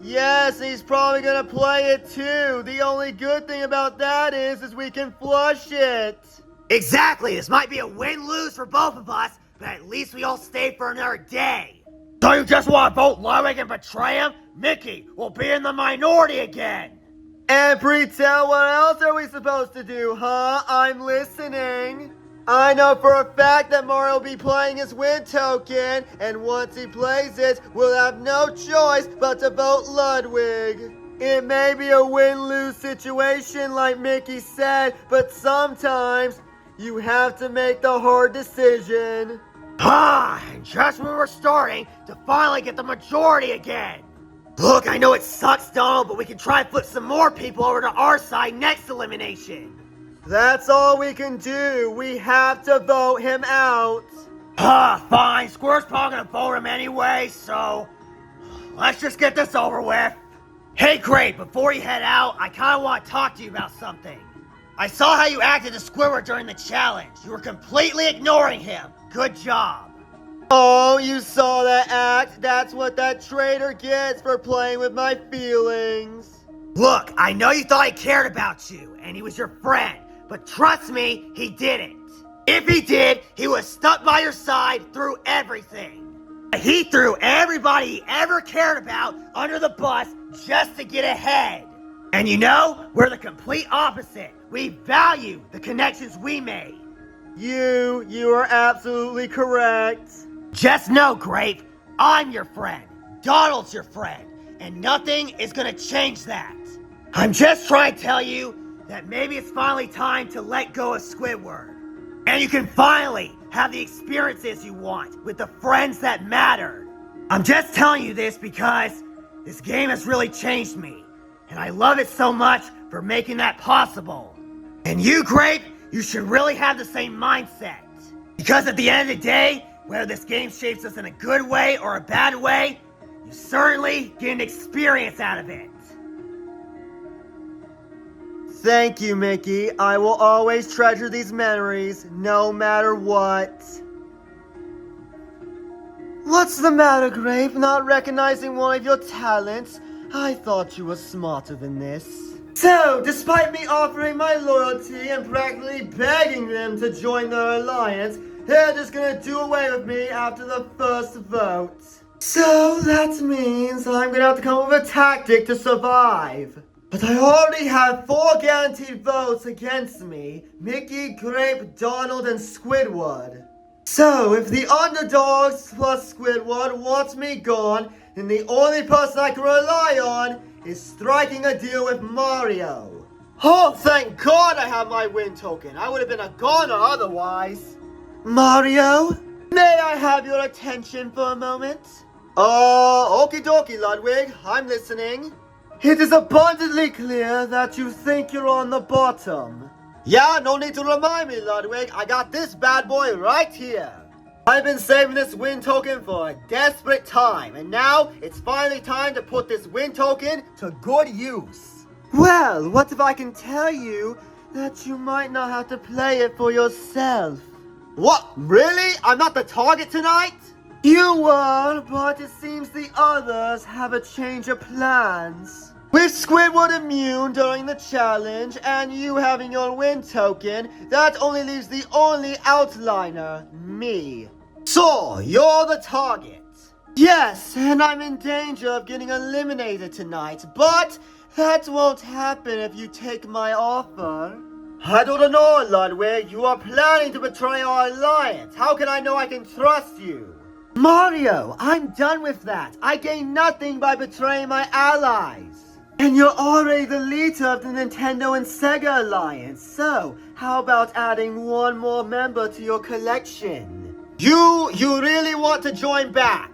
B: Yes, he's probably gonna play it too. The only good thing about that is we can flush it.
C: Exactly, this might be a win-lose for both of us, but at least we all stay for another day. So you just want to vote Ludwig and betray him? Mickey, we'll be in the minority again.
B: And pretend, what else are we supposed to do, huh? I'm listening. I know for a fact that Mario will be playing his win token, and once he plays it, we'll have no choice but to vote Ludwig. It may be a win-lose situation like Mickey said, but sometimes you have to make the hard decision.
C: And just when we're starting to finally get the majority again. Look, I know it sucks, Donald, but we can try and flip some more people over to our side next elimination.
B: That's all we can do. We have to vote him out.
C: Fine. Squirt's probably gonna vote him anyway, so let's just get this over with. Hey, Grape, before you head out, I kinda want to talk to you about something. I saw how you acted to Squidward during the challenge. You were completely ignoring him. Good job.
B: Oh, you saw that act? That's what that traitor gets for playing with my feelings.
C: Look, I know you thought he cared about you, and he was your friend, but trust me, he didn't. If he did, he would have stuck by your side through everything. He threw everybody he ever cared about under the bus just to get ahead. And you know, we're the complete opposite. We value the connections we made.
B: You are absolutely correct.
C: Just know, Grape, I'm your friend. Donald's your friend. And nothing is gonna change that. I'm just trying to tell you that maybe it's finally time to let go of Squidward. And you can finally have the experiences you want with the friends that matter. I'm just telling you this because this game has really changed me. And I love it so much for making that possible. And you, Grape, you should really have the same mindset. Because at the end of the day, whether this game shapes us in a good way or a bad way, you certainly get an experience out of it.
B: Thank you, Mickey. I will always treasure these memories, no matter what. What's the matter, Grape? Not recognizing one of your talents? I thought you were smarter than this. So, despite me offering my loyalty and practically begging them to join their alliance, they're just gonna do away with me after the first vote. So, that means I'm gonna have to come up with a tactic to survive. But I already have 4 guaranteed votes against me: Mickey, Grape, Donald, and Squidward. So, if the underdogs plus Squidward wants me gone, then the only person I can rely on is striking a deal with Mario. Oh, thank God I have my win token. I would have been a goner otherwise. Mario, may I have your attention for a moment? Okie dokie, Ludwig. I'm listening. It is abundantly clear that you think you're on the bottom. Yeah, no need to remind me, Ludwig. I got this bad boy right here. I've been saving this win token for a desperate time, and now it's finally time to put this win token to good use.
A: Well, what if I can tell you that you might not have to play it for yourself?
B: What? Really? I'm not the target tonight?
A: You were, but it seems the others have a change of plans. With Squidward immune during the challenge, and you having your win token, that only leaves the only outliner, me.
B: So, you're the target.
A: Yes, and I'm in danger of getting eliminated tonight, but that won't happen if you take my offer.
B: I don't know, Ludwig. You are planning to betray our alliance. How can I know I can trust you?
A: Mario, I'm done with that. I gain nothing by betraying my allies. And you're already the leader of the Nintendo and Sega Alliance, so how about adding one more member to your collection?
B: You really want to join back?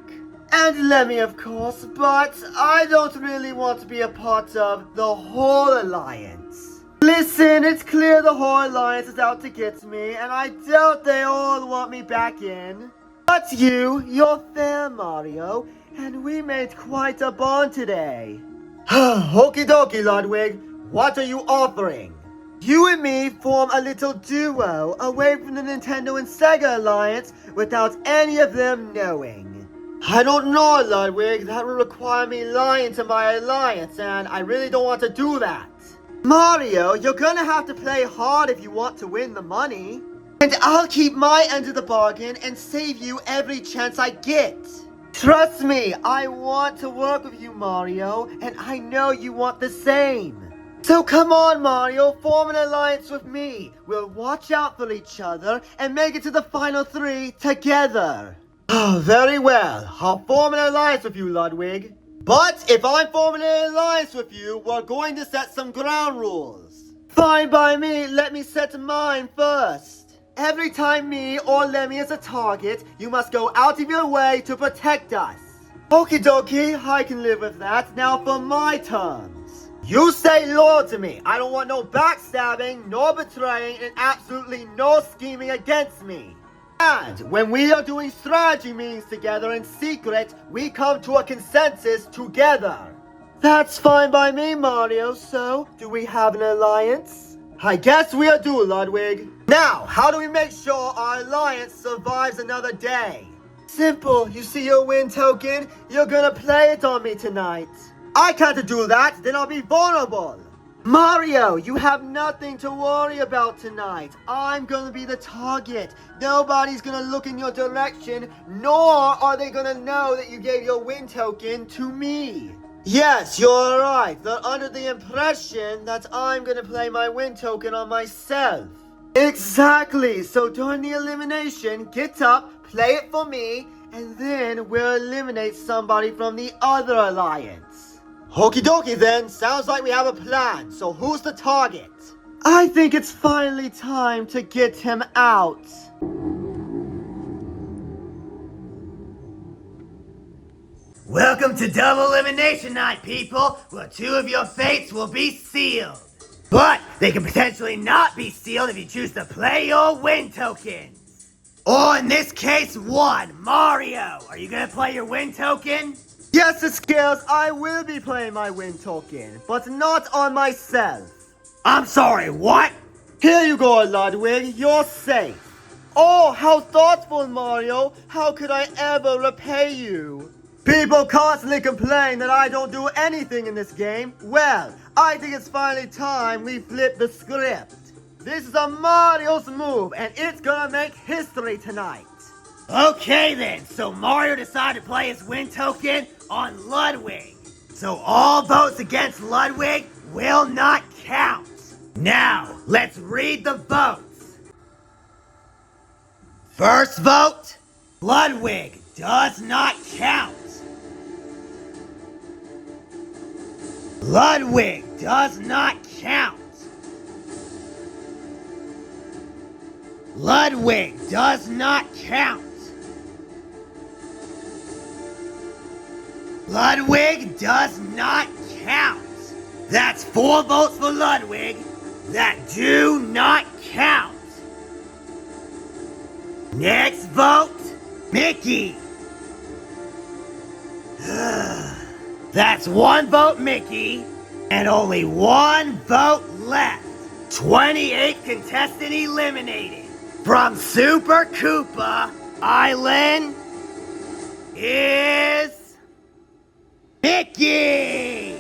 A: And Lemmy, of course, but I don't really want to be a part of the whole alliance. Listen, it's clear the whole alliance is out to get me, and I doubt they all want me back in. But you're fair, Mario, and we made quite a bond today.
B: Okie dokie, Ludwig. What are you offering?
A: You and me form a little duo away from the Nintendo and Sega Alliance without any of them knowing.
B: I don't know, Ludwig. That would require me lying to my alliance, and I really don't want to do that.
A: Mario, you're gonna have to play hard if you want to win the money. And I'll keep my end of the bargain and save you every chance I get. Trust me, I want to work with you, Mario, and I know you want the same. So come on, Mario, form an alliance with me. We'll watch out for each other and make it to the final 3 together.
B: Oh, very well. I'll form an alliance with you, Ludwig. But if I'm forming an alliance with you, we're going to set some ground rules.
A: Fine by me, let me set mine first. Every time me or Lemmy is a target, you must go out of your way to protect us. Okie dokie, I can live with that. Now for my terms.
B: You stay loyal to me. I don't want no backstabbing, nor betraying, and absolutely no scheming against me. And when we are doing strategy meetings together in secret, we come to a consensus together.
A: That's fine by me, Mario. So, do we have an alliance?
B: I guess we do, Ludwig. Now, how do we make sure our alliance survives another day?
A: Simple. You see your win token? You're gonna play it on me tonight.
B: I can't do that, then I'll be vulnerable.
A: Mario, you have nothing to worry about tonight. I'm gonna be the target. Nobody's gonna look in your direction, nor are they gonna know that you gave your win token to me.
B: Yes, you're right. They're under the impression that I'm gonna play my win token on myself.
A: Exactly. So during the elimination, get up, play it for me, and then we'll eliminate somebody from the other alliance.
B: Okie dokie then. Sounds like we have a plan. So who's the target?
A: I think it's finally time to get him out.
C: Welcome to Double Elimination Night, people, where 2 of your fates will be sealed. But they can potentially not be sealed if you choose to play your win tokens. Or in this case, 1, Mario. Are you gonna play your win token?
A: Yes, the Scales, I will be playing my win token, but not on myself.
C: I'm sorry, what?
A: Here you go, Ludwig, you're safe. Oh, how thoughtful, Mario. How could I ever repay you? People constantly complain that I don't do anything in this game. Well, I think it's finally time we flip the script. This is a Mario's move, and it's gonna make history tonight.
C: Okay then, so Mario decided to play his win token on Ludwig. So all votes against Ludwig will not count. Now, let's read the votes. First vote, Ludwig does not count. Ludwig does not count. Ludwig does not count. Ludwig does not count. That's 4 votes for Ludwig that do not count. Next vote, Mickey! That's one vote, Mickey, and only one vote left. 28 contestant eliminated. From Super Koopa Island is Mickey!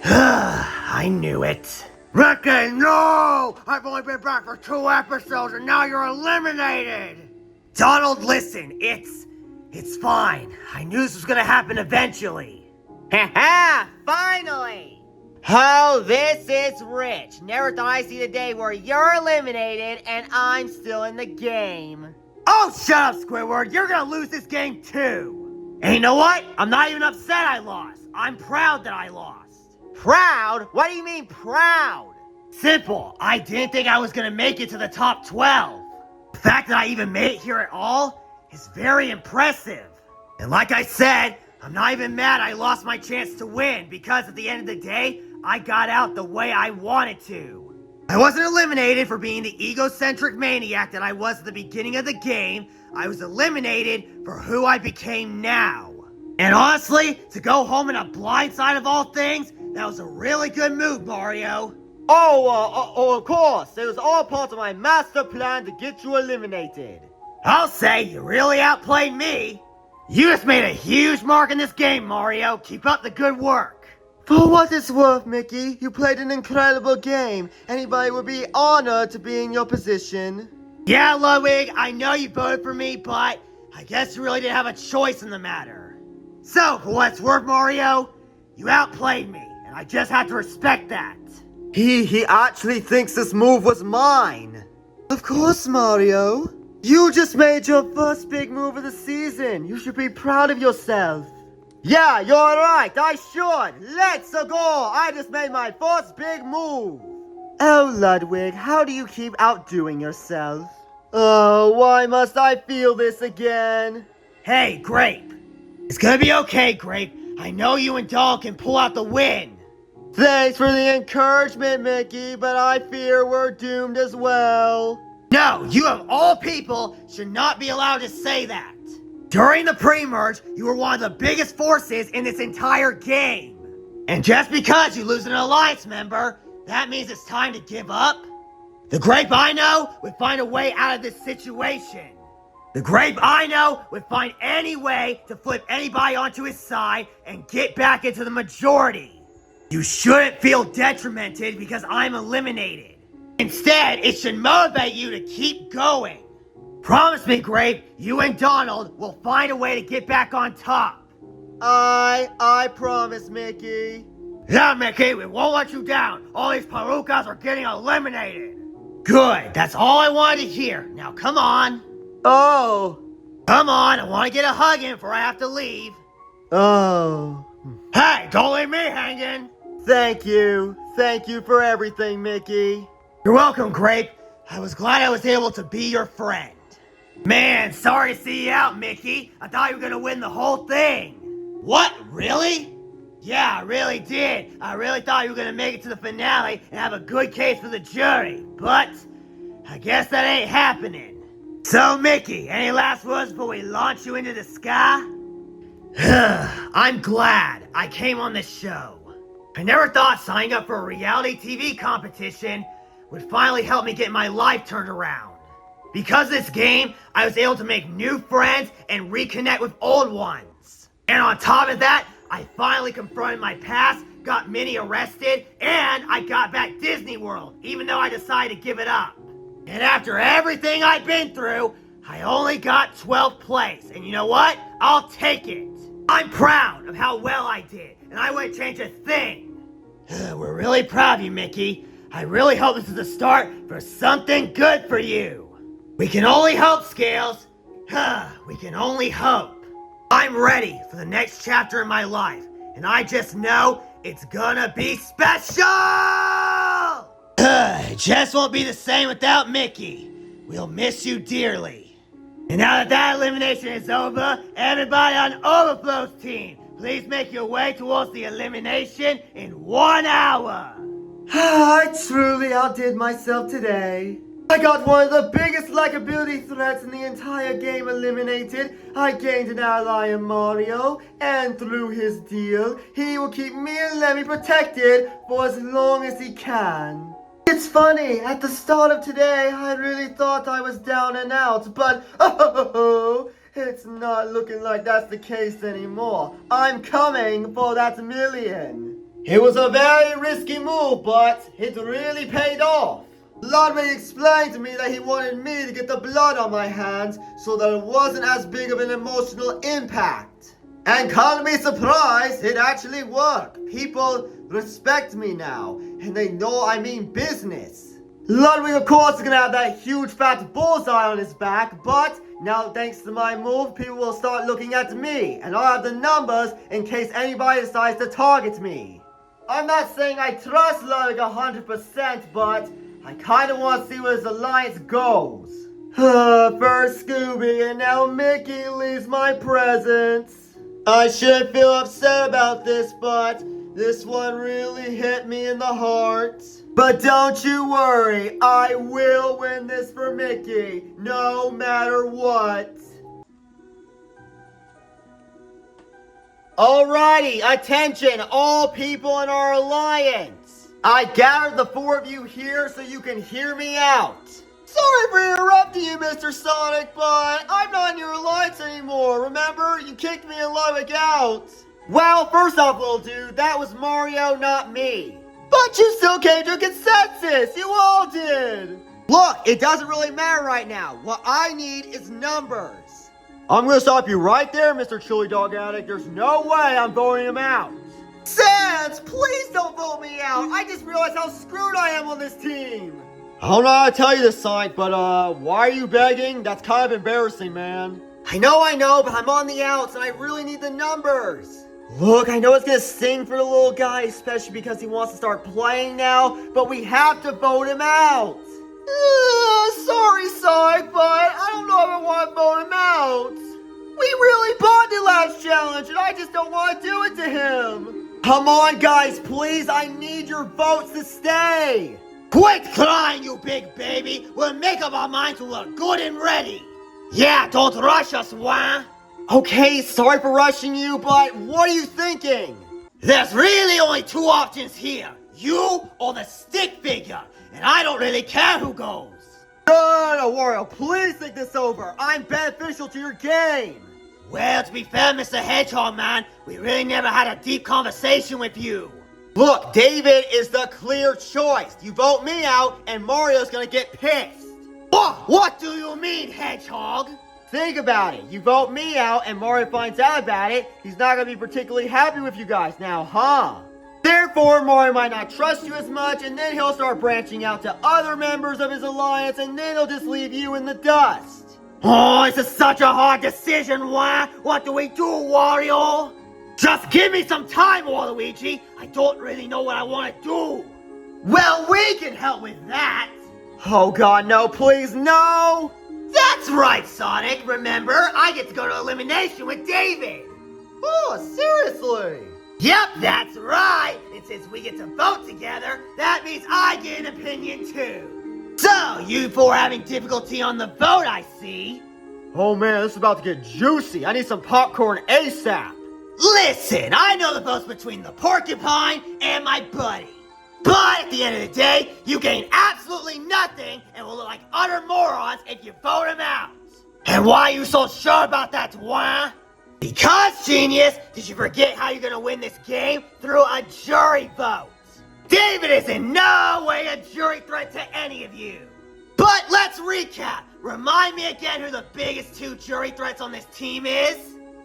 C: I knew it. Ricky, no! I've only been back for 2 episodes and now you're eliminated! Donald, listen, it's fine. I knew this was gonna happen eventually.
A: Ha! Finally! Oh, this is rich. Never thought I'd see the day where you're eliminated and I'm still in the game.
C: Oh, shut up, Squidward. You're gonna lose this game too. And you know what? I'm not even upset I lost. I'm proud that I lost.
A: Proud? What do you mean proud?
C: Simple. I didn't think I was gonna make it to the top 12. The fact that I even made it here at all is very impressive. And like I said, I'm not even mad I lost my chance to win because at the end of the day, I got out the way I wanted to. I wasn't eliminated for being the egocentric maniac that I was at the beginning of the game. I was eliminated for who I became now. And honestly, to go home in a blind side of all things, that was a really good move, Mario.
A: Oh, of course. It was all part of my master plan to get you eliminated.
C: I'll say you really outplayed me. You just made a huge mark in this game, Mario. Keep up the good work.
F: For what it's worth, Mickey, you played an incredible game. Anybody would be honored to be in your position.
C: Yeah, Ludwig, I know you voted for me, but I guess you really didn't have a choice in the matter. So, for what it's worth, Mario, you outplayed me, and I just have to respect that.
F: He actually thinks this move was mine. Of course, Mario. You just made your first big move of the season. You should be proud of yourself.
A: Yeah, you're right. I should. Let's go. I just made my first big move.
F: Oh, Ludwig, how do you keep outdoing yourself? Oh, why must I feel this again?
C: Hey, Grape. It's gonna be okay, Grape. I know you and Doll can pull out the win.
F: Thanks for the encouragement, Mickey, but I fear we're doomed as well.
C: No, you of all people should not be allowed to say that. During the pre-merge, you were one of the biggest forces in this entire game. And just because you lose an alliance member, that means it's time to give up? The Grape I know would find a way out of this situation. The Grape I know would find any way to flip anybody onto his side and get back into the majority. You shouldn't feel detrimented because I'm eliminated. Instead, it should motivate you to keep going. Promise me, Grape, you and Donald will find a way to get back on top.
F: I promise, Mickey.
C: Yeah, Mickey, we won't let you down. All these Parukas are getting eliminated. Good, that's all I wanted to hear. Now come on.
F: Oh.
C: Come on, I want to get a hug in before I have to leave.
F: Oh.
C: Hey, don't leave me hanging.
F: Thank you. Thank you for everything, Mickey.
C: You're welcome, Grape. I was glad I was able to be your friend. Man, sorry to see you out, Mickey. I thought you were gonna win the whole thing. What, really? Yeah, I really did. I really thought you were gonna make it to the finale and have a good case for the jury. But, I guess that ain't happening. So, Mickey, any last words before we launch you into the sky? I'm glad I came on this show. I never thought signing up for a reality TV competition would finally help me get my life turned around. Because of this game, I was able to make new friends and reconnect with old ones. And on top of that, I finally confronted my past, got Minnie arrested, and I got back Disney World, even though I decided to give it up. And after everything I've been through, I only got 12th place. And you know what? I'll take it. I'm proud of how well I did, and I wouldn't change a thing. We're really proud of you, Mickey. I really hope this is the start for something good for you. We can only hope, Scales. We can only hope. I'm ready for the next chapter in my life, and I just know it's gonna be special! It just won't be the same without Mickey. We'll miss you dearly. And now that elimination is over, everybody on Overflow's team, please make your way towards the elimination in 1 hour.
F: I truly outdid myself today.
B: I got one of the biggest likability threats in the entire game eliminated. I gained an ally in Mario, and through his deal, he will keep me and Lemmy protected for as long as he can. It's funny, at the start of today, I really thought I was down and out, but it's not looking like that's the case anymore. I'm coming for that million. It was a very risky move, but it really paid off. Ludwig explained to me that he wanted me to get the blood on my hands so that it wasn't as big of an emotional impact. And can't be surprised, it actually worked. People respect me now, and they know I mean business. Ludwig, of course, is gonna have that huge fat bullseye on his back, but now thanks to my move, people will start looking at me, and I'll have the numbers in case anybody decides to target me. I'm not saying I trust Ludwig 100%, but I kinda wanna see where his alliance goes. First Scooby, and now Mickey leaves my presence. I should feel upset about this, but this one really hit me in the heart. But don't you worry, I will win this for Mickey, no matter what. Alrighty, attention, all people in our alliance. I gathered the four of you here so you can hear me out. Sorry for interrupting you, Mr. Sonic, but I'm not in your alliance anymore. Remember, you kicked me and Ludwig out. Well, first off, little dude, that was Mario, not me. But you still came to a consensus. You all did. Look, it doesn't really matter right now. What I need is numbers. I'm gonna stop you right there, Mr. Chili Dog Addict. There's no way I'm voting him out. Sans, please don't vote me out. I just realized how screwed I am on this team. I don't know how to tell you this, Sonic, but why are you begging? That's kind of embarrassing, man. I know, but I'm on the outs and I really need the numbers. Look, I know it's gonna sting for the little guy, especially because he wants to start playing now, but we have to vote him out. Sorry, Sonic, but I don't know if I want to vote him out. We really bonded last challenge, and I just don't want to do it to him. Come on, guys, please, I need your votes to stay.
C: Quit crying, you big baby. We'll make up our minds when we're good and ready. Yeah, don't rush us, wah.
B: Okay, sorry for rushing you, but what are you thinking?
C: There's really only two options here. You or the stick figure. And I don't really care who goes.
B: No, Wario, please think this over. I'm beneficial to your game.
C: Well, to be fair, Mr. Hedgehog Man, we really never had a deep conversation with you.
B: Look, David is the clear choice. You vote me out, and Mario's gonna get pissed.
C: What do you mean, Hedgehog?
B: Think about it. You vote me out, and Mario finds out about it. He's not gonna be particularly happy with you guys now, huh? Therefore, Mario might not trust you as much, and then he'll start branching out to other members of his alliance, and then he'll just leave you in the dust.
C: Oh, this is such a hard decision, wah. What do we do, Wario? Just give me some time, Waluigi. I don't really know what I want to do.
B: Well, we can help with that. Oh God, no, please, no.
C: That's right, Sonic. Remember, I get to go to elimination with David.
B: Oh, seriously?
C: Yep, that's right. And since we get to vote together, that means I get an opinion too. So, you four having difficulty on the vote, I see.
B: Oh man, this is about to get juicy. I need some popcorn ASAP.
C: Listen, I know the vote's between the porcupine and my buddy. But at the end of the day, you gain absolutely nothing and will look like utter morons if you vote him out. And why are you so sure about that, wah? Because, genius, did you forget how you're gonna win this game? Through a jury vote. David is in no way a jury threat to any of you. But let's recap. Remind me again who the biggest two jury threats on this team is?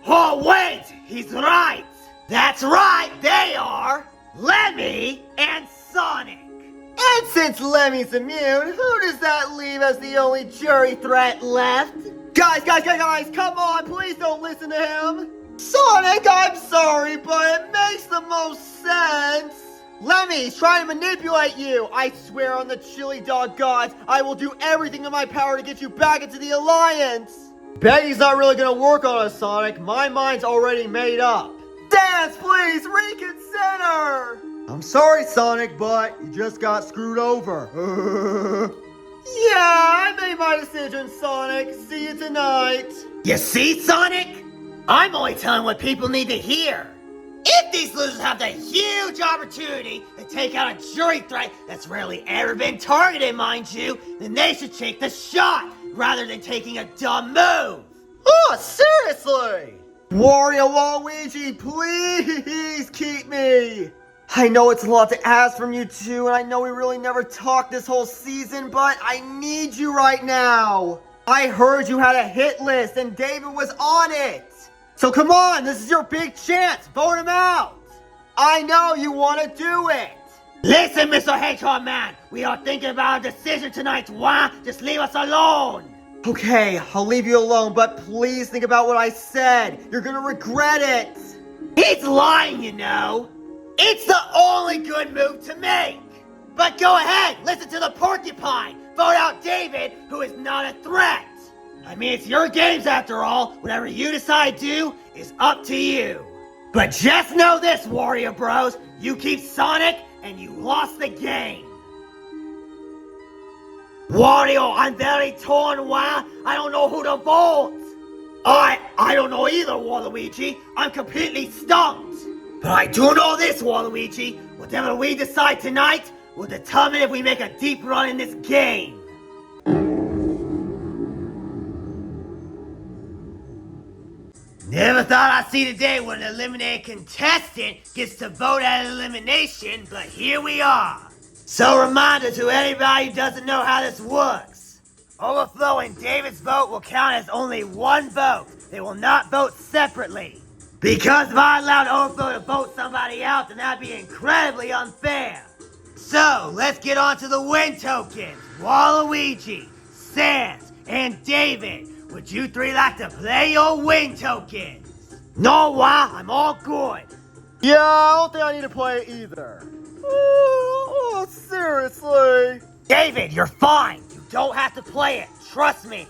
C: Oh, wait, he's right. That's right, they are Lemmy and Sonic.
B: And since Lemmy's immune, who does that leave as the only jury threat left? Guys, come on, please don't listen to him. Sonic, I'm sorry, but it makes the most sense. Lemmy's trying to manipulate you. I swear on the chili dog gods, I will do everything in my power to get you back into the alliance. Betty's not really gonna work on us, Sonic. My mind's already made up. Dance, please, reconsider. I'm sorry, Sonic, but you just got screwed over. Yeah, I made my decision, Sonic. See you tonight.
C: You see, Sonic? I'm only telling what people need to hear. If these losers have the huge opportunity to take out a jury threat that's rarely ever been targeted, mind you, then they should take the shot rather than taking a dumb move.
B: Oh, seriously? Wario Waluigi, please keep me. I know it's a lot to ask from you two, and I know we really never talked this whole season, but I need you right now. I heard you had a hit list, and David was on it. So come on, this is your big chance. Vote him out. I know you want to do it.
C: Listen, Mr. Hedgehog Man, we are thinking about a decision tonight, why? Just leave us alone.
B: Okay, I'll leave you alone, but please think about what I said. You're gonna regret it.
C: He's lying, you know. It's the only good move to make. But go ahead, listen to the porcupine. Vote out David, who is not a threat. I mean, it's your games after all. Whatever you decide to do is up to you. But just know this, Warrior Bros. You keep Sonic, and you lost the game. Wario, I'm very torn, why? I don't know who to vote. I don't know either, Waluigi. I'm completely stumped. But I do know this, Waluigi. Whatever we decide tonight will determine if we make a deep run in this game. Never thought I'd see the day when an eliminated contestant gets to vote at elimination, but here we are. So reminder to anybody who doesn't know how this works. Overflowing David's vote will count as only one vote. They will not vote separately. Because if I allowed Overflow to vote somebody out, then that'd be incredibly unfair. So, let's get on to the win tokens. Waluigi, Sans, and David. Would you three like to play your win tokens? No, why? I'm all good.
B: Yeah, I don't think I need to play it either. Oh, seriously?
C: David, you're fine. You don't have to play it. Trust me.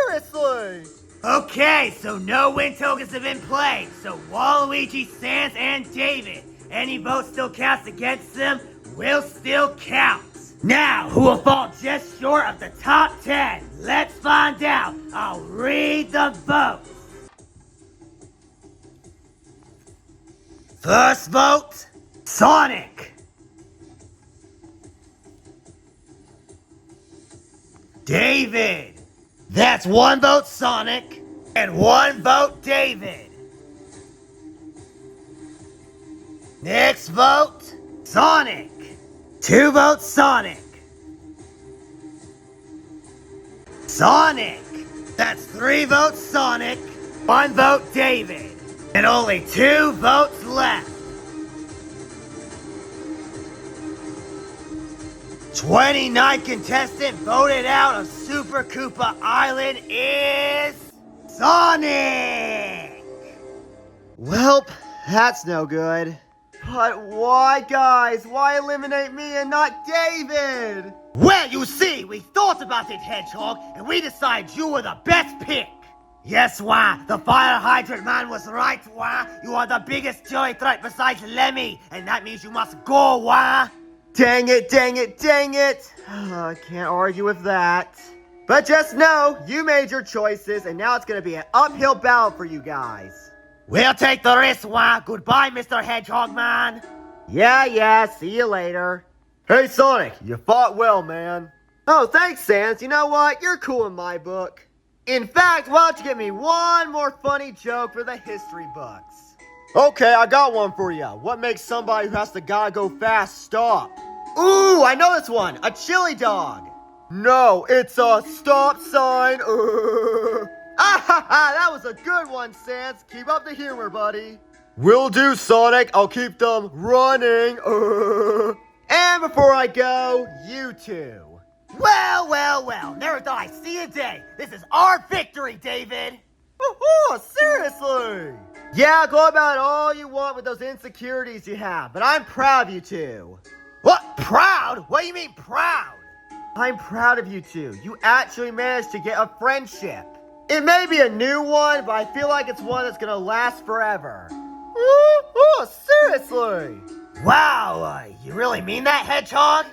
B: Seriously?
C: Okay, so no win tokens have been played. So Waluigi, Sans, and David. Any vote still counts against them will still count. Now, who will fall just short of the top 10? Let's find out. I'll read the votes. First vote, Sonic. David. That's one vote Sonic and one vote David. Next vote, Sonic. 2 votes Sonic. Sonic. That's 3 votes Sonic, 1 vote David. And only 2 votes left. 29th contestant voted out of Super Koopa Island is Sonic!
B: Welp, that's no good. But why, guys? Why eliminate me and not David?
C: Well, you see, we thought about it, Hedgehog, and we decided you were the best pick. Yes, why? The fire hydrant man was right, why? You are the biggest jury threat besides Lemmy, and that means you must go, why?
B: Dang it, dang it, dang it. I can't argue with that. But just know, you made your choices, and now it's gonna be an uphill battle for you guys.
C: We'll take the risk, why? Goodbye, Mr. Hedgehog man.
B: Yeah, see you later. Hey, Sonic, you fought well, man. Oh, thanks, Sans. You know what? You're cool in my book. In fact, why don't you give me one more funny joke for the history books? Okay, I got one for you. What makes somebody who has to gotta go fast stop? Ooh, I know this one. A chili dog. No, it's a stop sign. That was a good one, Sans. Keep up the humor, buddy. Will do, Sonic. I'll keep them running. And before I go, you two.
C: Well. Never thought I'd see a day. This is our victory, David.
B: Seriously? Yeah, go about all you want with those insecurities you have, but I'm proud of you two.
C: What? Proud? What do you mean proud?
B: I'm proud of you two. You actually managed to get a friendship. It may be a new one, but I feel like it's one that's gonna last forever. Seriously?
C: Wow, you really mean that, Hedgehog?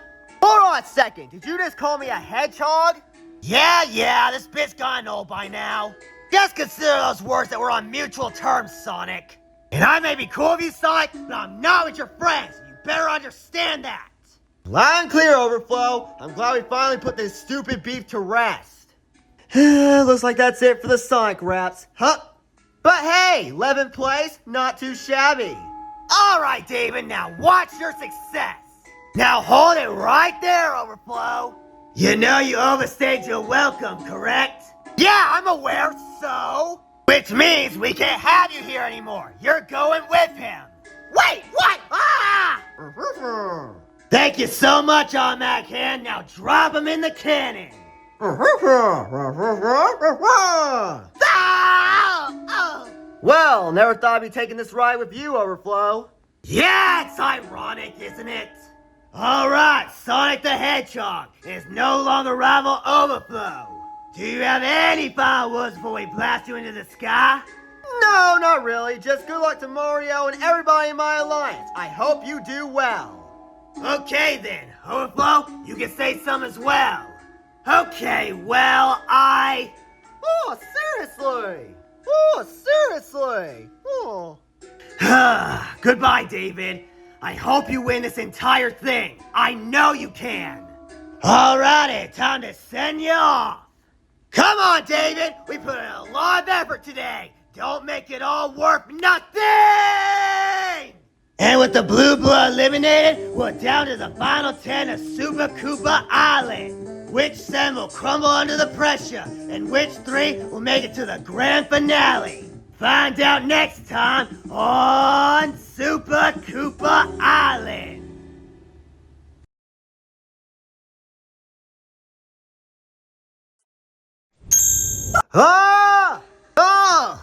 A: Hold on a second, did you just call me a hedgehog?
C: Yeah, this bit's gotten old by now. Just consider those words that we're on mutual terms, Sonic. And I may be cool with you, Sonic, but I'm not with your friends. You better understand that.
A: Loud and clear, Overflow. I'm glad we finally put this stupid beef to rest. Looks like that's it for the Sonic raps. Huh? But hey, 11th place, not too shabby.
C: All right, David, now watch your success. Now hold it right there, Overflow. You know you overstayed your welcome, correct? Yeah, I'm aware, so? Which means we can't have you here anymore. You're going with him. Wait, what? Ah! Thank you so much, Mac Hand. Now drop him in the cannon. Ah!
A: Well, never thought I'd be taking this ride with you, Overflow.
C: Yeah, it's ironic, isn't it? Alright, Sonic the Hedgehog is no longer rival Overflow. Do you have any final words before we blast you into the sky?
A: No, not really. Just good luck to Mario and everybody in my alliance. I hope you do well.
C: Okay then, Overflow, you can say some as well. Okay, well, I...
A: Oh, seriously? Oh, seriously? Oh.
C: Goodbye, David. I hope you win this entire thing. I know you can. Alrighty, time to send you off. Come on, David. We put in a lot of effort today. Don't make it all worth nothing! And with the blue blood eliminated, we're down to the final 10 of Super Koopa Island. Which 7 will crumble under the pressure, and which 3 will make it to the grand finale? Find out next time on Super Koopa Island.
A: Ah! Oh!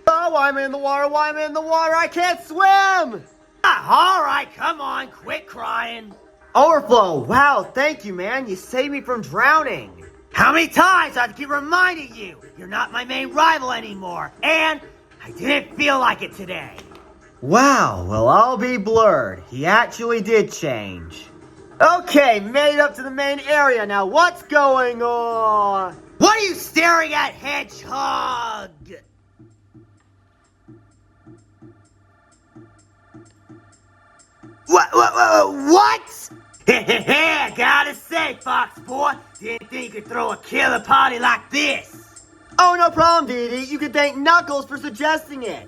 A: Oh, why am I in the water? Why am I in the water? I can't swim!
C: Alright, come on, quit crying.
A: Overflow, wow, thank you, man. You saved me from drowning.
C: How many times I have to keep reminding you? You're not my main rival anymore, and I didn't feel like it today.
A: Wow, well, I'll be blurred. He actually did change. Okay, made it up to the main area. Now, what's going on?
C: What are you staring at, Hedgehog? What? Gotta say, Fox Boy, didn't think you could throw a killer party like this.
A: Oh, no problem, Dee Dee. You can thank Knuckles for suggesting it.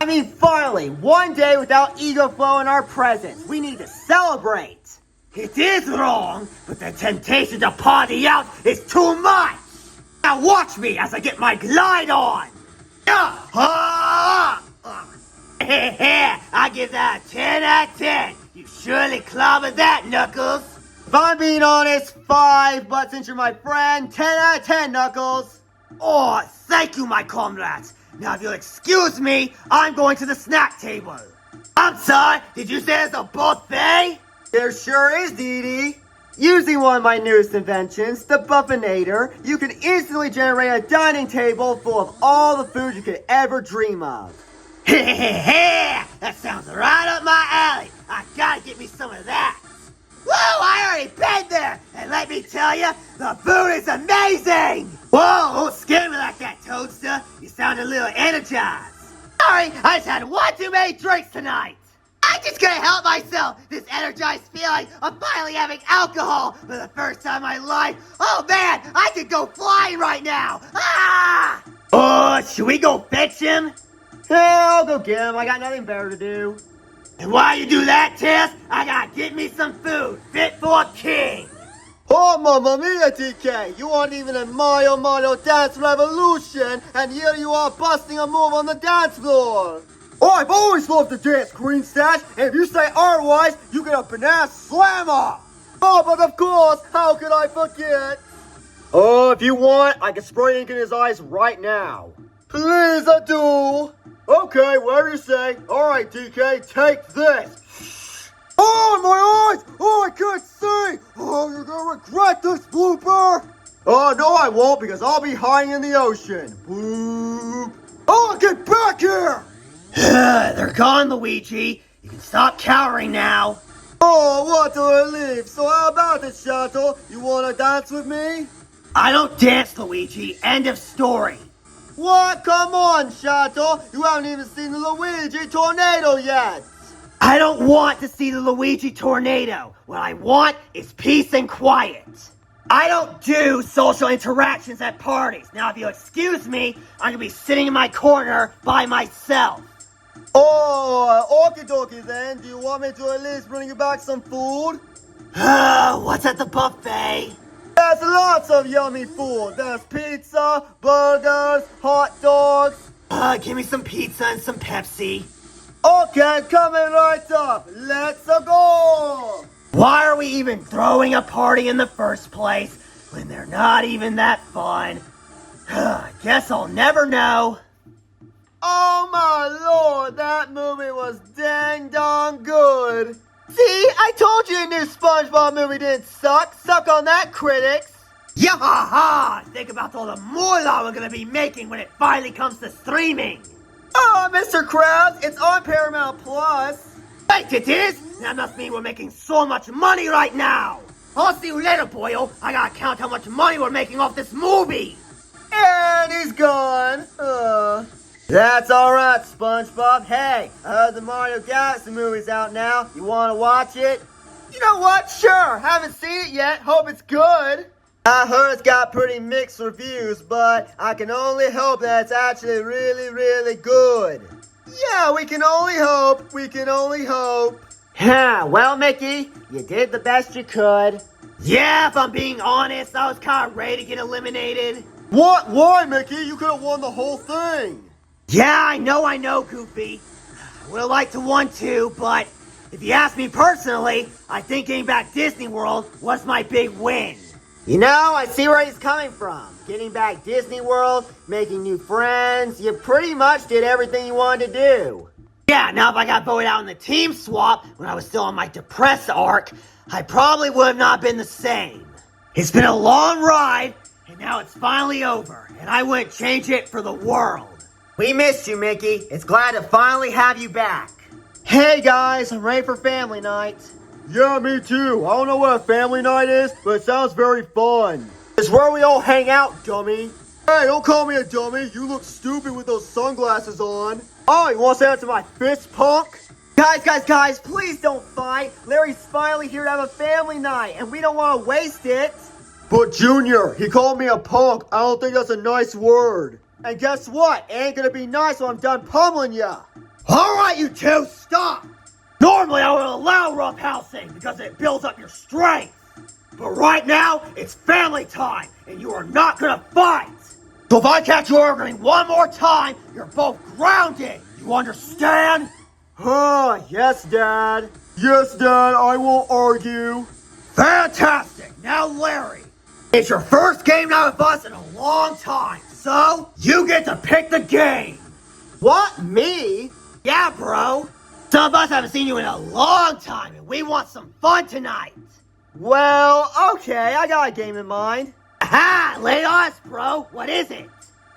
A: I mean, finally, one day without Ego Flow in our presence. We need to celebrate.
C: It is wrong, but the temptation to party out is too much. Now watch me as I get my glide on. I give that a 10 out of 10. You surely clobbered that, Knuckles.
A: If I'm being honest, 5, but since you're my friend, 10 out of 10, Knuckles.
C: Oh, thank you, my comrades. Now, if you'll excuse me, I'm going to the snack table. I'm sorry, did you say it's a buffet?
A: There sure is, Dee Dee. Using one of my newest inventions, the Buffinator, you can instantly generate a dining table full of all the food you could ever dream of.
C: That sounds right up my alley. I gotta get me some of that. Whoa, I already been there, and let me tell you, the food is amazing. Whoa, don't scare me like that, Toadster. You sound a little energized. Sorry, I just had one too many drinks tonight. I just couldn't help myself. This energized feeling of finally having alcohol for the first time in my life. Oh man, I could go flying right now. Ah! Oh, should we go fetch him?
A: Yeah, I'll go get him. I got nothing better to do.
C: And while you do that, Tess, I gotta get me some food fit for a king.
A: Oh, mamma mia, DK! You aren't even in Mario Dance Revolution, and here you are busting a move on the dance floor! Oh, I've always loved to dance, Green Stash, and if you say otherwise, you get a banana slammer! Oh, but of course, how could I forget? Oh, if you want, I can spray ink in his eyes right now. Please, I do! Okay, whatever you say. Alright, DK, take this! Oh, my eyes! Oh, I can't see! Oh, you're gonna regret this, blooper! Oh, no, I won't, because I'll be hiding in the ocean. Boop! Oh, get back here!
C: They're gone, Luigi. You can stop cowering now.
B: Oh, what a relief. So how about it, Shadow? You wanna dance with me?
C: I don't dance, Luigi. End of story.
B: What? Come on, Shadow. You haven't even seen the Luigi tornado yet.
C: I don't want to see the Luigi tornado. What I want is peace and quiet. I don't do social interactions at parties. Now, if you'll excuse me, I'm gonna be sitting in my corner by myself.
B: Oh, okie dokie then. Do you want me to at least bring you back some food?
C: What's at the buffet?
B: There's lots of yummy food. There's pizza, burgers, hot dogs.
C: Give me some pizza and some Pepsi.
B: Okay, coming right up. Let's go.
C: Why are we even throwing a party in the first place when they're not even that fun? Guess I'll never know.
B: Oh my lord, that movie was dang darn good. See, I told you a new SpongeBob movie didn't suck. Suck on that, critics.
C: Yahaha! Think about all the moolah we're gonna be making when it finally comes to streaming.
B: Oh, Mr. Krabs, it's on Paramount Plus.
C: Wait, it is? That must mean we're making so much money right now. I'll see you later, boyo. I gotta count how much money we're making off this movie.
B: And he's gone. That's alright, SpongeBob. Hey, I heard the Mario Galaxy movie's out now. You wanna watch it? You know what? Sure. Haven't seen it yet. Hope it's good. I heard it's got pretty mixed reviews, but I can only hope that it's actually really, really good. Yeah, we can only hope. We can only hope.
A: Well, Mickey, you did the best you could.
C: Yeah, if I'm being honest, I was kind of ready to get eliminated.
B: What? Why, Mickey? You could have won the whole thing.
C: Yeah, I know, Goofy. I would have liked to won too, but if you ask me personally, I think getting back Disney World was my big win.
A: You know, I see where he's coming from. Getting back Disney World, making new friends. You pretty much did everything you wanted to do.
C: Yeah, now if I got voted out in the team swap when I was still on my depressed arc, I probably would have not been the same. It's been a long ride, and now it's finally over, and I wouldn't change it for the world.
A: We missed you, Mickey. It's glad to finally have you back.
B: Hey guys, I'm ready for family night. Yeah, me too. I don't know what a family night is, but it sounds very fun. It's where we all hang out, dummy. Hey, don't call me a dummy. You look stupid with those sunglasses on. Oh, you want to say that to my fist, punk?
A: Guys, please don't fight. Larry's finally here to have a family night, and we don't want to waste it.
B: But Junior, he called me a punk. I don't think that's a nice word. And guess what? It ain't gonna be nice when I'm done pummeling ya.
C: Alright, you two, stop! Normally I would allow roughhousing because it builds up your strength. But right now, it's family time, and you are not gonna fight! So if I catch you arguing one more time, you're both grounded! You understand?
B: Yes, Dad. Yes, Dad, I won't argue.
C: Fantastic! Now, Larry, it's your first game night with us in a long time, so you get to pick the game!
A: What? Me?
C: Yeah, bro! Some of us haven't seen you in a long time, and we want some fun tonight!
B: Well, okay, I got a game in mind.
C: Aha! Lay it on us, bro! What is it?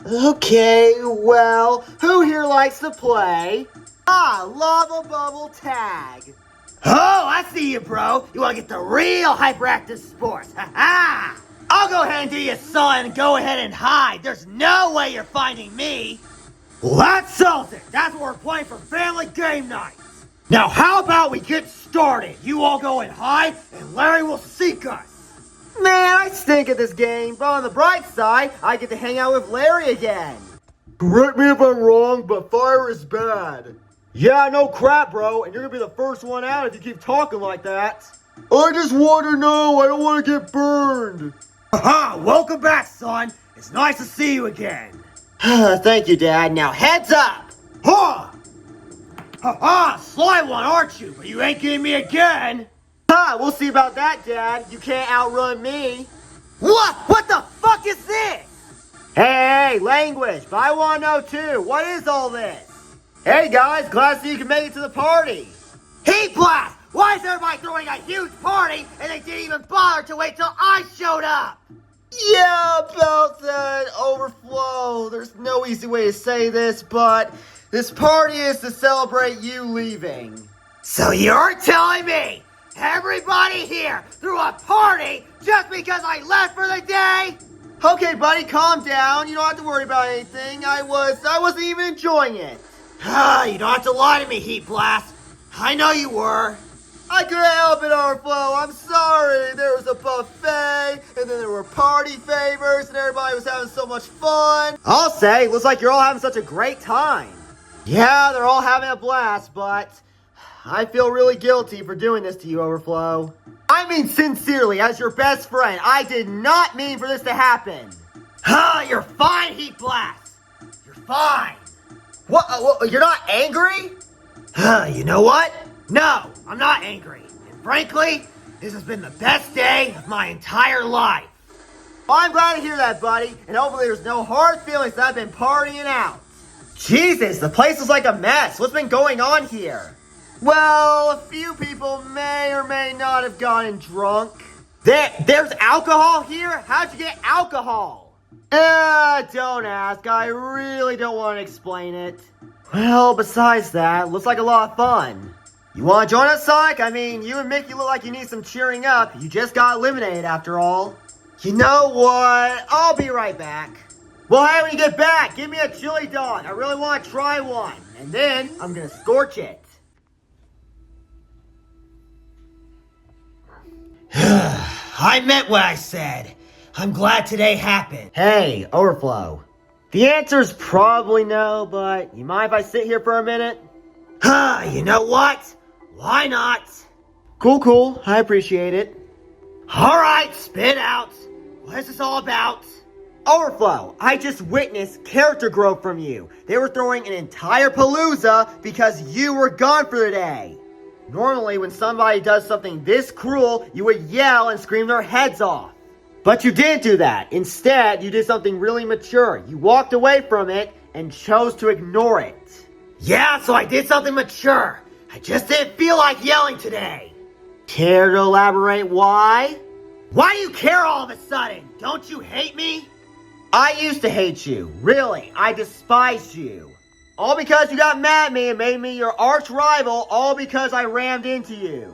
A: Okay, well, who here likes to play? Lava Bubble Tag.
C: Oh, I see you, bro! You wanna get the real hyperactive sports! Ha-ha! I'll go ahead and do you, son, and go ahead and hide! There's no way you're finding me! Well, that settles it! That's what we're playing for family game night! Now, how about we get started? You all go and hide, and Larry will seek us!
A: Man, I stink at this game, but on the bright side, I get to hang out with Larry again.
B: Correct me if I'm wrong, but fire is bad. Yeah, no crap, bro, and you're gonna be the first one out if you keep talking like that. I just want to know, I don't want to get burned.
C: Aha! Welcome back, son! It's nice to see you again!
A: Thank you, Dad. Now heads up!
C: Ha! Ha-ha! Sly one, aren't you? But you ain't getting me again!
A: We'll see about that, Dad. You can't outrun me.
C: What? What the fuck is this?
A: Hey, language, but I want to know too. What is all this?
B: Hey guys, glad to see you can make it to the party.
C: Heat blast! Why is everybody throwing a huge party and they didn't even bother to wait till I showed up?
B: Yeah, about that overflow. There's no easy way to say this, but this party is to celebrate you leaving.
C: So you're telling me Everybody here threw a party just because I left for the day?
F: Okay, buddy, calm down. You don't have to worry about anything. I wasn't even enjoying it.
C: You don't have to lie to me, Heat Blast. I know you were.
F: I couldn't help it, Overflow. I'm sorry. There was a buffet, and then there were party favors, and everybody was having so much fun.
A: I'll say, looks like you're all having such a great time.
F: Yeah, they're all having a blast, but I feel really guilty for doing this to you, Overflow.
A: I mean sincerely, as your best friend, I did not mean for this to happen.
C: You're fine, Heat Blast. You're fine.
A: What, you're not angry?
C: You know what? No, I'm not angry. And frankly, this has been the best day of my entire life.
A: Well, I'm glad to hear that, buddy, and hopefully there's no hard feelings that I've been partying out. Jesus, the place is like a mess. What's been going on here?
F: Well, a few people may or may not have gotten drunk.
A: There's alcohol here? How'd you get alcohol?
F: Don't ask. I really don't want to explain it. Well, besides that, looks like a lot of fun. You want to join us, Sonic? I mean, you and Mickey look like you need some cheering up. You just got eliminated after all.
A: You know what? I'll be right back.
F: Well, hey, when you get back, give me a chili dog. I really want to try one. And then, I'm going to scorch it.
C: I meant what I said. I'm glad today happened.
F: Hey, Overflow. The answer is probably no, but you mind if I sit here for a minute?
C: You know what? Why not?
F: Cool. I appreciate it.
C: Alright, spit out. What is this all about?
A: Overflow, I just witnessed character growth from you. They were throwing an entire palooza because you were gone for the day. Normally, when somebody does something this cruel, you would yell and scream their heads off. But you didn't do that. Instead, you did something really mature. You walked away from it and chose to ignore it.
C: Yeah, so I did something mature. I just didn't feel like yelling today.
A: Care to elaborate why?
C: Why do you care all of a sudden? Don't you hate me?
A: I used to hate you. Really, I despised you. All because you got mad at me and made me your arch rival, all because I rammed into you.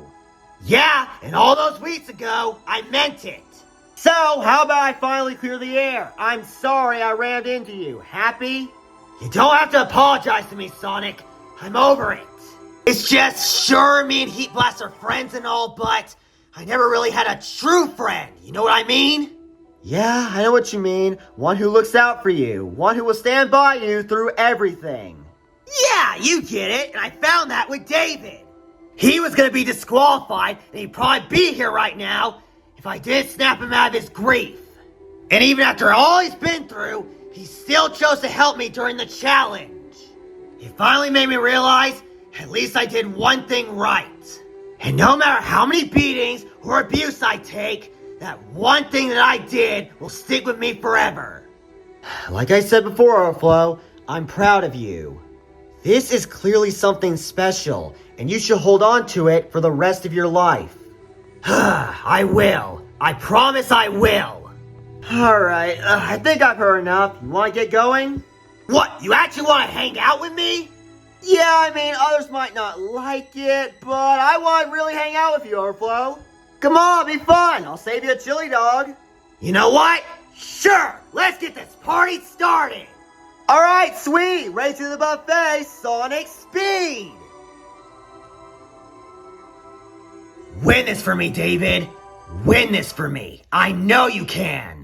C: Yeah, and all those weeks ago, I meant it.
A: So, how about I finally clear the air? I'm sorry I rammed into you. Happy?
C: You don't have to apologize to me, Sonic. I'm over it. It's just, sure, me and Heat Blast are friends and all, but I never really had a true friend. You know what I mean?
A: Yeah, I know what you mean. One who looks out for you. One who will stand by you through everything.
C: Yeah, you get it, and I found that with David. He was gonna be disqualified, and he'd probably be here right now if I didn't snap him out of his grief. And even after all he's been through, he still chose to help me during the challenge. It finally made me realize, at least I did one thing right. And no matter how many beatings or abuse I take, that one thing that I did will stick with me forever.
A: Like I said before, Overflow, I'm proud of you. This is clearly something special, and you should hold on to it for the rest of your life.
C: I will. I promise I will.
A: Alright, I think I've heard enough. You want to get going?
C: What, you actually want to hang out with me?
A: Yeah, I mean, others might not like it, but I want to really hang out with you, Overflow. Come on, be fun. I'll save you a chili dog.
C: You know what? Sure, let's get this party started.
A: Alright, sweet. Race to the buffet, Sonic Speed.
C: Win this for me, David. Win this for me. I know you can.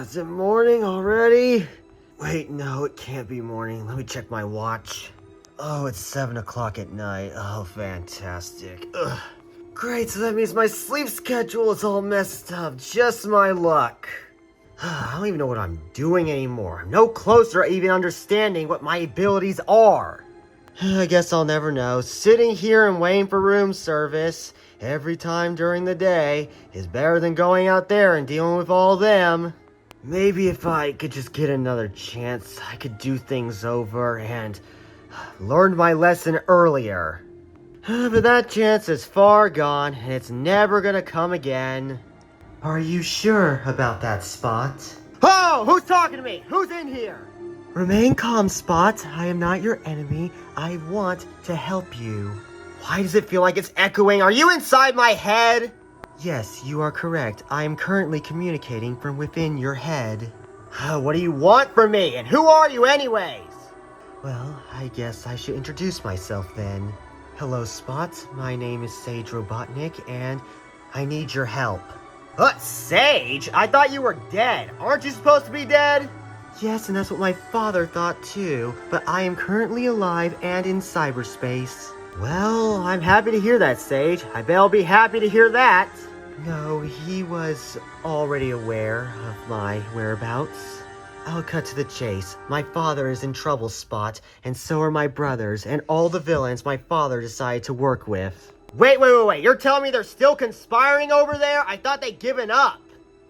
A: Is it morning already? Wait, no, it can't be morning. Let me check my watch. Oh, it's 7 o'clock at night. Oh, fantastic. Ugh. Great, so that means my sleep schedule is all messed up. Just my luck. I don't even know what I'm doing anymore. I'm no closer to even understanding what my abilities are. I guess I'll never know. Sitting here and waiting for room service every time during the day is better than going out there and dealing with all them. Maybe if I could just get another chance, I could do things over and learn my lesson earlier. But that chance is far gone, and it's never gonna come again. Are you sure about that, Spot? Oh, who's talking to me? Who's in here? Remain calm, Spot. I am not your enemy. I want to help you. Why does it feel like it's echoing? Are you inside my head? Yes, you are correct. I am currently communicating from within your head. What do you want from me? And who are you anyways? Well, I guess I should introduce myself then. Hello, Spot. My name is Sage Robotnik, and I need your help. What, Sage? I thought you were dead. Aren't you supposed to be dead? Yes, and that's what my father thought too, but I am currently alive and in cyberspace. Well, I'm happy to hear that, Sage. I bet I'll be happy to hear that. No, he was already aware of my whereabouts. I'll cut to the chase. My father is in trouble, Spot, and so are my brothers, and all the villains my father decided to work with. Wait. You're telling me they're still conspiring over there? I thought they'd given up.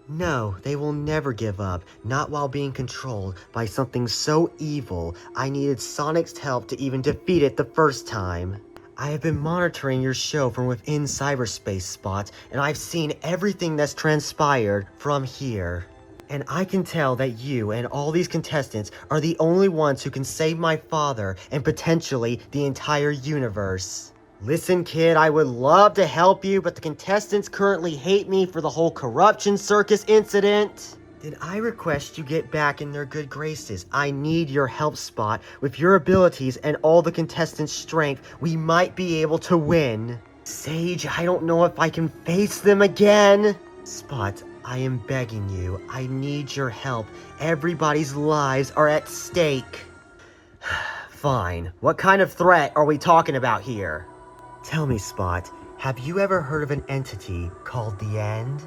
A: No, they will never give up, not while being controlled by something so evil. I needed Sonic's help to even defeat it the first time. I have been monitoring your show from within cyberspace, Spot, and I've seen everything that's transpired from here. And I can tell that you and all these contestants are the only ones who can save my father and potentially the entire universe. Listen, kid, I would love to help you, but the contestants currently hate me for the whole corruption circus incident. Did I request you get back in their good graces? I need your help, Spot. With your abilities and all the contestants' strength, we might be able to win. Sage, I don't know if I can face them again. Spot, I am begging you. I need your help. Everybody's lives are at stake. Fine. What kind of threat are we talking about here? Tell me, Spot, have you ever heard of an entity called the End?